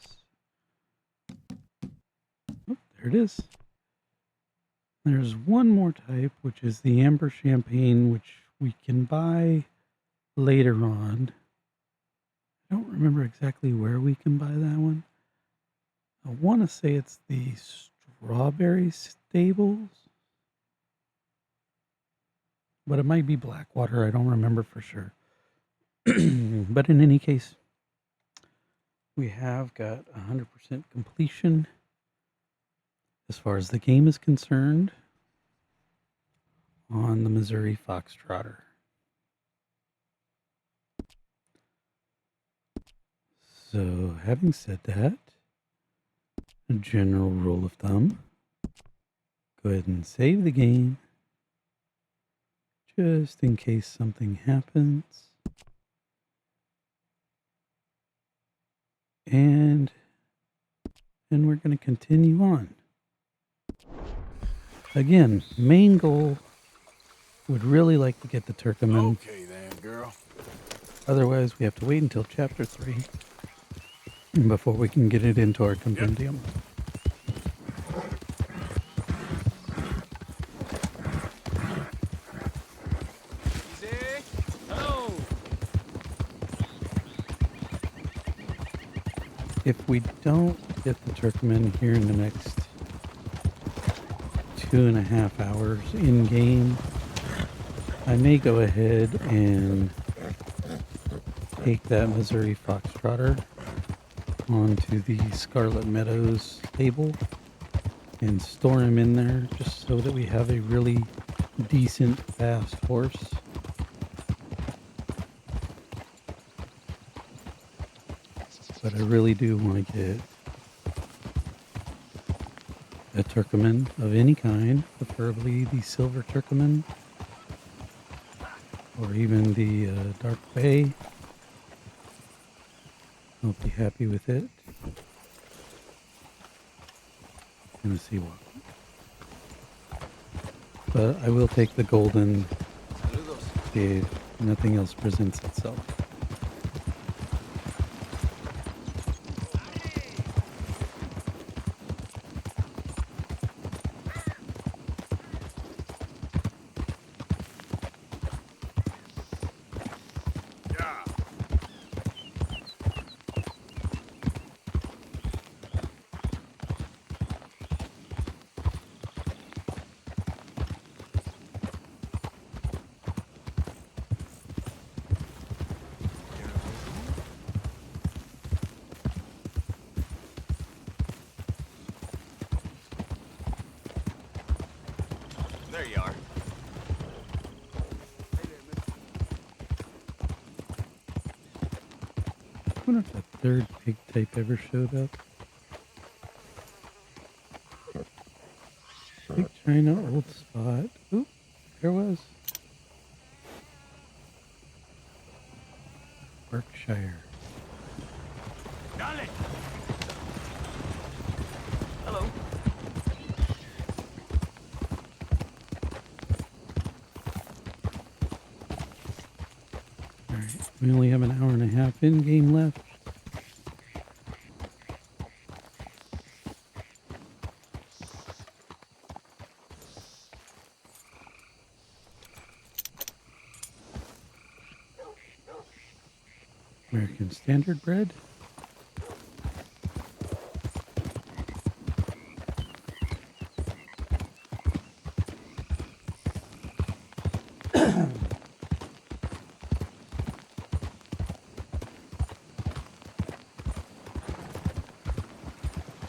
Oh, there it is. There's one more type, which is the Amber Champagne, which we can buy later on. I don't remember exactly where we can buy that one. I want to say it's the Strawberry Stables. But it might be Blackwater. I don't remember for sure. But in any case, we have got 100% completion as far as the game is concerned on the Missouri Foxtrotter. So, having said that, a general rule of thumb, go ahead and save the game just in case something happens. And we're going to continue on. Again, main goal, would really like to get the Turkoman. Okay then, girl. Otherwise, we have to wait until chapter 3 before we can get it into our compendium. Easy. Hello. If we don't get the Turkoman here in the next 2.5 hours in game, I may go ahead and take that Missouri Foxtrotter onto the Scarlet Meadows stable and store him in there just so that we have a really decent, fast horse. But I really do want to get a Turkoman of any kind, preferably the Silver Turkoman, or even the Dark Bay. I'll be happy with it. Gonna see what. But I will take the golden if nothing else presents itself. There you are. I wonder if that third pig type ever showed up. Big China, old spot. Oop, there was. Berkshire. Got it. Hello. Alright, we only have an hour and a half in game left. American Standard Bread.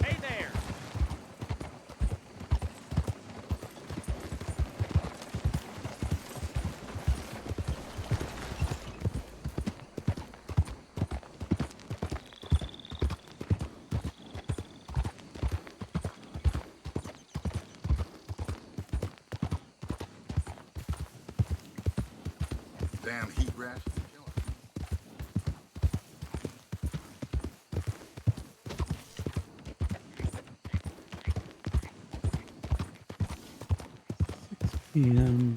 Hey there. Damn heat rash. PM.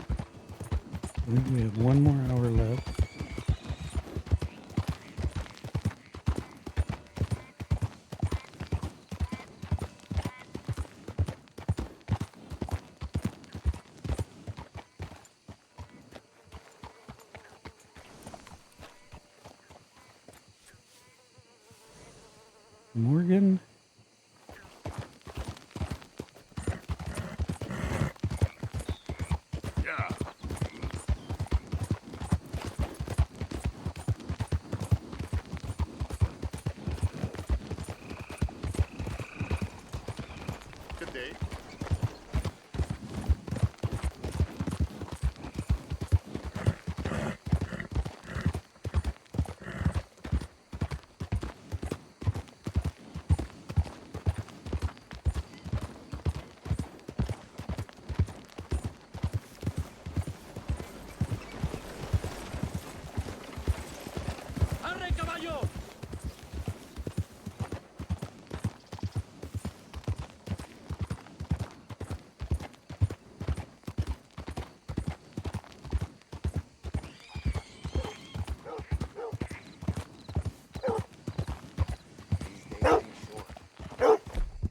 I think we have one more hour left. Morgan. Yeah.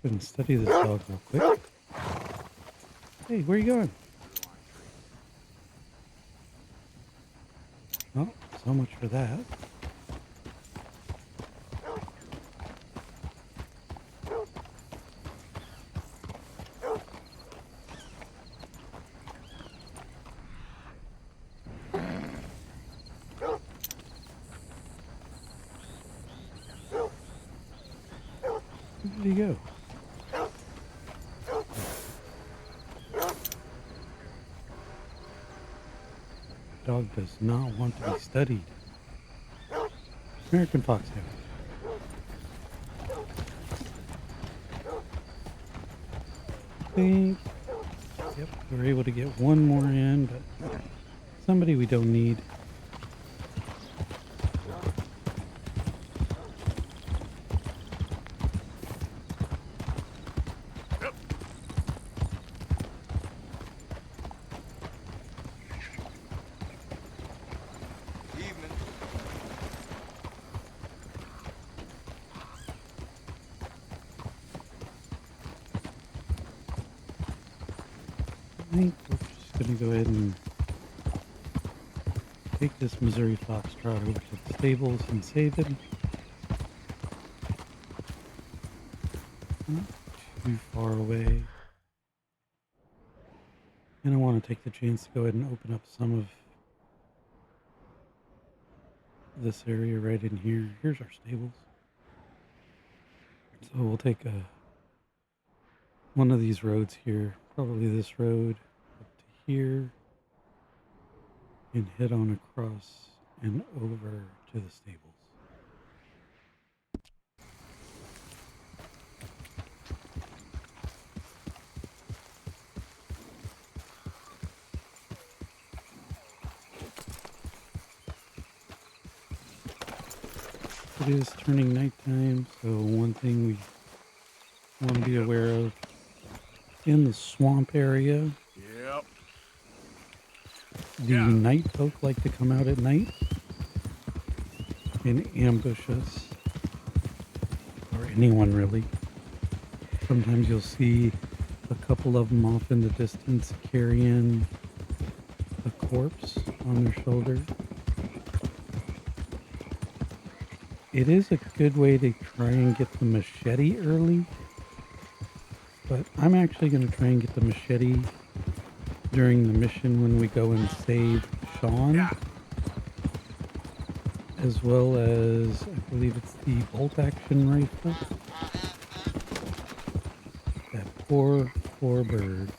Gonna study this dog real quick. Hey, where are you going? Oh, so much for that. Where did he go? Dog does not want to be studied. American Foxhound. Think. Yep, we're able to get one more in, but somebody we don't need. I think we're just going to go ahead and take this Missouri Foxtrot over to the stables and save him. Not too far away. And I want to take the chance to go ahead and open up some of this area right in here. Here's our stables. So we'll take one of these roads here, probably this road up to here, and head on across and over to the stables. It is turning nighttime, so one thing we want to be aware of in the swamp area. Yep. The night folk like to come out at night and ambush us, or anyone really. Sometimes you'll see a couple of them off in the distance carrying a corpse on their shoulder. It is a good way to try and get the machete early, but I'm actually going to try and get the machete during the mission when we go and save Sean, as well as, I believe it's the bolt action rifle. That poor bird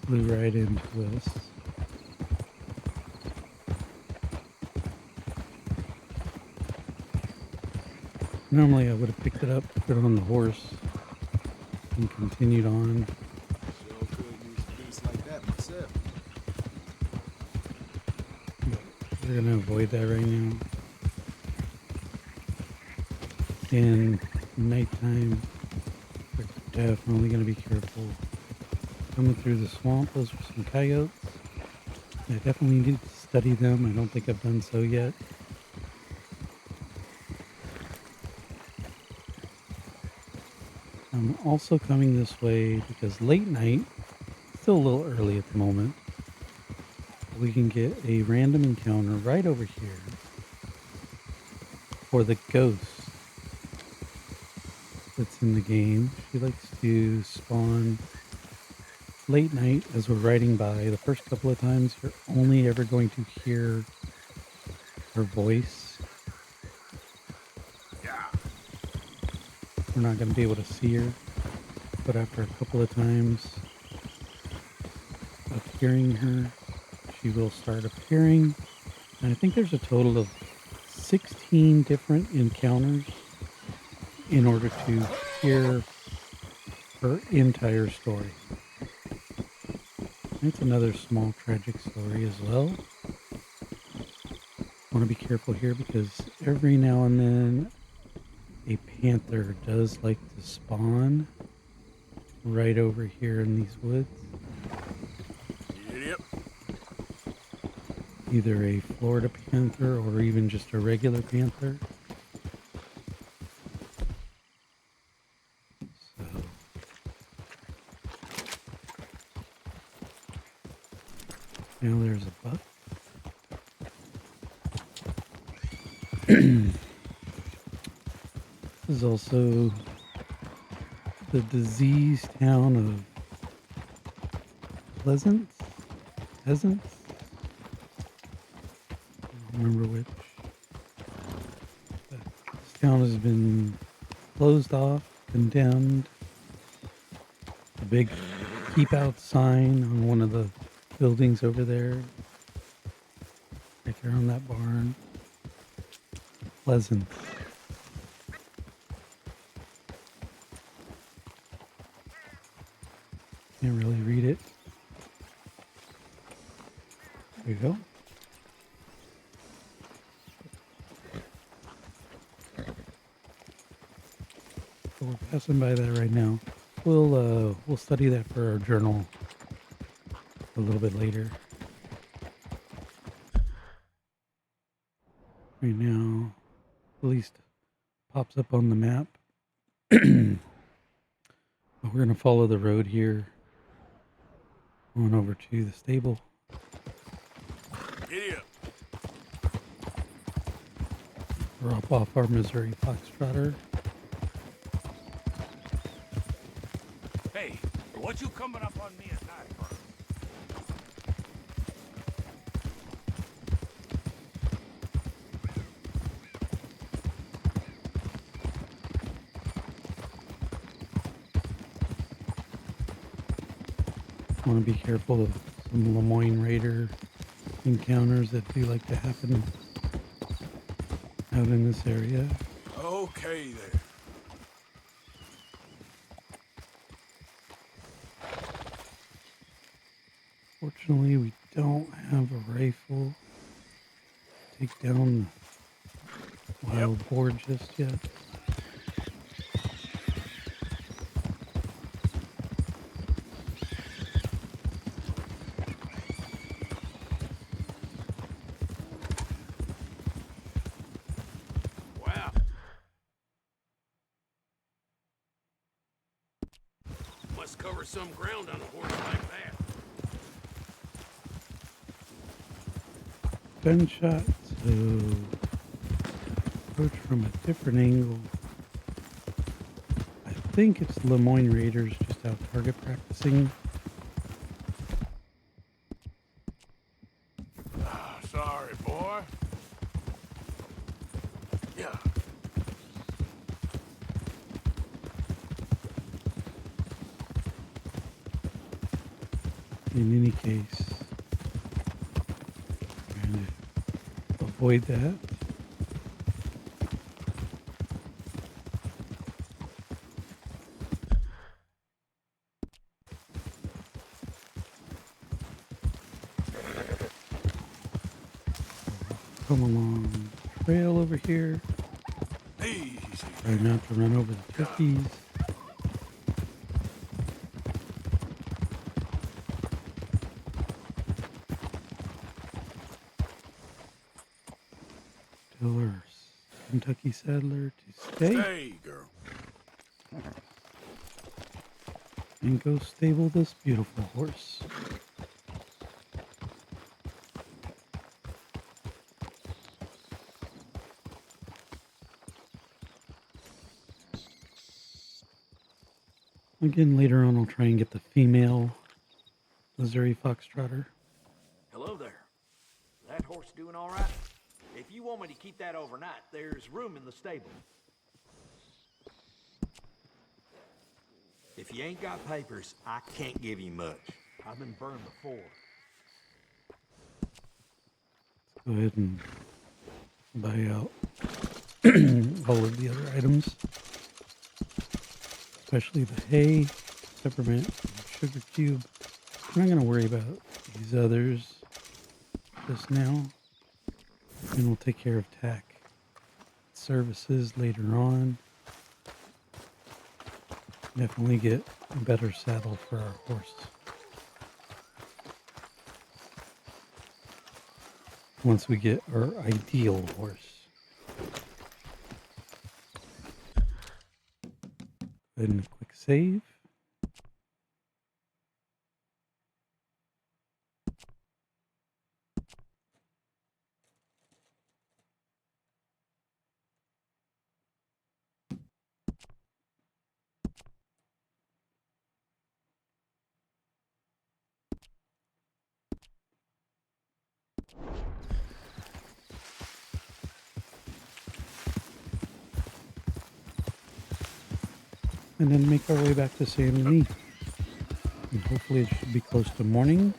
flew right into us. Normally I would have picked it up, put it on the horse, and continued on. Sure could use a beast like that myself. But we're going to avoid that right now. In nighttime, we're definitely going to be careful. Coming through the swamp, those are some coyotes. I definitely need to study them. I don't think I've done so yet. I'm also coming this way because late night, still a little early at the moment, we can get a random encounter right over here for the ghost that's in the game. She likes to spawn late night as we're riding by. The first couple of times you're only ever going to hear her voice. We're not going to be able to see her, but after a couple of times of hearing her, she will start appearing. And I think there's a total of 16 different encounters in order to hear her entire story. It's another small tragic story as well. Want to be careful here because every now and then a panther does like to spawn right over here in these woods. Yep. Either a Florida panther or even just a regular panther. Now there's a buck. This is also the diseased town of Pleasance? Peasants? I don't remember which. But this town has been closed off, condemned. A big keep out sign on one of the buildings over there. Right there on that barn. Pleasant. Can't really read it. There you go. So we're passing by that right now. We'll study that for our journal a little bit later. Right now, at least pops up on the map. But we're gonna follow the road here. Going over to the stable. Giddy up. Drop off our Missouri Foxtrotter. Hey, what you coming up on me at night for? Want to be careful of some Lemoyne Raider encounters that do like to happen out in this area. Okay there. Fortunately, we don't have a rifle to take down the wild boar just yet. Wow. Must cover some ground on a horse like that. Gunshot, so approach from a different angle. I think it's Lemoyne Raiders just out target practicing. Sorry, boy. Yeah. In any case, trying to avoid that. Come along the trail over here. Easy. Try not to run over the turkeys. Tell our Kentucky saddler to stay. Stay, girl. And go stable this beautiful horse. Again, later on, I'll try and get the female Missouri Foxtrotter. Hello there. That horse doing all right? If you want me to keep that overnight, there's room in the stable. If you ain't got papers, I can't give you much. I've been burned before. Let's go ahead and buy out all of the other items. Especially the hay, peppermint, and sugar cube. I'm not going to worry about these others just now. And we'll take care of tack services later on. Definitely get a better saddle for our horse. Once we get our ideal horse. Go ahead and a quick save. and then make our way back to Saint Denis. And hopefully it should be close to morning.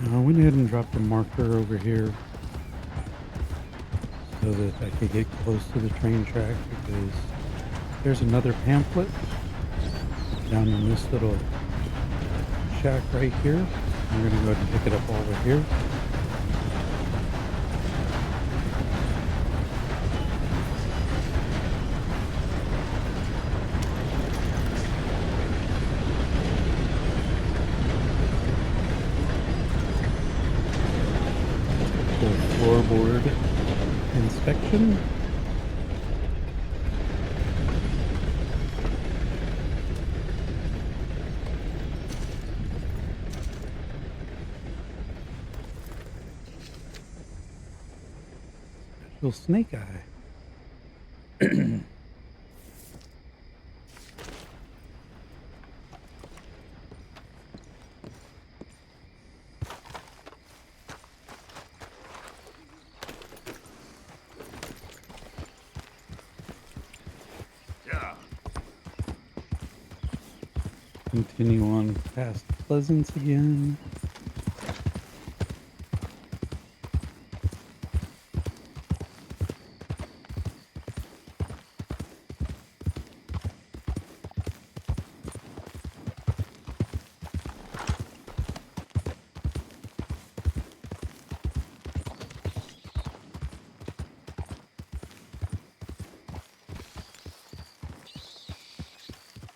I went ahead and dropped a marker over here so that I could get close to the train track, because there's another pamphlet down in this little shack right here. I'm going to go ahead and pick it up over here. Floorboard inspection. Special snake eye. Continue on past Pleasance again.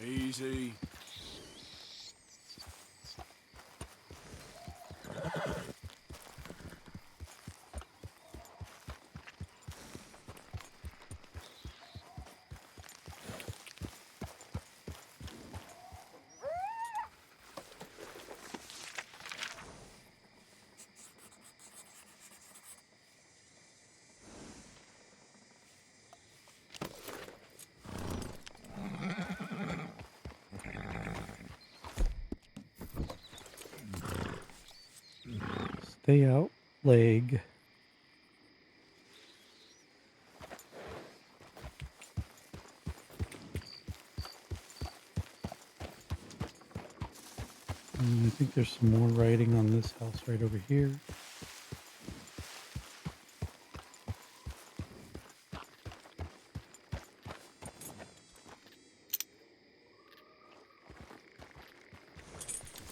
Easy. Stay out, leg. I think there's some more writing on this house right over here.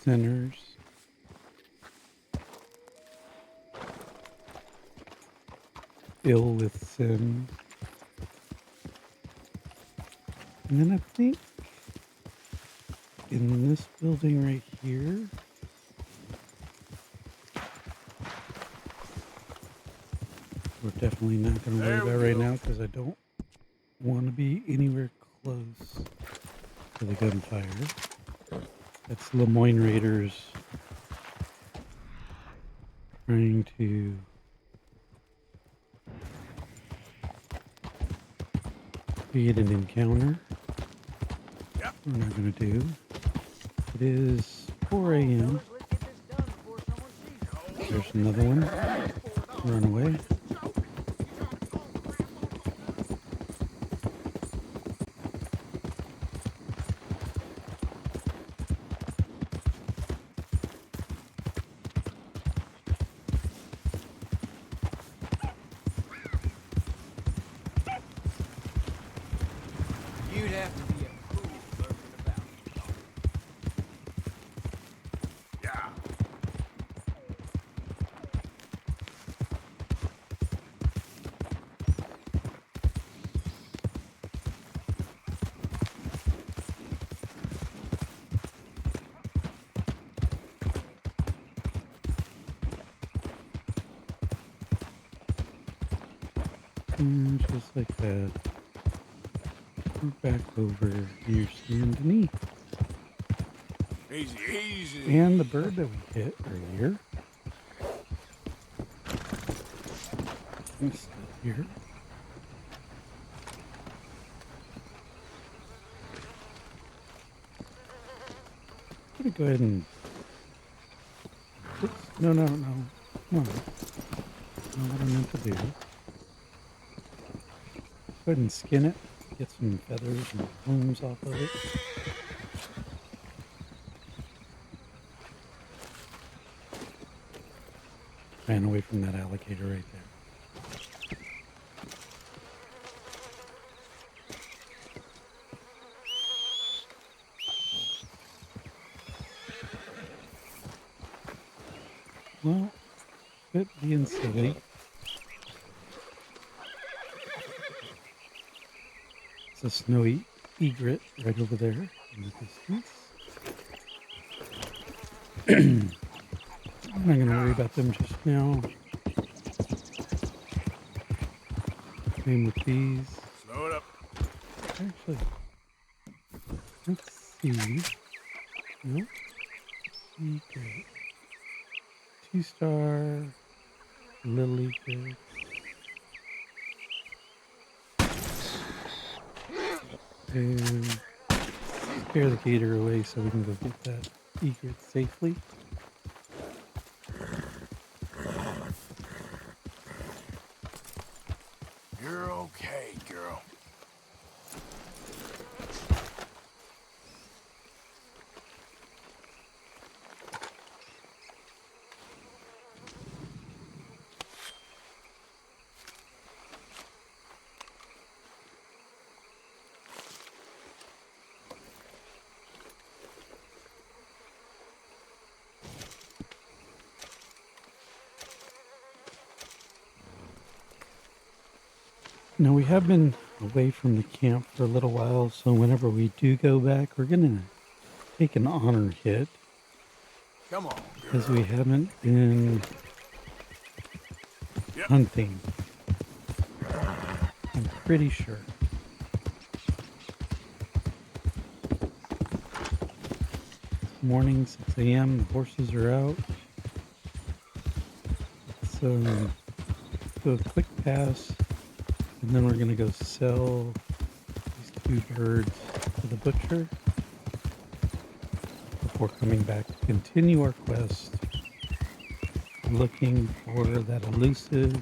Sinners. Ill with sin. And then I think in this building right here, we're definitely not going to worry about right now, because I don't want to be anywhere close to the gunfire. That's Lemoyne Raiders trying to create an encounter. We're not going to do. It is 4 a.m. There's another one. Run away. You'd have to be a fool lurking about. Yeah. And just like that. We're back over near Saint Denis. Easy, easy. And the bird that we hit earlier is still here. I'm gonna go ahead and. Oops, no. Come on. That's not what I meant to do. Go ahead and skin it. Get some feathers and plumes off of it. Ran away from that alligator right there. Well, quit being silly. It's a snowy egret right over there in the distance. I'm not going to worry about them just now. Same with these. Slow it up. Actually, let's see. Nope. Egret. 2-star. Little egret. And scare the gator away so we can go get that egret safely. You're okay, girl. Now we have been away from the camp for a little while, so whenever we do go back, we're going to take an honor hit. Come on, Because we haven't been hunting. I'm pretty sure. Morning, 6 a.m. The horses are out. So do a quick pass, and then we're going to go sell these 2 birds to the butcher before coming back to continue our quest, looking for that elusive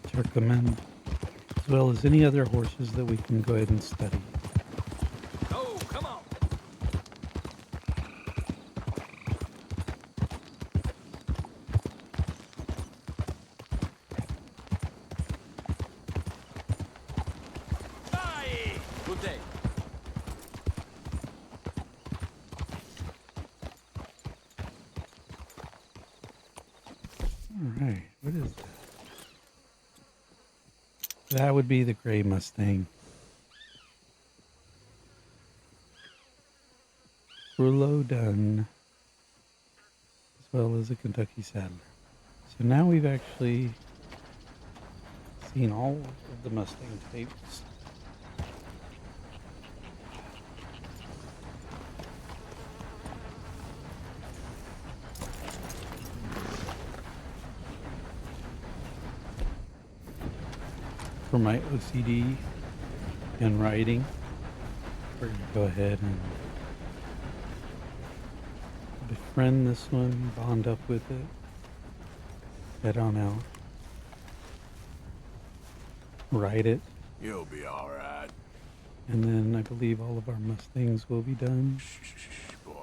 Turkoman, as well as any other horses that we can go ahead and study. Oh, come on! Aye! Good day. Alright, what is that? That would be the gray Mustang. Rouleau done, as well as a Kentucky Saddler. So now we've actually seen all of the Mustang tapes. For my OCD and writing, we're going to go ahead and befriend this one, bond up with it, head on out, ride it, You'll be all right. and then I believe all of our Mustangs will be done. Shh, boy.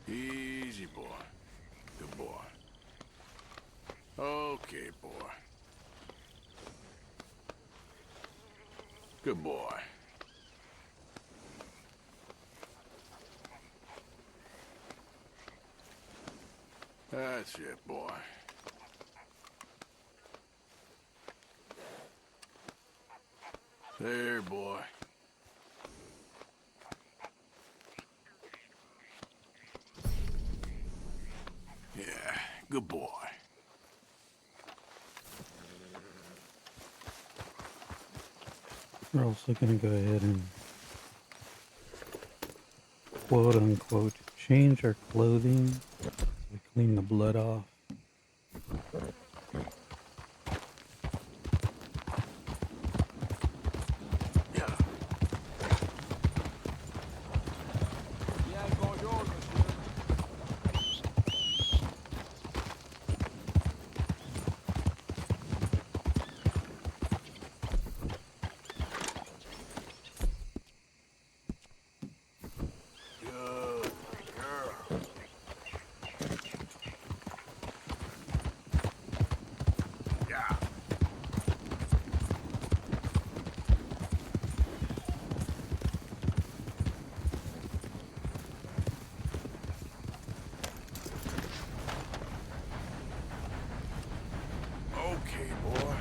Easy, boy. Good boy. Okay, boy. Good boy. That's it, boy. There, boy. Good boy. We're also going to go ahead and quote unquote change our clothing so we clean the blood off. Okay, boy.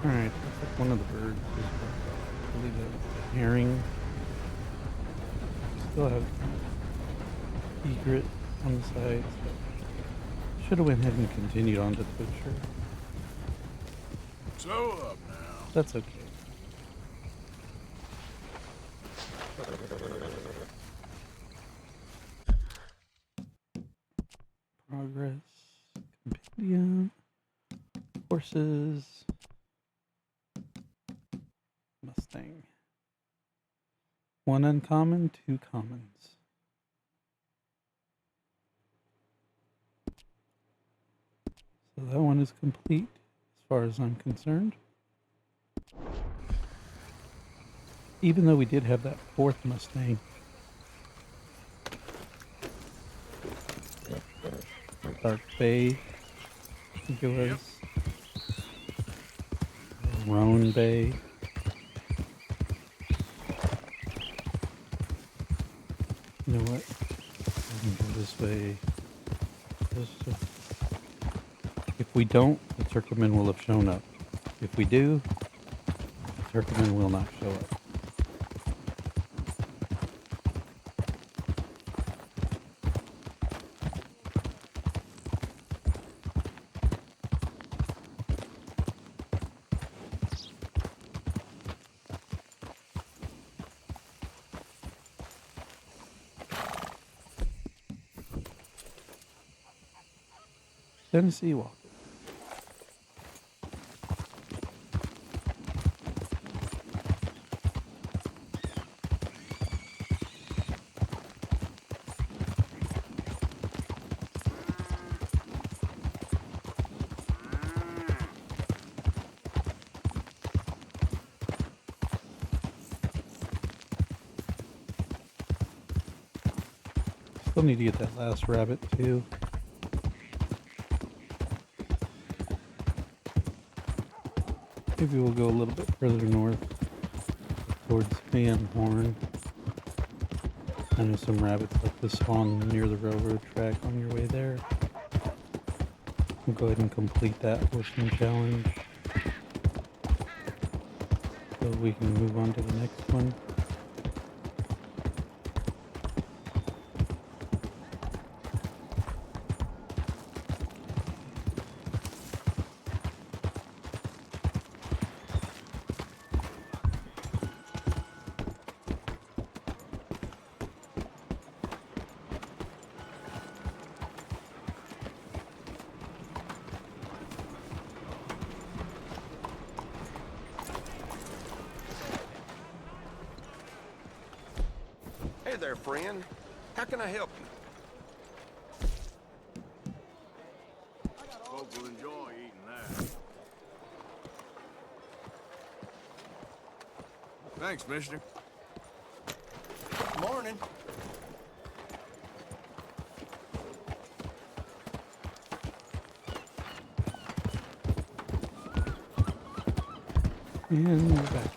Alright, looks like one of the birds is, I believe a herring. Still have egret on the side, so should have went ahead and continued on to the butcher. Slow up now. That's okay. Progress, compendium, horses, Mustang. One uncommon, two commons. So that one is complete as far as I'm concerned. Even though we did have that fourth Mustang. Dark Bay, I think it was. Rhodes Bay. You know what? I can go this way. If we don't, the Turkoman will have shown up. If we do, the Turkoman will not show up. Tennessee Walker. Still need to get that last rabbit too. Maybe we'll go a little bit further north towards Van Horn. I know some rabbits like to spawn near the railroad track on your way there. We'll go ahead and complete that horseman challenge so we can move on to the next one. Hey there, friend. How can I help you? Folk will enjoy eating that. Thanks, mister. Morning. And we're back.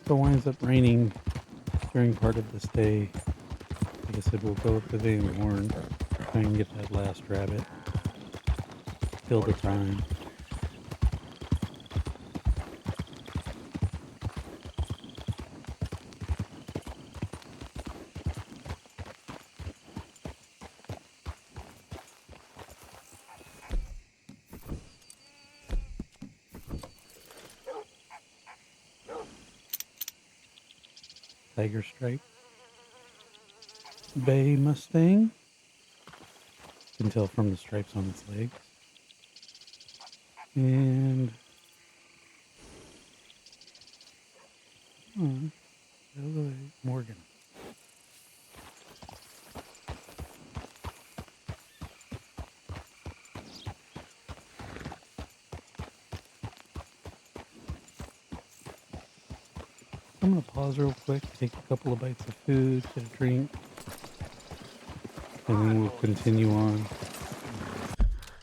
If it winds up raining during part of this day, like I said, we'll go up to the horn, try and get that last rabbit, kill the time. Tiger stripe bay Mustang. You can tell from the stripes on its legs. And Morgan. I'm going to pause real quick, take a couple of bites of food, get a drink, and then we'll continue on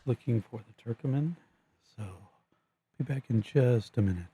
looking for the Turkoman. So, be back in just a minute.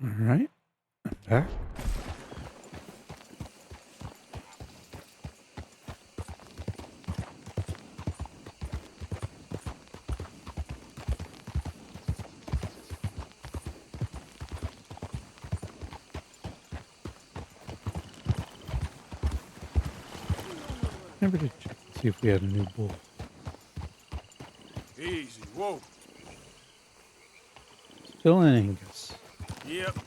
All right, I'm back. Never did check to see if we had a new bull. Easy, whoa. Still in Angus. Yep.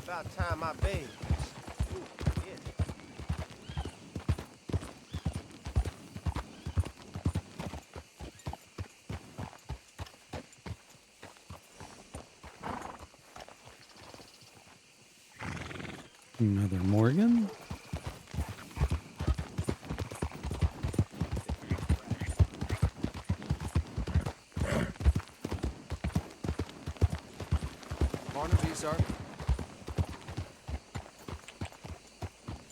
About time I bathed. Ooh, yeah. Another Morgan. Morning to you, sir.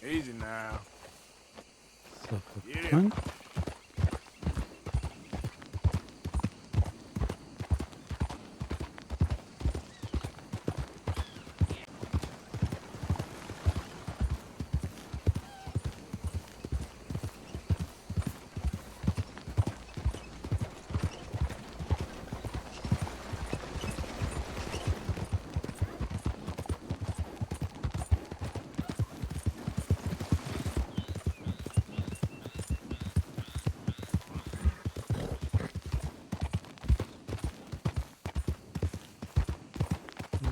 Easy now. Silver Punch.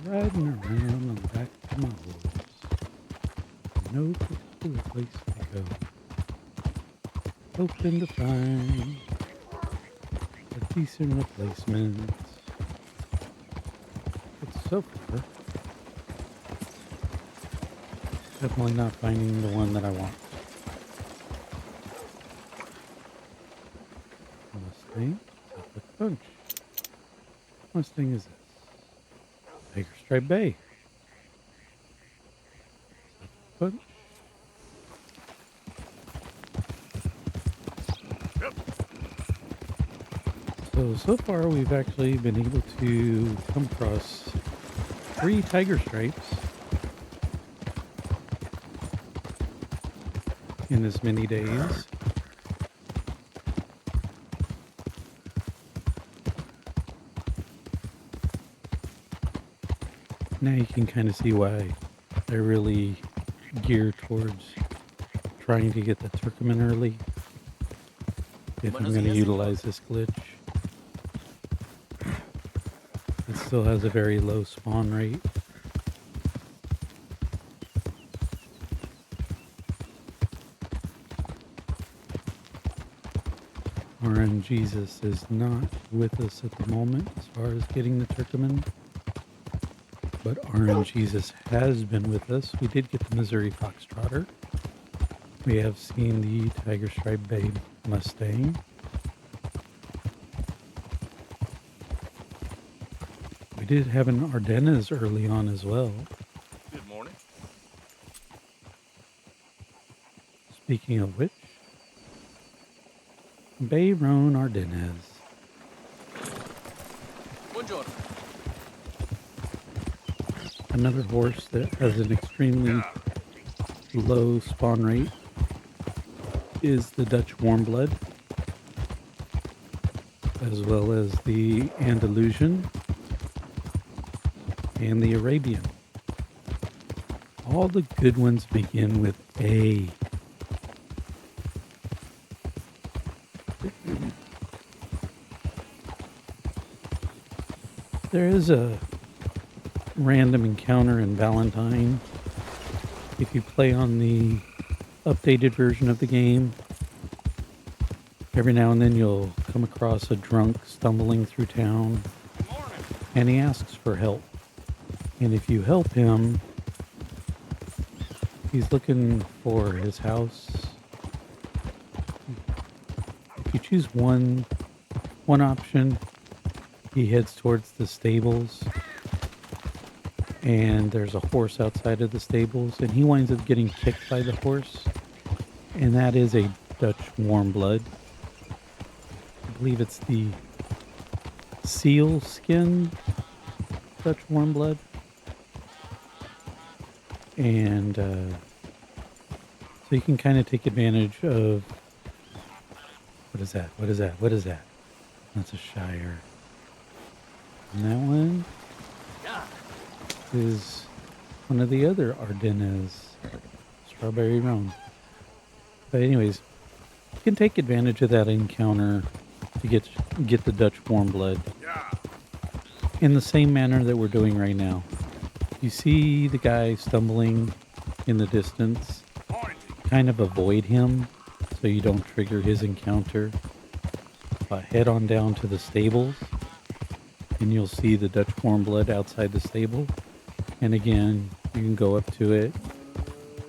Riding around on the back of my horse. No particular place to go. Hoping to find a decent replacement. But so far, definitely not finding the one that I want. Mustang, Silver Punch. Mustang is this? Tiger Stripe Bay. Silver Punch. So far we've actually been able to come across 3 Tiger Stripes in as many days. Now you can kind of see why they're really geared towards trying to get the Turkoman early. If I'm going to utilize this glitch. It still has a very low spawn rate. Jesus is not with us at the moment as far as getting the Turkoman. But Jesus has been with us. We did get the Missouri Fox Trotter. We have seen the Tiger Stripe Bay Mustang. We did have an Ardennes early on as well. Good morning. Speaking of which, Bayron Ardennes. Buongiorno. Another horse that has an extremely low spawn rate is the Dutch Warmblood, as well as the Andalusian and the Arabian. All the good ones begin with A. There is a random encounter in Valentine. If you play on the updated version of the game, every now and then you'll come across a drunk stumbling through town, and he asks for help. And if you help him, he's looking for his house. If you choose one option, he heads towards the stables, and there's a horse outside of the stables, and he winds up getting kicked by the horse, and that is a Dutch Warmblood. I believe it's the seal skin Dutch Warmblood. And so you can kind of take advantage of, what is that? What is that? What is that? That's a Shire. And that one is one of the other Ardennes, Strawberry Roan. But anyways, you can take advantage of that encounter to get the Dutch Warmblood in the same manner that we're doing right now. You see the guy stumbling in the distance, kind of avoid him so you don't trigger his encounter. Head on down to the stables, and you'll see the Dutch Warmblood outside the stable. And again, you can go up to it,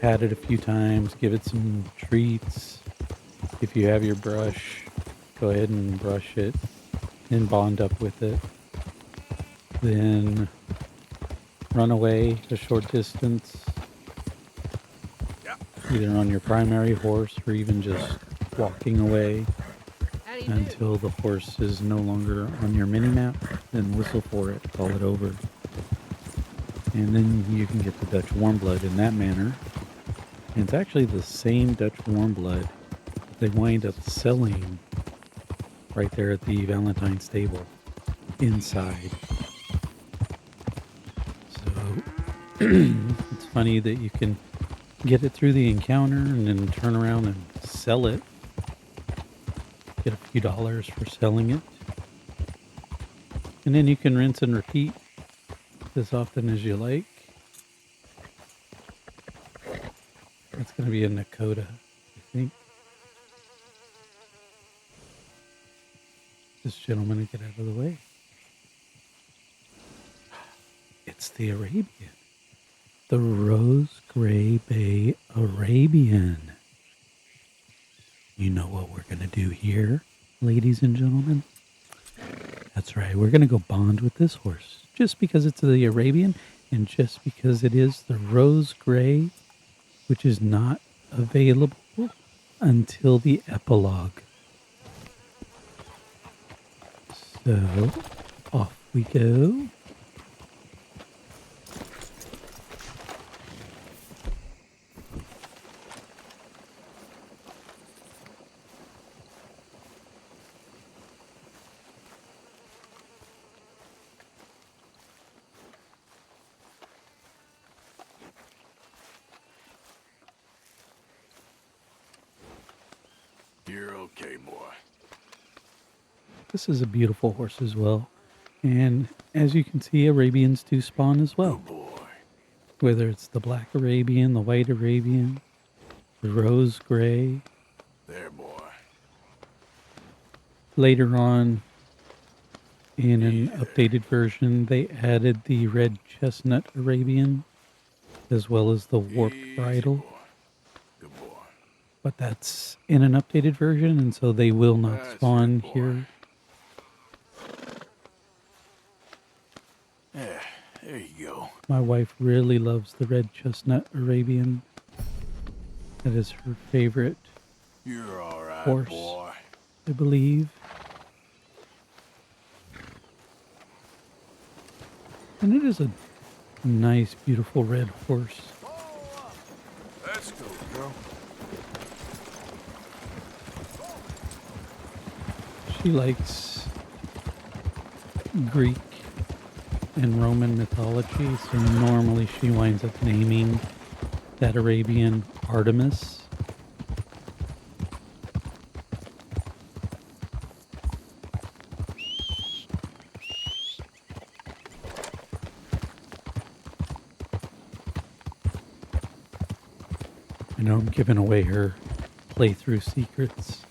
pat it a few times, give it some treats. If you have your brush, go ahead and brush it and bond up with it. Then run away a short distance, either on your primary horse or even just walking away until the horse is no longer on your mini-map. Then whistle for it, call it over. And then you can get the Dutch warm blood in that manner. And it's actually the same Dutch warm blood they wind up selling right there at the Valentine stable inside. So it's funny that you can get it through the encounter and then turn around and sell it. Get a few dollars for selling it. And then you can rinse and repeat as often as you like. It's going to be a Nakota, I think. This gentleman to get out of the way. It's the Arabian. The Rose Grey Arabian. You know what we're going to do here, ladies and gentlemen? That's right. We're going to go bond with this horse. Just because it's the Arabian and just because it is the Rose Grey, which is not available until the epilogue. So, off we go. You're okay, boy. This is a beautiful horse as well. And as you can see, Arabians do spawn as well. Good boy. Whether it's the black Arabian, the white Arabian, the rose gray. There, boy. Later on, in an updated version, they added the red chestnut Arabian, as well as the warped bridle. Good boy. But that's in an updated version, and so they will not spawn here. Yeah, there you go. My wife really loves the red chestnut Arabian. That is her favorite You're all right, horse, boy. I believe. And it is a nice, beautiful red horse. Let's go, girl. She likes Greek and Roman mythology, so normally she winds up naming that Arabian Artemis. I know I'm giving away her playthrough secrets.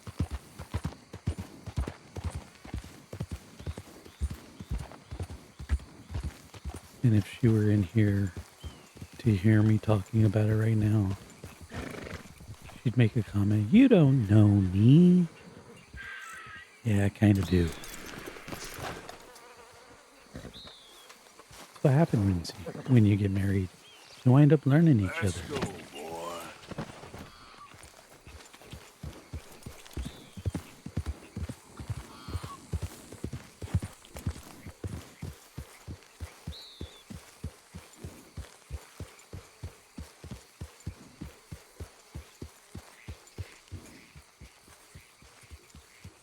And if she were in here to hear me talking about it right now, she'd make a comment, "You don't know me." Yeah, I kind of do. That's what happens when you get married. You wind up learning each other. Let's go, boy.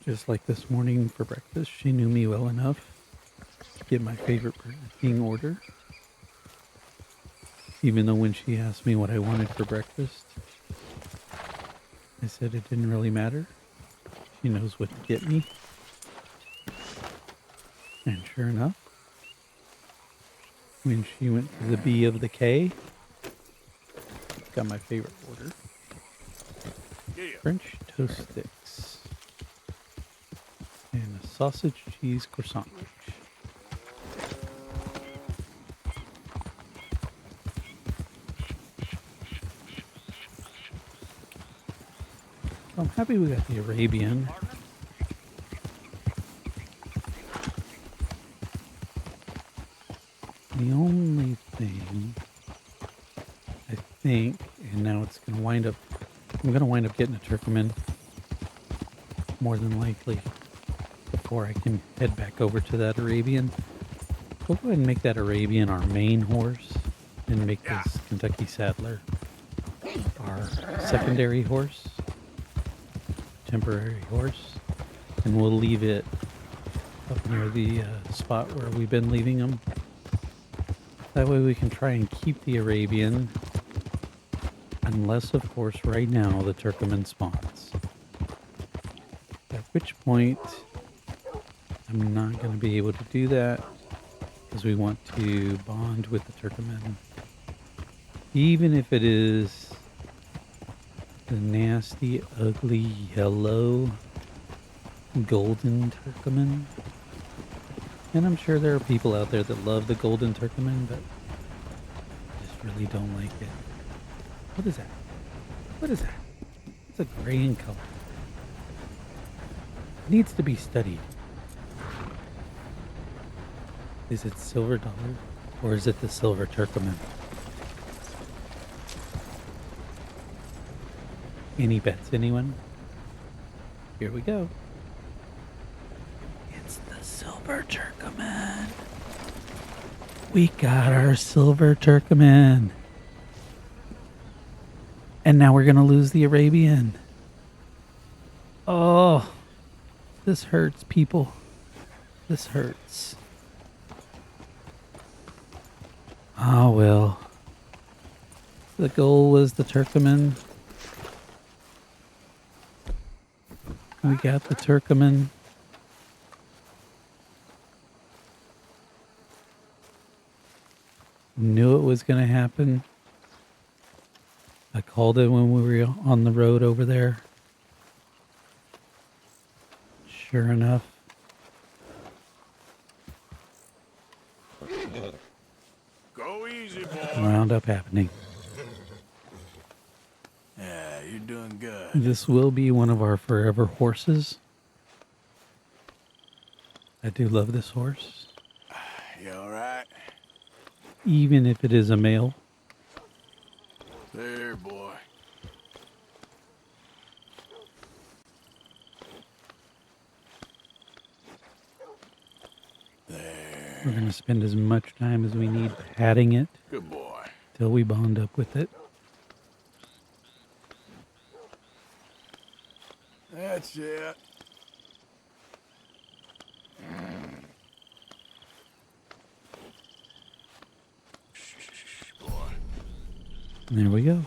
Just like this morning for breakfast, she knew me well enough to get my favorite Burger King order. Even though when she asked me what I wanted for breakfast, I said it didn't really matter. She knows what to get me. And sure enough, when she went to the B of the K, got my favorite order. Yeah. French toast sticks. And a sausage cheese croissant. I'm happy we got the Arabian. The only thing I think, and now it's going to wind up, I'm going to wind up getting a Turkoman more than likely before I can head back over to that Arabian. We'll go ahead and make that Arabian our main horse and make this Kentucky Saddler our secondary horse, temporary horse, and we'll leave it up near the spot where we've been leaving them. That way we can try and keep the Arabian, unless, of course, right now the Turkoman spawns. At which point, I'm not going to be able to do that because we want to bond with the Turkoman. Even if it is the nasty, ugly, yellow, golden Turkoman. And I'm sure there are people out there that love the golden Turkoman, but I just really don't like it. What is that? What is that? It's a gray in color. It needs to be studied. Is it Silver Dollar or is it the Silver Turkoman? Any bets, anyone? Here we go. It's the Silver Turkoman. We got our Silver Turkoman. And now we're going to lose the Arabian. Oh, this hurts, people. This hurts. Oh, well. The goal was the Turkoman. We got the Turkoman. Knew it was going to happen. I called it when we were on the road over there. Sure enough. Go easy, boy. Wound up happening. Yeah, you're doing good. This will be one of our forever horses. I do love this horse. You all right? Even if it is a male. There, boy. There. We're going to spend as much time as we need patting it. Good boy. Till we bond up with it. That's it. Boy. And there we go.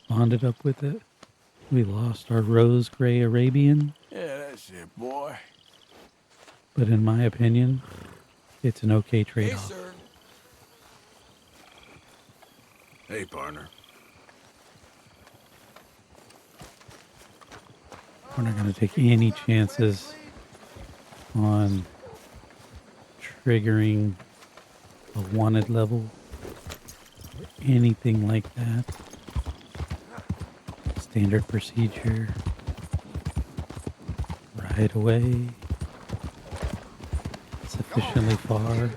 Bonded up with it. We lost our Rose Grey Arabian. Yeah, that's it, boy. But in my opinion, it's an okay trade-off. Hey, sir. Hey, partner. We're not going to take any chances on triggering a wanted level or anything like that. Standard procedure. Right away. Sufficiently far.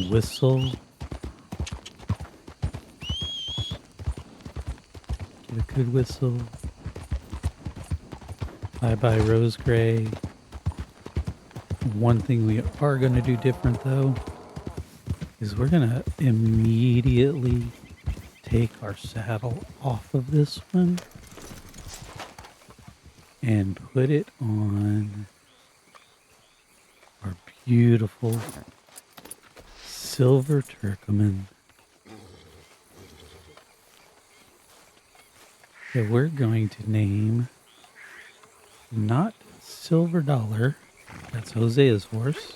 Whistle. Get a good whistle. Bye-bye Rose Grey. One thing we are going to do different though is we're going to immediately take our saddle off of this one and put it on our beautiful Silver Turkoman that we're going to name not Silver Dollar, that's Hosea's horse.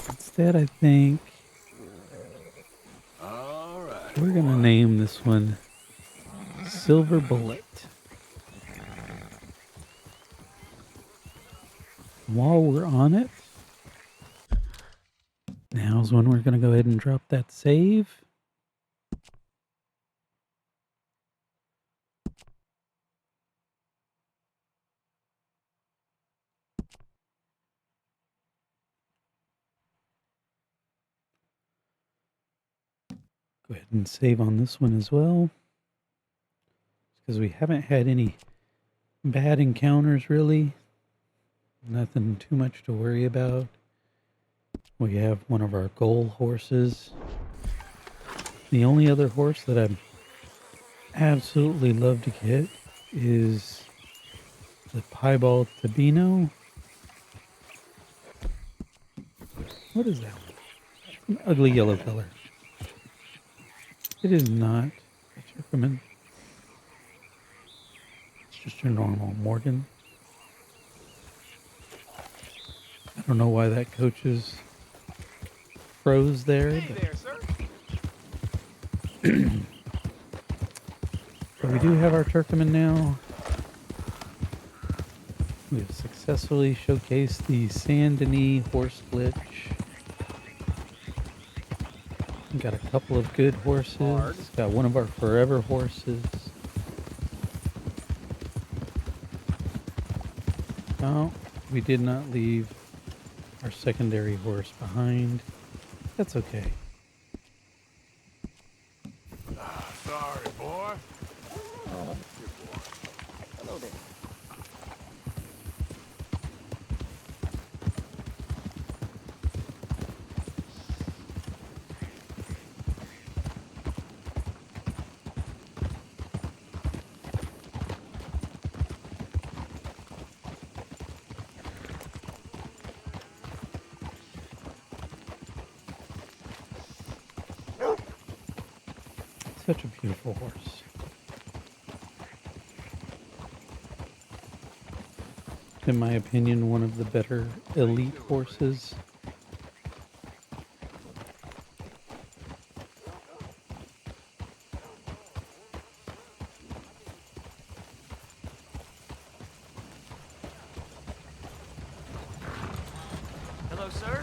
Instead, I think we're going to name this one Silver Bullet. While we're on it, now's when we're going to go ahead and drop that save. Go ahead and save on this one as well. Because we haven't had any bad encounters really. Nothing too much to worry about. We have one of our goal horses. The only other horse that I'd absolutely love to get is the Piebald Tabino. What is that one? An ugly yellow color. It is not a Turkoman. It's just your normal Morgan. I don't know why that coach is froze there. Hey there, sir. But we do have our Turkoman now. We have successfully showcased the Saint Denis horse glitch. We got a couple of good horses. Got one of our forever horses. Oh, we did not leave our secondary horse behind. That's okay. Sorry, boy. Hello there. Such a beautiful horse. In my opinion, one of the better elite horses. Hello, sir.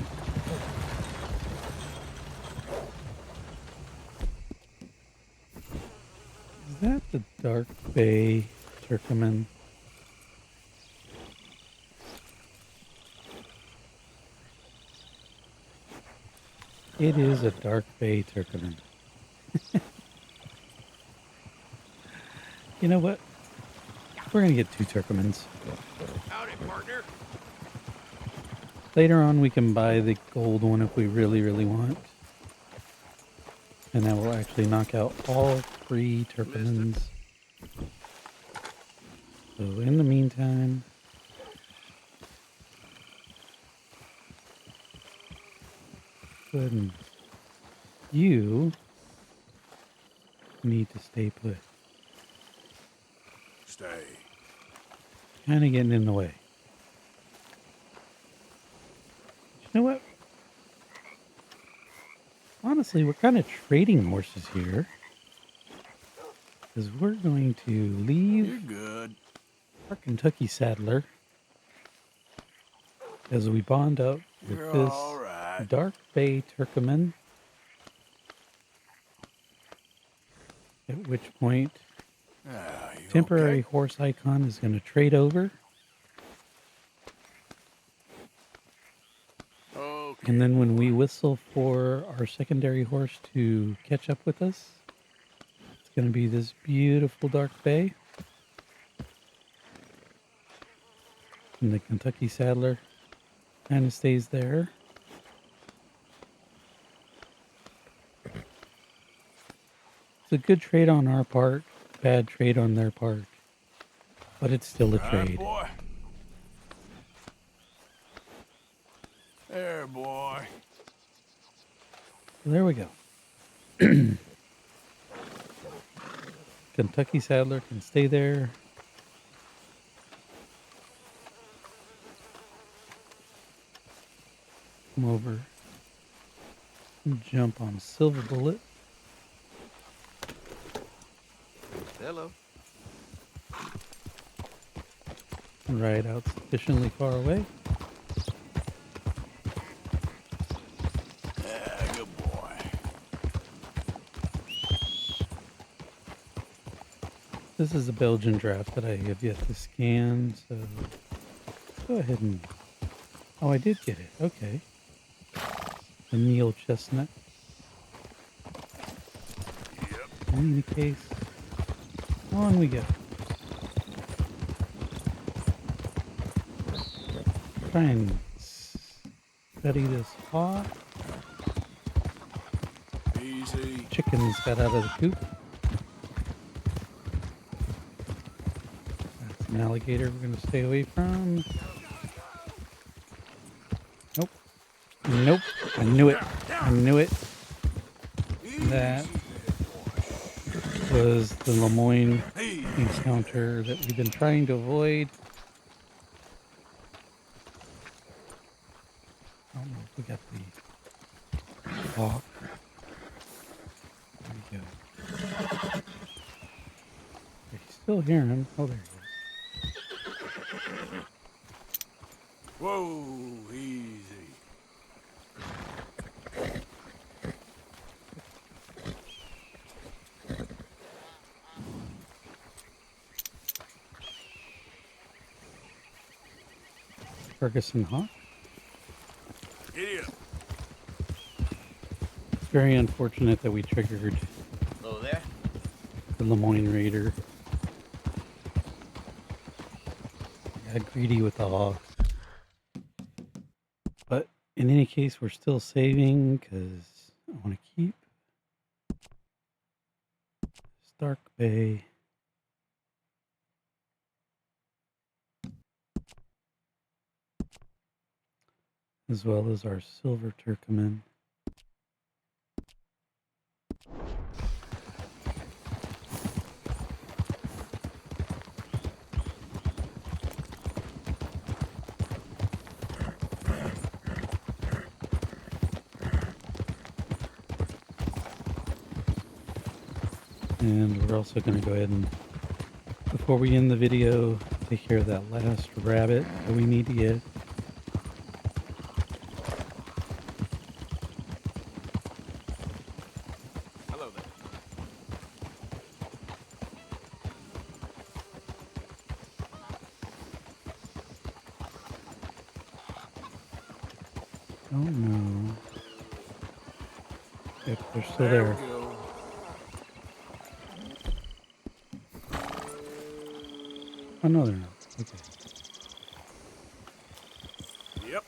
Is that the Dark Bay Turkoman? It is a Dark Bay Turkoman. You know what? We're going to get 2 Turkomans. Howdy, partner. Later on, we can buy the gold one if we really, really want. And that will actually knock out all 3 Turkomans. So in the meantime, go ahead and you need to stay put. Stay. Kind of getting in the way. You know what? Honestly, we're kind of trading horses here. Because we're going to leave You're good. our Kentucky Saddler as we bond up with You're this all right. Dark Bay Turkoman. At which point, You temporary okay? horse icon is going to trade over. Okay. And then when we whistle for our secondary horse to catch up with us, it's going to be this beautiful Dark Bay. And the Kentucky Saddler kind of stays there. It's a good trade on our part, bad trade on their part. But it's still a trade. Boy. There, boy. There we go. Kentucky Saddler can stay there. Come over and jump on Silver Bullet. Hello. Ride out sufficiently far away. Yeah, good boy. This is a Belgian draft that I have yet to scan, so go ahead and... Oh, I did get it. Okay. The Neil Chestnut. In any case, on we go. Try and study this hawk. Easy. Chickens got out of the coop. That's an alligator we're going to stay away from. Nope. Nope. I knew it. I knew it. That was the Lemoyne encounter that we've been trying to avoid. I don't know if we got the hawk. There we go. I still hear him. Oh, there he is. Whoa, easy. Ferguson hawk. Idiot. It's very unfortunate that we triggered Hello there. the Lemoyne Raider. I got greedy with the hawks. But in any case, we're still saving because I want to keep Dark Bay. As well as our Silver Turkoman. And we're also going to go ahead and, before we end the video, take care of that last rabbit that we need to get. Oh no. Yep, they're still there. Oh no, they're not. Okay. Yep.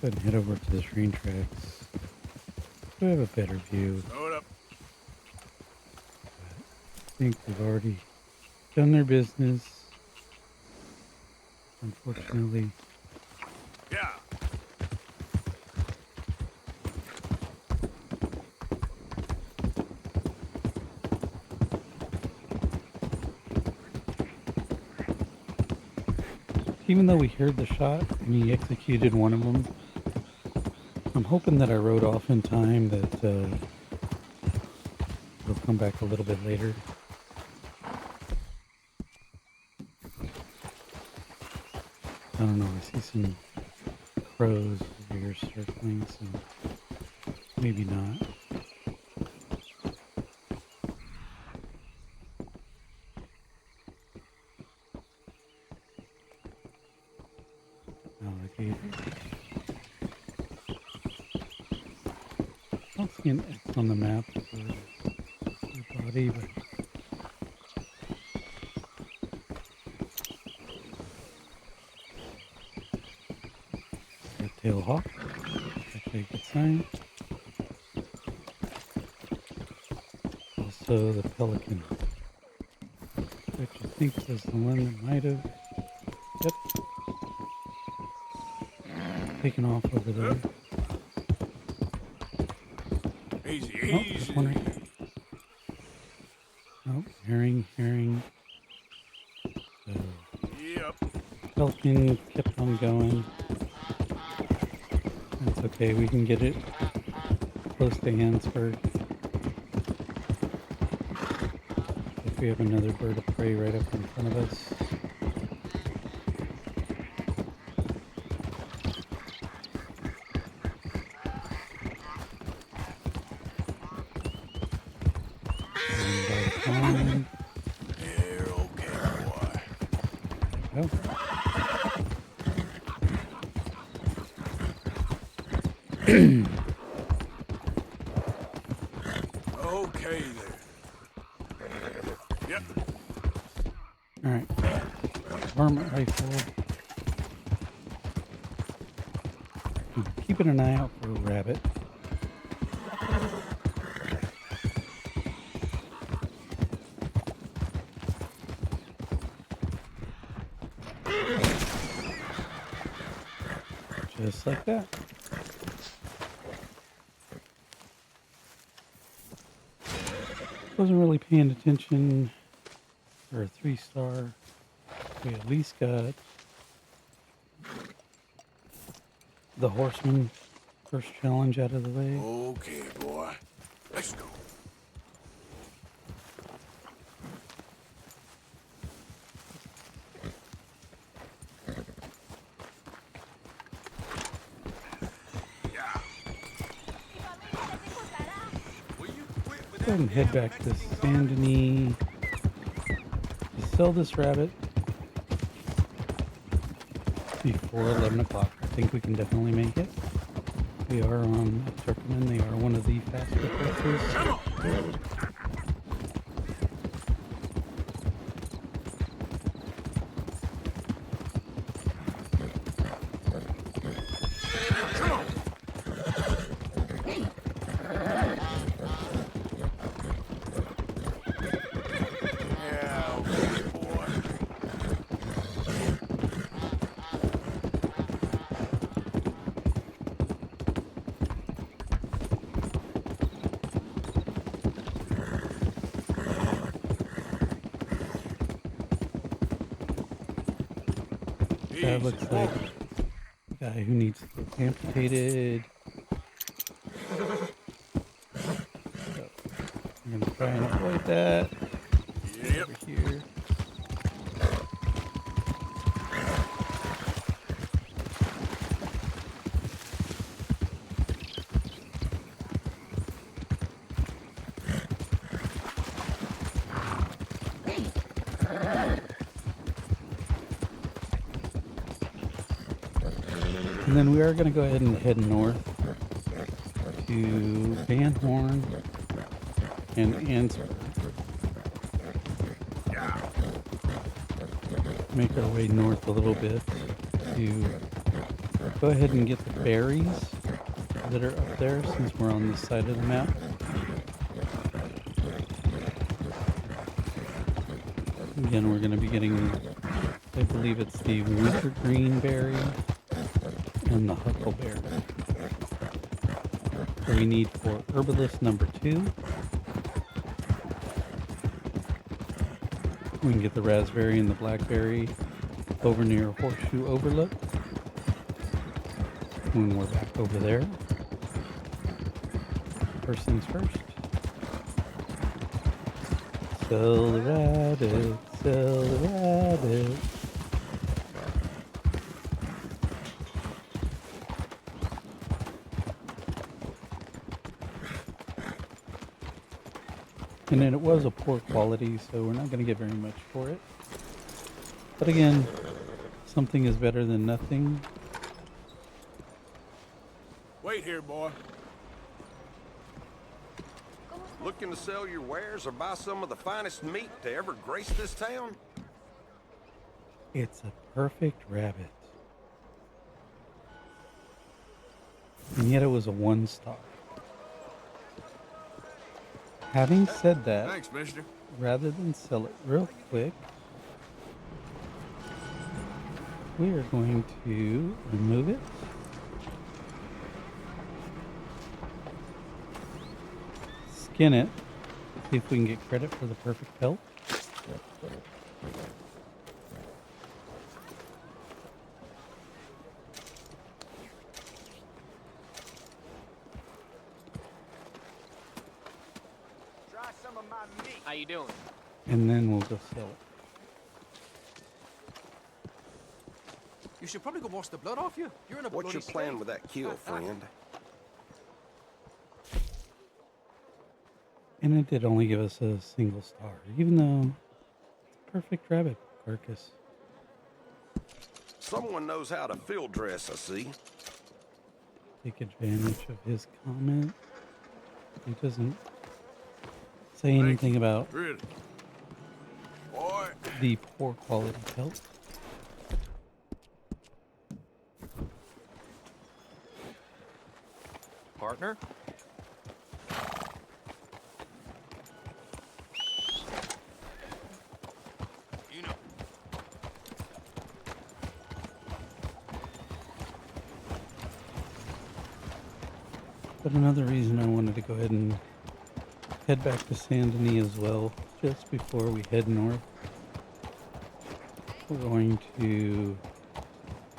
Go ahead and head over to the train tracks. We have a better view. Load up. I think they've already done their business. Unfortunately. Yeah. Even though we heard the shot and he executed one of them, I'm hoping that I rode off in time, that he'll come back a little bit later. I don't know, I see some crows here circling, so maybe not. Alligator. I don't see an X on the map for the body, but tail hawk. Actually a good sign. Also the pelican, which I think was the one that might have, yep, taken off over there. Easy, Oh, easy. there's one right there. Oh, herring. So, Yep. pelican kept on going. That's okay, we can get it close to Hansford. If we have another bird of prey right up in front of us. And You're okay, boy. there we go. varmint rifle. I'm keeping an eye out for a rabbit. Just like that. Wasn't really paying attention for a 3-star. We at least got the horseman first challenge out of the way. Okay, boy. Let's go. Go ahead and head back to Saint Denis to sell this rabbit before 11 o'clock. I think we can definitely make it. We are on Turkoman. They are one of the faster horses. That looks like a guy who needs to get amputated. So we're gonna try and avoid that. Yep. Over here. And then we are going to go ahead and head north to Van Horn and Answer. Make our way north a little bit to go ahead and get the berries that are up there since we're on this side of the map. Again, we're going to be getting, I believe it's the wintergreen berry and the huckleberry. So we need for herbalist number 2. We can get the raspberry and the blackberry over near Horseshoe Overlook when we're back over there. First things first. Sell the rabbit, sell the rabbit. And then it was a poor quality, so we're not going to get very much for it. But again, something is better than nothing. Wait here, boy. Looking to sell your wares or buy some of the finest meat to ever grace this town? It's a perfect rabbit. And yet it was a 1-star. Having said that, Thanks, mister. rather than sell it real quick, we are going to remove it. Skin it. See if we can get credit for the perfect pelt. How you doing? And then we'll go sell it. You should probably go wash the blood off you. You're in a What's your bloody plan state. with that kill, friend? And it did only give us a single star, even though perfect rabbit carcass. Someone knows how to field dress, I see. Take advantage of his comment. He doesn't say anything about Really? Boy. the poor quality pelt. partner. But another reason I wanted to go ahead and head back to Saint Denis as well, just before we head north. We're going to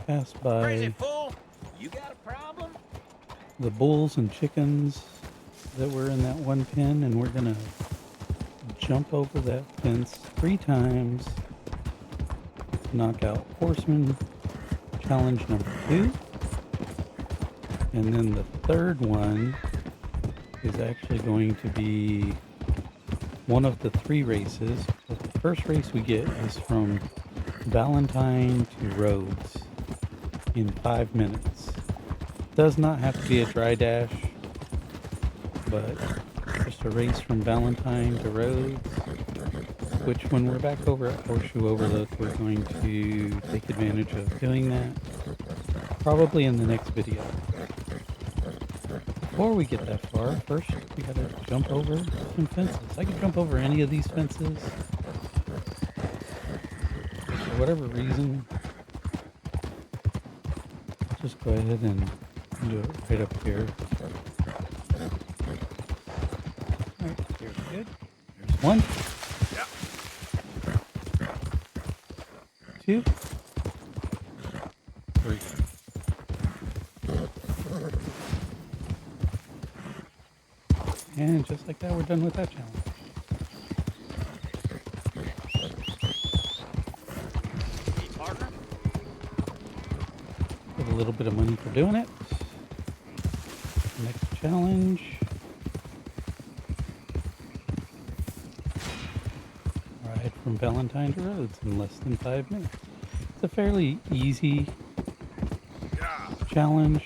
pass by Crazy fool! You got a problem? the bulls and chickens that were in that one pen, and we're going to jump over that fence 3 times, knock out horseman challenge number 2. And then the third one is actually going to be one of the 3 races. But the first race we get is from Valentine to Rhodes in 5 minutes. Does not have to be a dry dash, but just a race from Valentine to Rhodes, which when we're back over at Horseshoe Overlook, we're going to take advantage of doing that, probably in the next video. Before we get that far, first we gotta jump over some fences. I can jump over any of these fences. For whatever reason, I'll just go ahead and do it right up here. Alright, there's good. There's 1. 2. 3. And just like that, we're done with that challenge. Get a little bit of money for doing it. Next challenge. Ride from Valentine to Rhodes in less than 5 minutes. It's a fairly easy challenge.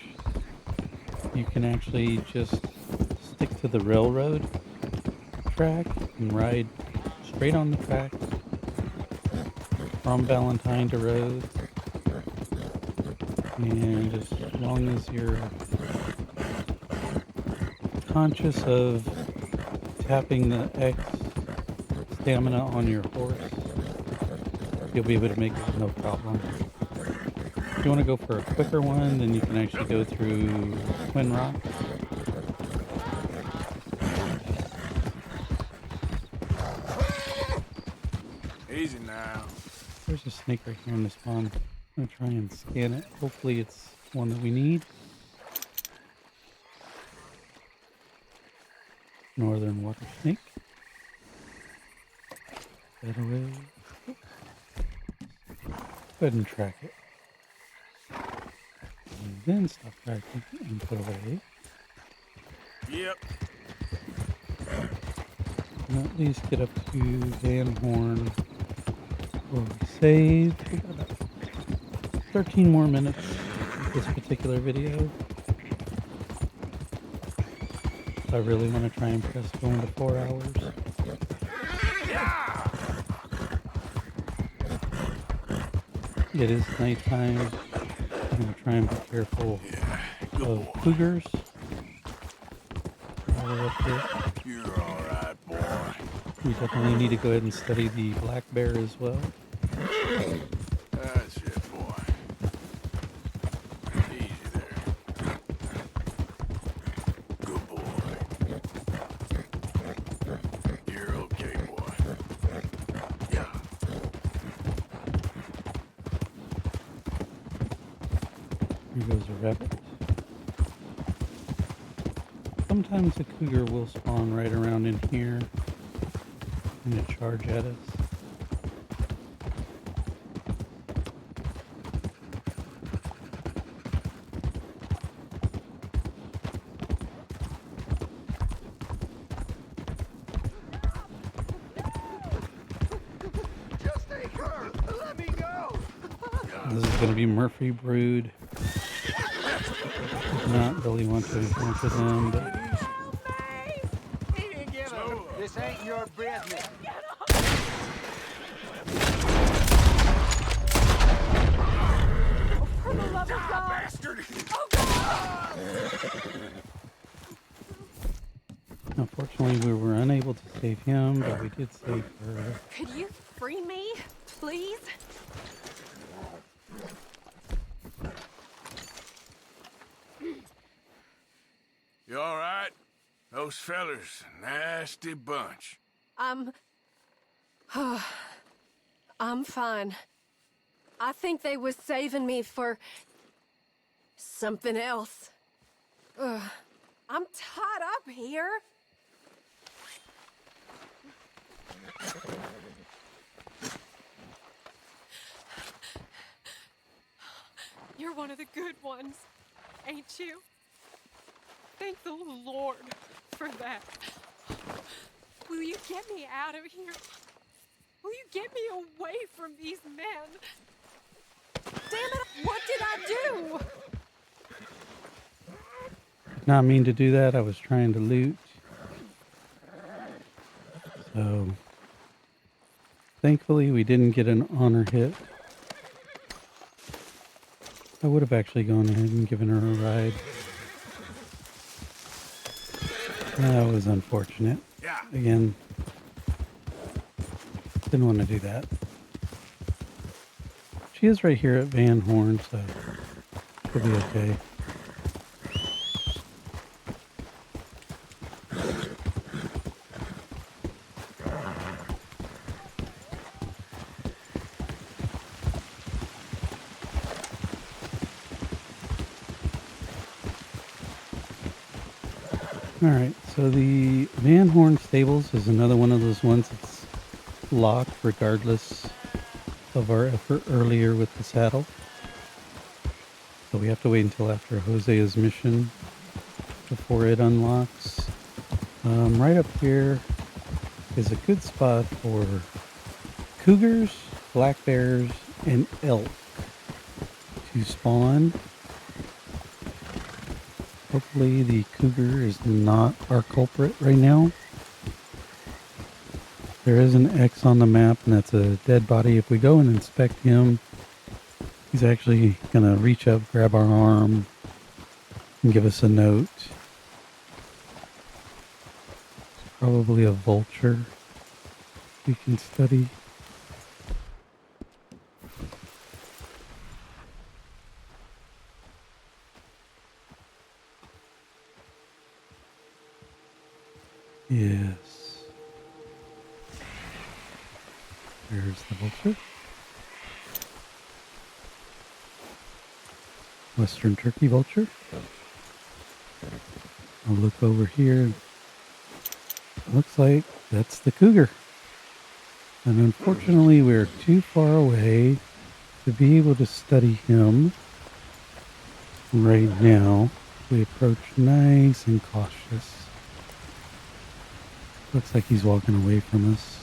You can actually just stick to the railroad track and ride straight on the track from Valentine to Rhodes. And as long as you're conscious of tapping the X stamina on your horse, you'll be able to make it with no problem. If you want to go for a quicker one, then you can actually go through Twin Rocks. Easy now. There's a snake right here in this pond. I'm going to try and scan it. Hopefully it's one that we need. Northern water snake. That away. Go ahead and track it. And then stop tracking and put away. Yep. And at least get up to Van Horn where we saved. We got about 13 more minutes of this particular video. I really want to try and press go into 4 hours. It is nighttime. I'm going to try and be careful of cougars. You're alright, boy. We definitely need to go ahead and study the black bear as well. That's it, boy. Easy there. Good boy. You're okay, boy. Yeah. Here goes a rabbit. Sometimes a cougar will spawn right around in here and to charge at us. Just take her. Let me go. This is going to be Murphy brood. Not really want to encounter them, but This ain't your business. For the love of God! Bastard! Oh God! Unfortunately, we were unable to save him, but we did save her. Could you free me, please? You all right? Those fellers, nasty bunch. I'm fine. I think they was saving me for something else. Ugh. I'm tied up here. You're one of the good ones, ain't you? Thank the Lord for that. Will you get me out of here? Will you get me away from these men? Damn it, what did I do? Did not mean to do that. I was trying to loot. So, thankfully, we didn't get an honor hit. I would have actually gone ahead and given her a ride. That was unfortunate. Yeah. Again, didn't want to do that. She is right here at Van Horn, so she'll be okay. Alright, so the Van Horn Stables is another one of those ones that's locked regardless of our effort earlier with the saddle. So we have to wait until after Hosea's mission before it unlocks. Right up here is a good spot for cougars, black bears, and elk to spawn. Hopefully the cougar is not our culprit right now. There is an X on the map, and that's a dead body. If we go and inspect him, he's actually going to reach up, grab our arm, and give us a note. It's probably a vulture we can study. Yes. There's the vulture. Western turkey vulture. I'll look over here. Looks like that's the cougar. And unfortunately, we're too far away to be able to study him right now. We approach nice and cautious. Looks like he's walking away from us.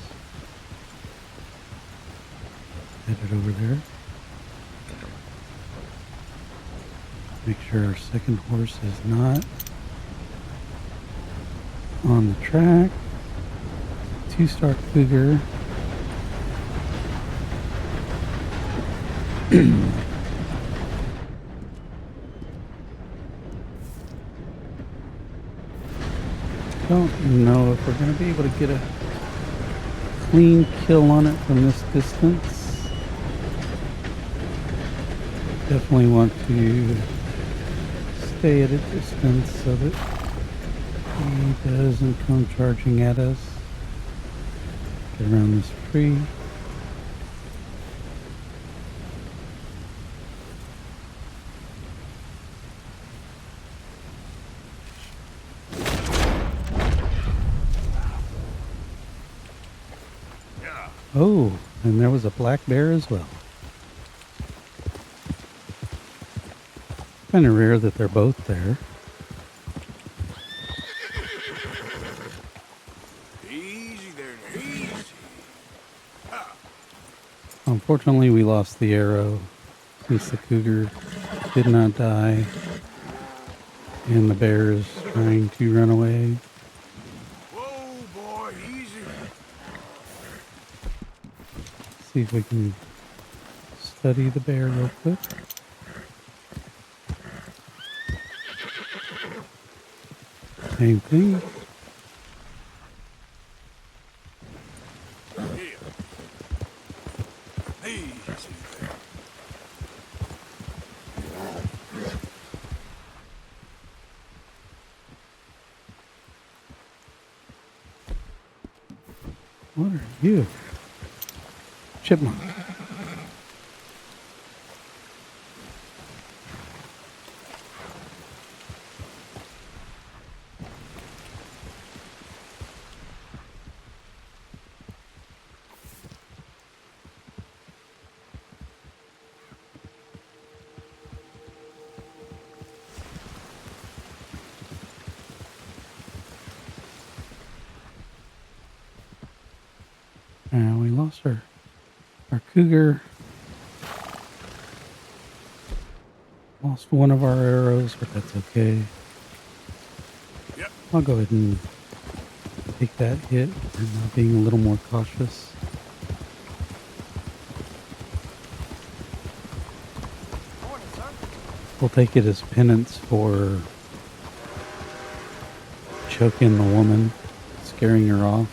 Headed over there. Make sure our second horse is not on the track. 2-star cougar. Don't know if we're going to be able to get a clean kill on it from this distance. Definitely want to stay at a distance so that he doesn't come charging at us. Get around this tree. Oh, and there was a black bear as well. Kind of rare that they're both there. Easy there, easy. Unfortunately, we lost the arrow since the cougar did not die. And the bear is trying to run away. Whoa, boy, easy. See if we can study the bear real quick. Same thing. What are you? Chipmunk. We lost our cougar. Lost one of our arrows, but that's okay. Yep. I'll go ahead and take that hit and being a little more cautious. We'll take it as penance for choking the woman, scaring her off.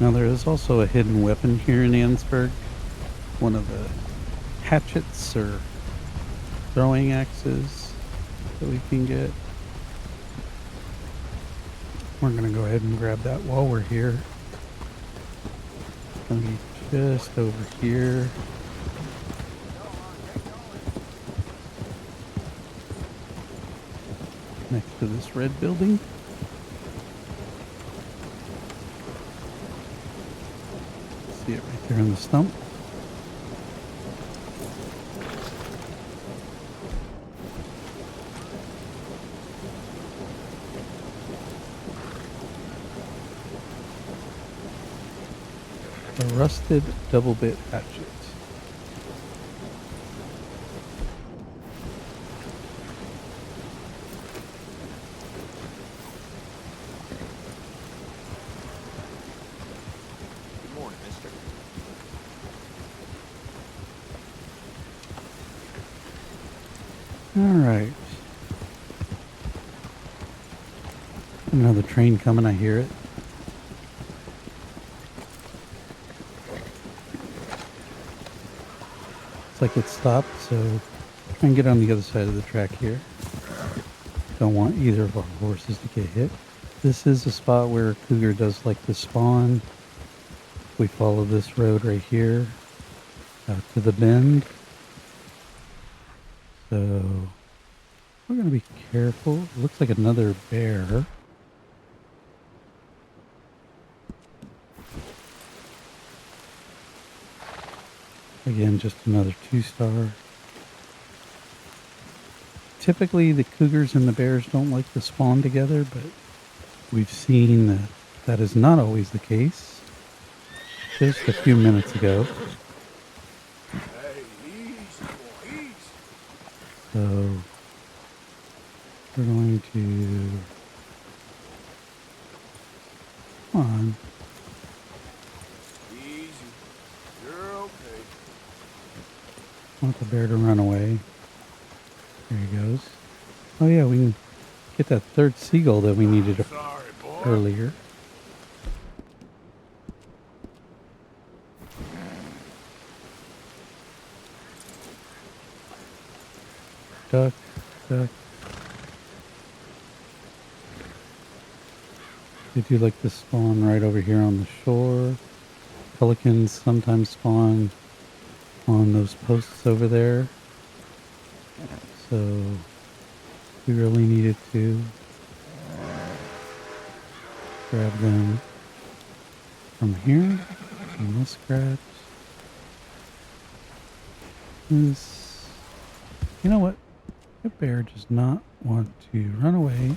Now there is also a hidden weapon here in Annesburg. One of the hatchets or throwing axes that we can get. We're going to go ahead and grab that while we're here. It's going to be just over here. Next to this red building. See it right there on the stump. A rusted double bit hatchet. Good morning, mister. All right. Another train coming, I hear it. Looks like it stopped, so try and get on the other side of the track here. Don't want either of our horses to get hit. This is a spot where a cougar does like to spawn. We follow this road right here out to the bend. So we're going to be careful. It looks like another bear. Again, just another 2-star. Typically, the cougars and the bears don't like to spawn together, but we've seen that that is not always the case. Just a few minutes ago. Hey, easy, boy, easy. So we're going to, come on. Easy. You're okay. I want the bear to run away. There he goes. Oh yeah, we can get that third seagull that we needed Sorry, boy. earlier. Duck, duck. They do like to spawn right over here on the shore. Pelicans sometimes spawn on those posts over there. So we really needed to grab them from here. Some muskrats. This, you know what? The bear does not want to run away.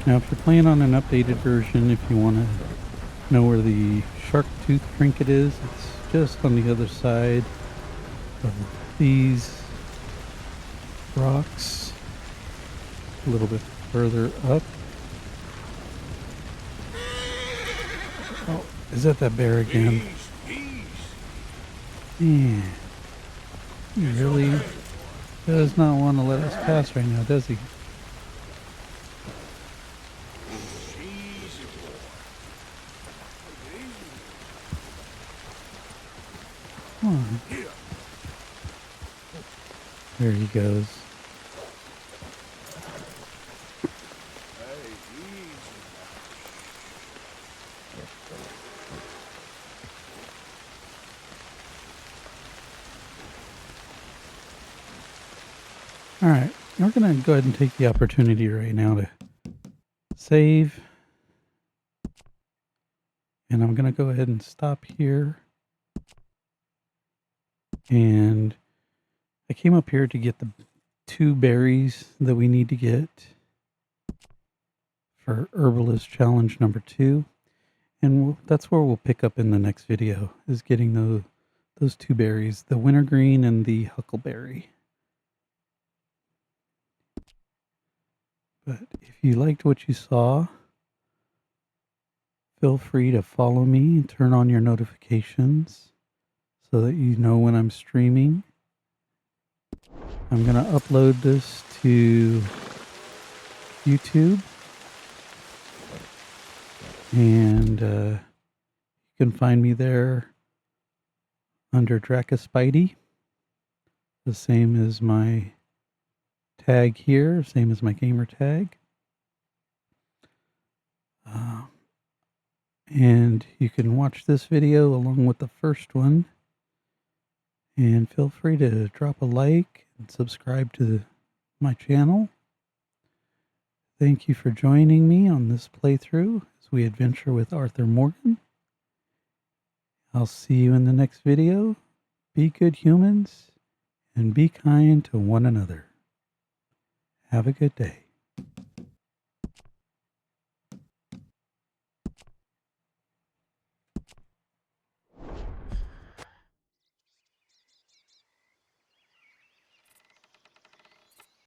Now, if you're playing on an updated version, if you want to know where the shark tooth trinket is, it's just on the other side of these rocks, a little bit further up. Oh, is that bear again? Man, he really does not want to let us pass right now, does he? Come on. There he goes. Alright, we're going to go ahead and take the opportunity right now to save. And I'm going to go ahead and stop here. And I came up here to get the 2 berries that we need to get for Herbalist Challenge number 2. And that's where we'll pick up in the next video, is getting those 2 berries, the wintergreen and the huckleberry. But if you liked what you saw, feel free to follow me and turn on your notifications so that you know when I'm streaming. I'm going to upload this to YouTube. And you can find me there under Dracaspidey. The same as my tag here, same as my gamer tag. And you can watch this video along with the first one. And feel free to drop a like and subscribe to my channel. Thank you for joining me on this playthrough as we adventure with Arthur Morgan. I'll see you in the next video. Be good humans and be kind to one another. Have a good day.